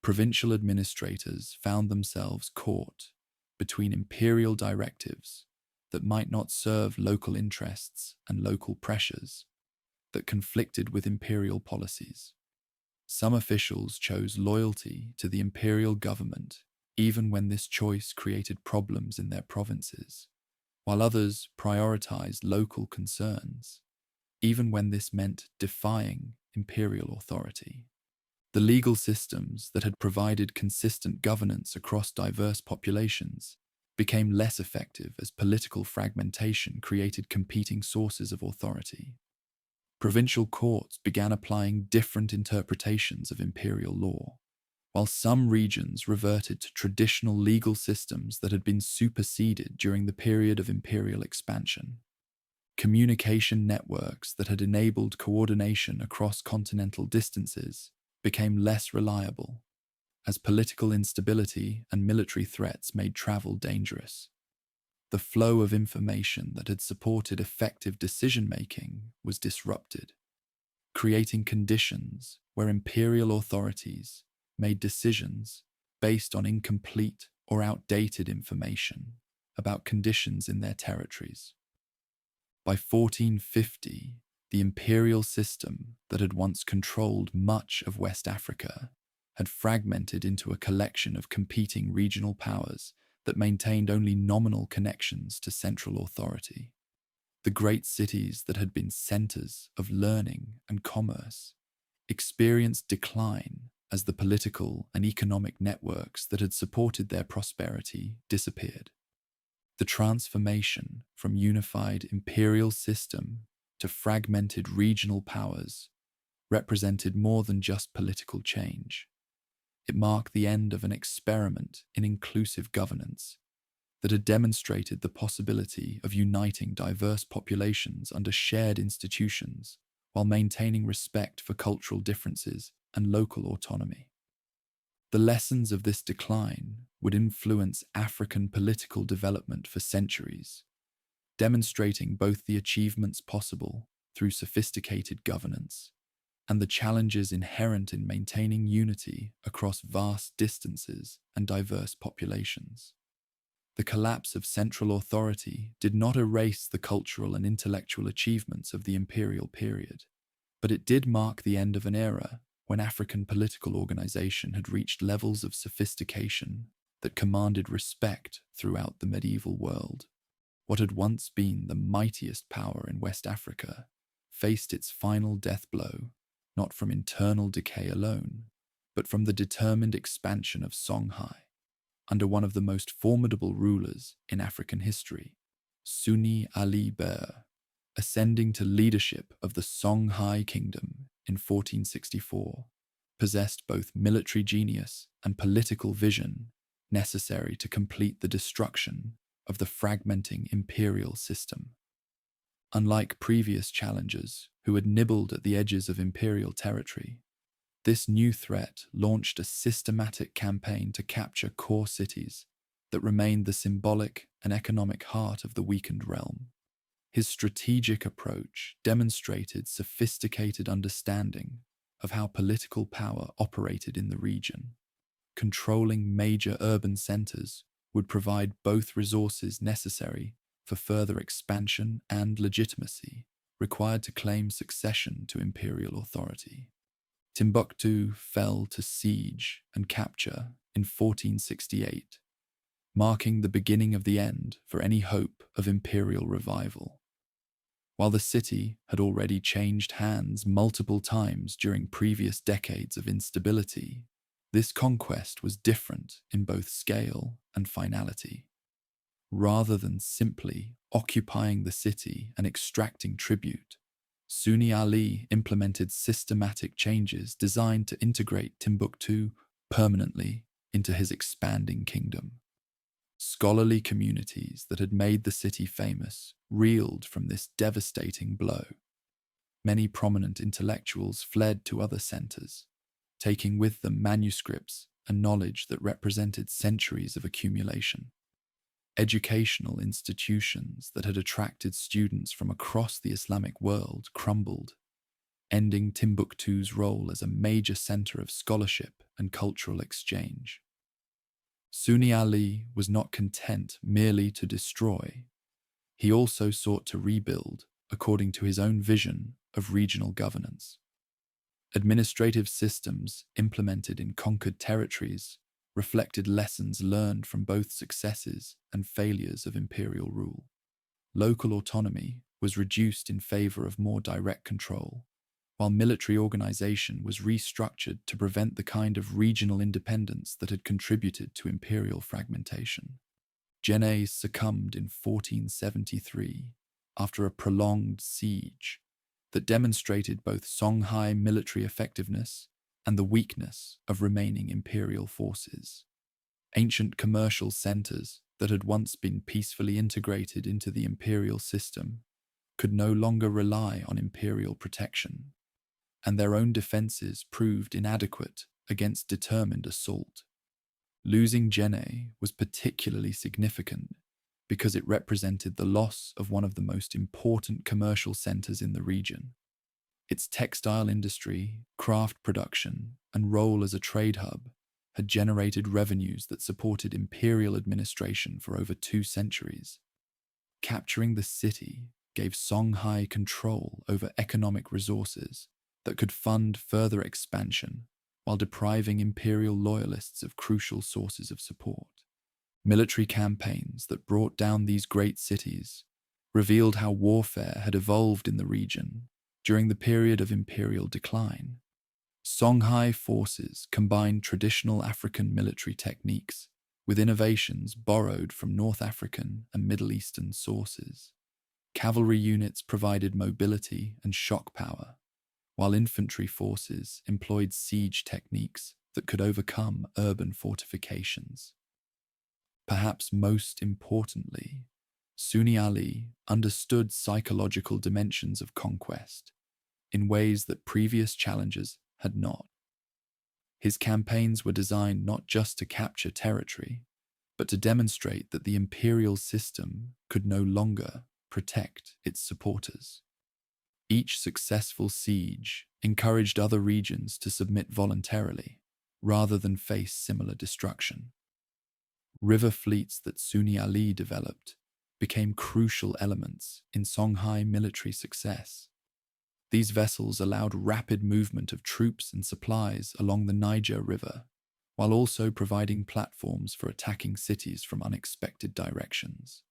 Provincial administrators found themselves caught between imperial directives that might not serve local interests and local pressures that conflicted with imperial policies. Some officials chose loyalty to the imperial government even when this choice created problems in their provinces, while others prioritized local concerns, even when this meant defying imperial authority. The legal systems that had provided consistent governance across diverse populations became less effective as political fragmentation created competing sources of authority. Provincial courts began applying different interpretations of imperial law, while some regions reverted to traditional legal systems that had been superseded during the period of imperial expansion. Communication networks that had enabled coordination across continental distances became less reliable, as political instability and military threats made travel dangerous. The flow of information that had supported effective decision-making was disrupted, creating conditions where imperial authorities made decisions based on incomplete or outdated information about conditions in their territories. By 1450, the imperial system that had once controlled much of West Africa had fragmented into a collection of competing regional powers that maintained only nominal connections to central authority. The great cities that had been centers of learning and commerce experienced decline as the political and economic networks that had supported their prosperity disappeared. The transformation from unified imperial system to fragmented regional powers represented more than just political change. It marked the end of an experiment in inclusive governance that had demonstrated the possibility of uniting diverse populations under shared institutions while maintaining respect for cultural differences and local autonomy. The lessons of this decline would influence African political development for centuries, demonstrating both the achievements possible through sophisticated governance and the challenges inherent in maintaining unity across vast distances and diverse populations. The collapse of central authority did not erase the cultural and intellectual achievements of the imperial period, but it did mark the end of an era when African political organization had reached levels of sophistication that commanded respect throughout the medieval world. What had once been the mightiest power in West Africa faced its final death blow, not from internal decay alone, but from the determined expansion of Songhai, under one of the most formidable rulers in African history, Sunni Ali Ber, ascending to leadership of the Songhai Kingdom in 1464, possessed both military genius and political vision necessary to complete the destruction of the fragmenting imperial system. Unlike previous challengers who had nibbled at the edges of imperial territory, this new threat launched a systematic campaign to capture core cities that remained the symbolic and economic heart of the weakened realm. His strategic approach demonstrated sophisticated understanding of how political power operated in the region. Controlling major urban centers would provide both resources necessary for further expansion and legitimacy required to claim succession to imperial authority. Timbuktu fell to siege and capture in 1468, marking the beginning of the end for any hope of imperial revival. While the city had already changed hands multiple times during previous decades of instability, this conquest was different in both scale and finality. Rather than simply occupying the city and extracting tribute, Sunni Ali implemented systematic changes designed to integrate Timbuktu permanently into his expanding kingdom. Scholarly communities that had made the city famous reeled from this devastating blow. Many prominent intellectuals fled to other centers, taking with them manuscripts and knowledge that represented centuries of accumulation. Educational institutions that had attracted students from across the Islamic world crumbled, ending Timbuktu's role as a major center of scholarship and cultural exchange. Sunni Ali was not content merely to destroy. He also sought to rebuild according to his own vision of regional governance. Administrative systems implemented in conquered territories reflected lessons learned from both successes and failures of imperial rule. Local autonomy was reduced in favor of more direct control, while military organization was restructured to prevent the kind of regional independence that had contributed to imperial fragmentation. Jenne succumbed in 1473 after a prolonged siege that demonstrated both Songhai military effectiveness and the weakness of remaining imperial forces. Ancient commercial centers that had once been peacefully integrated into the imperial system could no longer rely on imperial protection, and their own defenses proved inadequate against determined assault. Losing Jenne was particularly significant because it represented the loss of one of the most important commercial centers in the region. Its textile industry, craft production, and role as a trade hub had generated revenues that supported imperial administration for over 2 centuries. Capturing the city gave Songhai control over economic resources that could fund further expansion while depriving imperial loyalists of crucial sources of support. Military campaigns that brought down these great cities revealed how warfare had evolved in the region during the period of imperial decline. Songhai forces combined traditional African military techniques with innovations borrowed from North African and Middle Eastern sources. Cavalry units provided mobility and shock power, while infantry forces employed siege techniques that could overcome urban fortifications. Perhaps most importantly, Sunni Ali understood psychological dimensions of conquest in ways that previous challengers had not. His campaigns were designed not just to capture territory, but to demonstrate that the imperial system could no longer protect its supporters. Each successful siege encouraged other regions to submit voluntarily, rather than face similar destruction. River fleets that Sunni Ali developed became crucial elements in Songhai military success. These vessels allowed rapid movement of troops and supplies along the Niger River, while also providing platforms for attacking cities from unexpected directions.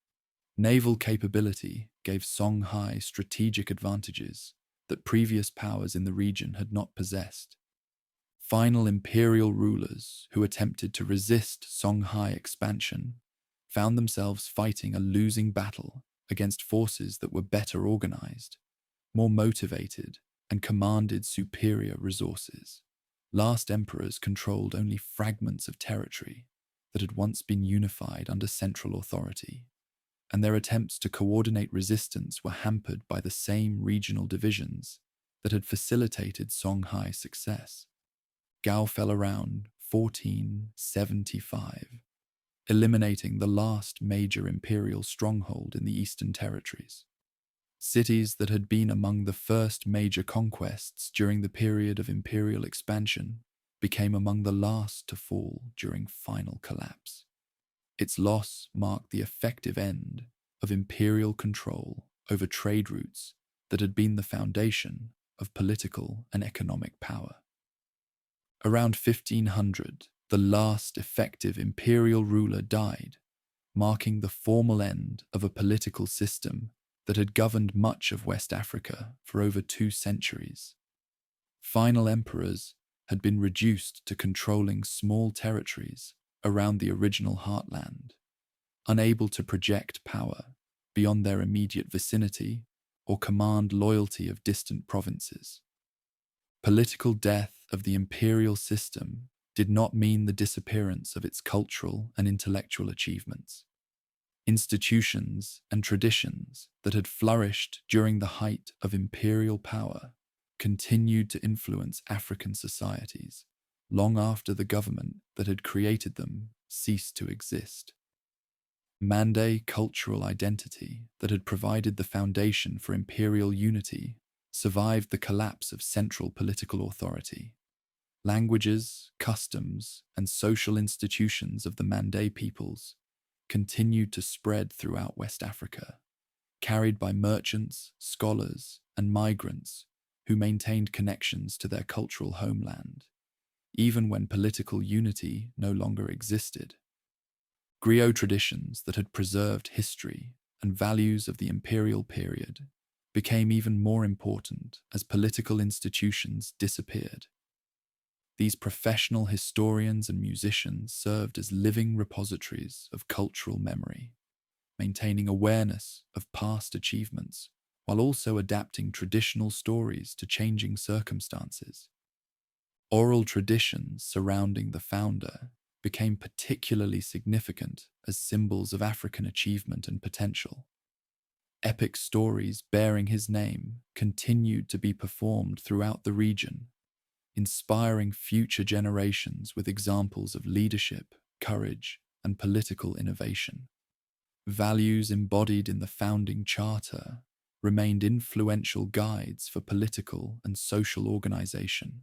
Naval capability gave Songhai strategic advantages that previous powers in the region had not possessed. Final imperial rulers who attempted to resist Songhai expansion found themselves fighting a losing battle against forces that were better organized, more motivated, and commanded superior resources. Last emperors controlled only fragments of territory that had once been unified under central authority, and their attempts to coordinate resistance were hampered by the same regional divisions that had facilitated Songhai success. Gao fell around 1475, eliminating the last major imperial stronghold in the Eastern Territories. Cities that had been among the first major conquests during the period of imperial expansion became among the last to fall during final collapse. Its loss marked the effective end of imperial control over trade routes that had been the foundation of political and economic power. Around 1500, the last effective imperial ruler died, marking the formal end of a political system that had governed much of West Africa for over 2 centuries. Final emperors had been reduced to controlling small territories around the original heartland, unable to project power beyond their immediate vicinity or command loyalty of distant provinces. Political death of the imperial system did not mean the disappearance of its cultural and intellectual achievements. Institutions and traditions that had flourished during the height of imperial power continued to influence African societies long after the government that had created them ceased to exist. Mande cultural identity that had provided the foundation for imperial unity survived the collapse of central political authority. Languages, customs, and social institutions of the Mande peoples continued to spread throughout West Africa, carried by merchants, scholars, and migrants who maintained connections to their cultural homeland, even when political unity no longer existed. Griot traditions that had preserved history and values of the imperial period became even more important as political institutions disappeared. These professional historians and musicians served as living repositories of cultural memory, maintaining awareness of past achievements while also adapting traditional stories to changing circumstances. Oral traditions surrounding the founder became particularly significant as symbols of African achievement and potential. Epic stories bearing his name continued to be performed throughout the region, inspiring future generations with examples of leadership, courage, and political innovation. Values embodied in the founding charter remained influential guides for political and social organization.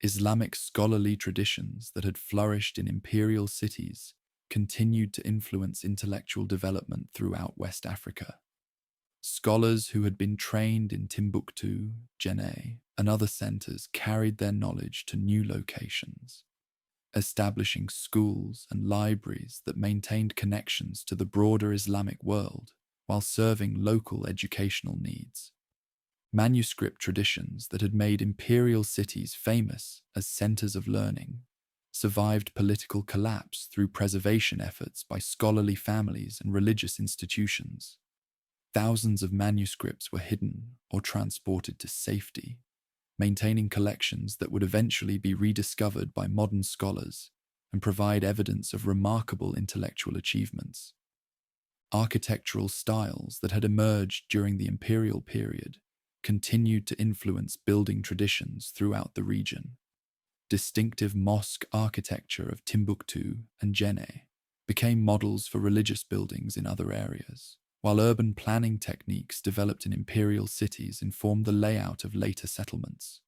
Islamic scholarly traditions that had flourished in imperial cities continued to influence intellectual development throughout West Africa. Scholars who had been trained in Timbuktu, Djenné, and other centers carried their knowledge to new locations, establishing schools and libraries that maintained connections to the broader Islamic world while serving local educational needs. Manuscript traditions that had made imperial cities famous as centers of learning survived political collapse through preservation efforts by scholarly families and religious institutions. Thousands of manuscripts were hidden or transported to safety, maintaining collections that would eventually be rediscovered by modern scholars and provide evidence of remarkable intellectual achievements. Architectural styles that had emerged during the imperial period continued to influence building traditions throughout the region. Distinctive mosque architecture of Timbuktu and Djenné became models for religious buildings in other areas, while urban planning techniques developed in imperial cities informed the layout of later settlements.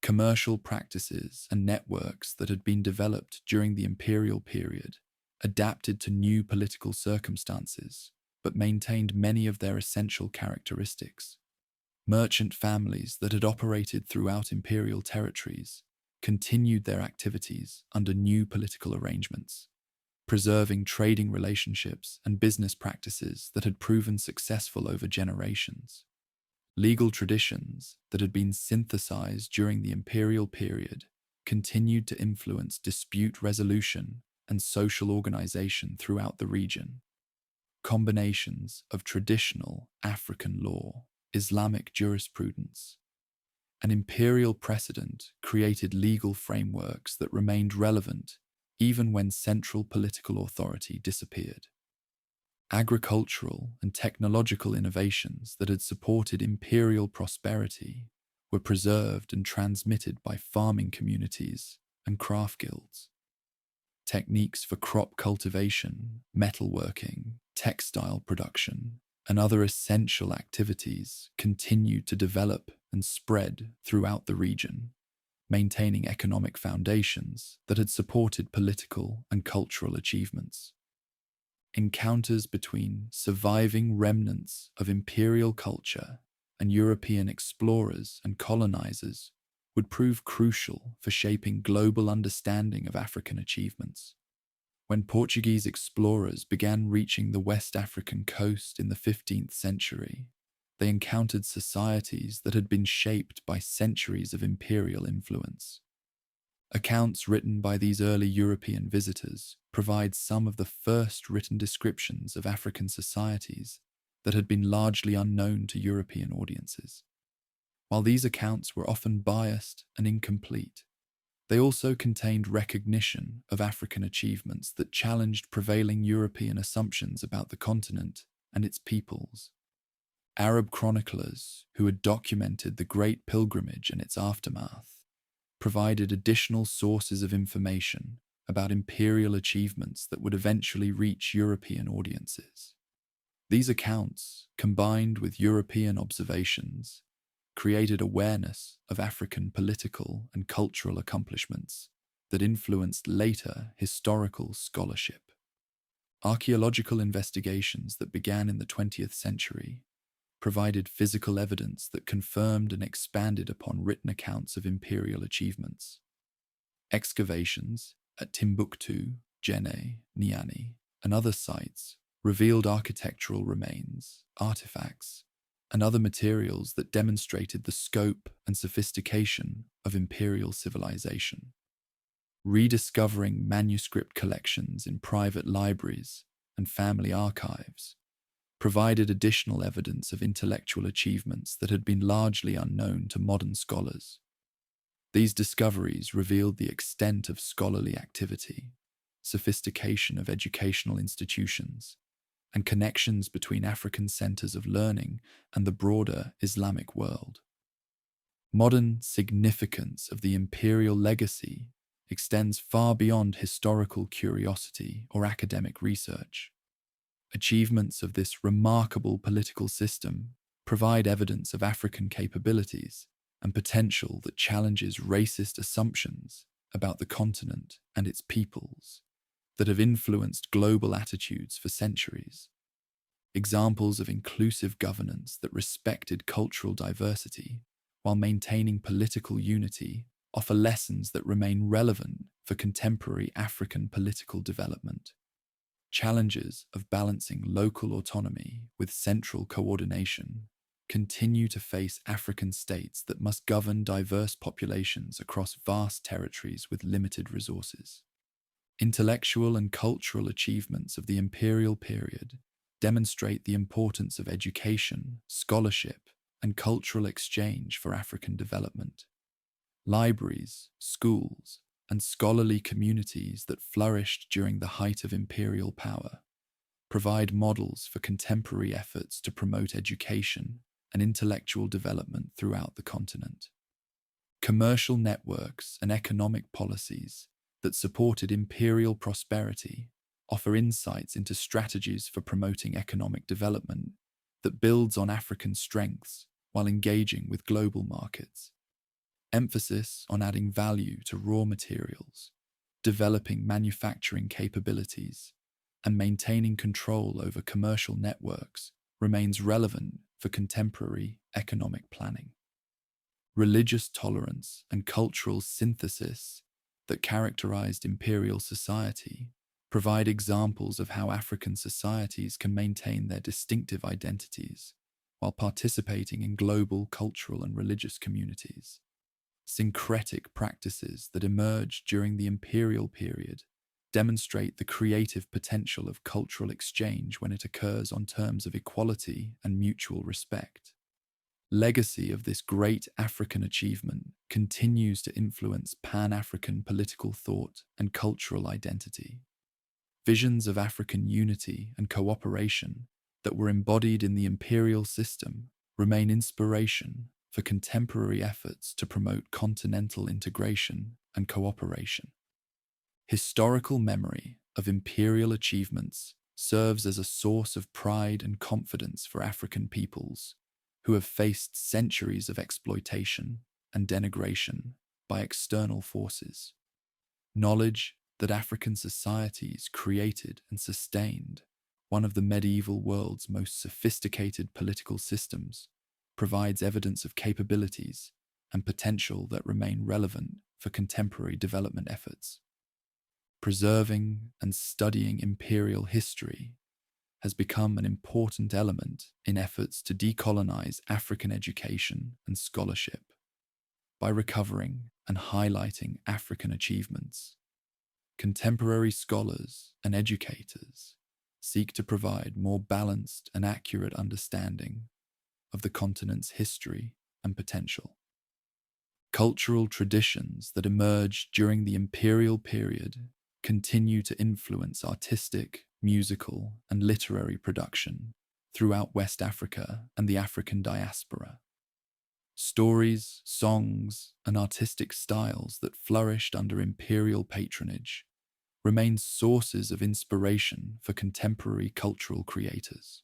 Commercial practices and networks that had been developed during the imperial period adapted to new political circumstances, but maintained many of their essential characteristics. Merchant families that had operated throughout imperial territories continued their activities under new political arrangements, preserving trading relationships and business practices that had proven successful over generations. Legal traditions that had been synthesized during the imperial period continued to influence dispute resolution and social organization throughout the region. Combinations of traditional African law, Islamic jurisprudence, and imperial precedent created legal frameworks that remained relevant even when central political authority disappeared. Agricultural and technological innovations that had supported imperial prosperity were preserved and transmitted by farming communities and craft guilds. Techniques for crop cultivation, metalworking, textile production, and other essential activities continued to develop and spread throughout the region, maintaining economic foundations that had supported political and cultural achievements. Encounters between surviving remnants of imperial culture and European explorers and colonizers would prove crucial for shaping global understanding of African achievements. When Portuguese explorers began reaching the West African coast in the 15th century, they encountered societies that had been shaped by centuries of imperial influence. Accounts written by these early European visitors provide some of the first written descriptions of African societies that had been largely unknown to European audiences. While these accounts were often biased and incomplete, they also contained recognition of African achievements that challenged prevailing European assumptions about the continent and its peoples. Arab chroniclers, who had documented the Great Pilgrimage and its aftermath, provided additional sources of information about imperial achievements that would eventually reach European audiences. These accounts, combined with European observations, created awareness of African political and cultural accomplishments that influenced later historical scholarship. Archaeological investigations that began in the 20th century provided physical evidence that confirmed and expanded upon written accounts of imperial achievements. Excavations at Timbuktu, Djenné, Niani, and other sites revealed architectural remains, artifacts, and other materials that demonstrated the scope and sophistication of imperial civilization. Rediscovering manuscript collections in private libraries and family archives provided additional evidence of intellectual achievements that had been largely unknown to modern scholars. These discoveries revealed the extent of scholarly activity, sophistication of educational institutions, and connections between African centers of learning and the broader Islamic world. Modern significance of the imperial legacy extends far beyond historical curiosity or academic research. Achievements of this remarkable political system provide evidence of African capabilities and potential that challenges racist assumptions about the continent and its peoples that have influenced global attitudes for centuries. Examples of inclusive governance that respected cultural diversity while maintaining political unity offer lessons that remain relevant for contemporary African political development. Challenges of balancing local autonomy with central coordination continue to face African states that must govern diverse populations across vast territories with limited resources. Intellectual and cultural achievements of the imperial period demonstrate the importance of education, scholarship, and cultural exchange for African development. Libraries, schools, and scholarly communities that flourished during the height of imperial power provide models for contemporary efforts to promote education and intellectual development throughout the continent. Commercial networks and economic policies that supported imperial prosperity offer insights into strategies for promoting economic development that builds on African strengths while engaging with global markets. Emphasis on adding value to raw materials, developing manufacturing capabilities, and maintaining control over commercial networks remains relevant for contemporary economic planning. Religious tolerance and cultural synthesis that characterized imperial society provide examples of how African societies can maintain their distinctive identities while participating in global cultural and religious communities. Syncretic practices that emerged during the imperial period demonstrate the creative potential of cultural exchange when it occurs on terms of equality and mutual respect. Legacy of this great African achievement continues to influence Pan-African political thought and cultural identity. Visions of African unity and cooperation that were embodied in the imperial system remain inspiration for contemporary efforts to promote continental integration and cooperation. Historical memory of imperial achievements serves as a source of pride and confidence for African peoples who have faced centuries of exploitation and denigration by external forces. Knowledge that African societies created and sustained one of the medieval world's most sophisticated political systems provides evidence of capabilities and potential that remain relevant for contemporary development efforts. Preserving and studying imperial history has become an important element in efforts to decolonize African education and scholarship. By recovering and highlighting African achievements, contemporary scholars and educators seek to provide more balanced and accurate understanding of the continent's history and potential. Cultural traditions that emerged during the imperial period continue to influence artistic, musical, and literary production throughout West Africa and the African diaspora. Stories, songs, and artistic styles that flourished under imperial patronage remain sources of inspiration for contemporary cultural creators.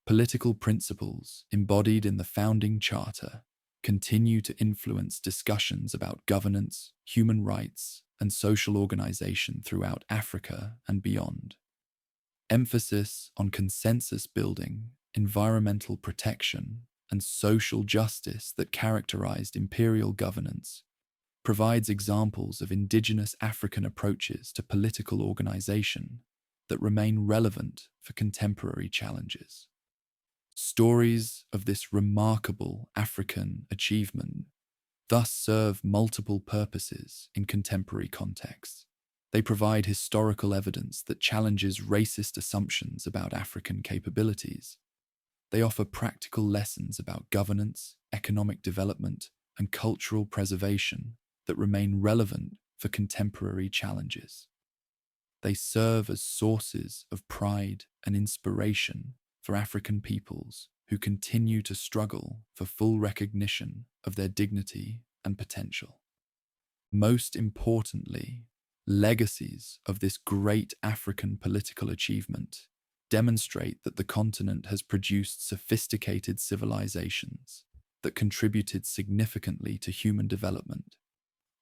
Political principles embodied in the founding charter continue to influence discussions about governance, human rights, and social organization throughout Africa and beyond. Emphasis on consensus building, environmental protection, and social justice that characterized imperial governance provides examples of indigenous African approaches to political organization that remain relevant for contemporary challenges. Stories of this remarkable African achievement thus serve multiple purposes in contemporary contexts. They provide historical evidence that challenges racist assumptions about African capabilities. They offer practical lessons about governance, economic development, and cultural preservation that remain relevant for contemporary challenges. They serve as sources of pride and inspiration for African peoples who continue to struggle for full recognition of their dignity and potential. Most importantly, legacies of this great African political achievement demonstrate that the continent has produced sophisticated civilizations that contributed significantly to human development,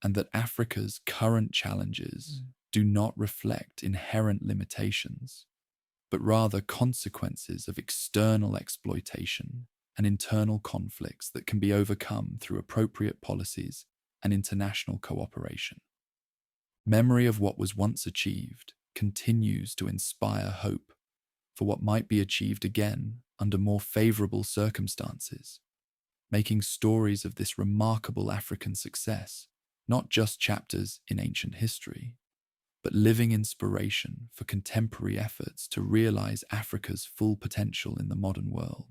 and that Africa's current challenges do not reflect inherent limitations, but rather consequences of external exploitation and internal conflicts that can be overcome through appropriate policies and international cooperation. Memory of what was once achieved continues to inspire hope for what might be achieved again under more favorable circumstances, making stories of this remarkable African success not just chapters in ancient history, but living inspiration for contemporary efforts to realize Africa's full potential in the modern world.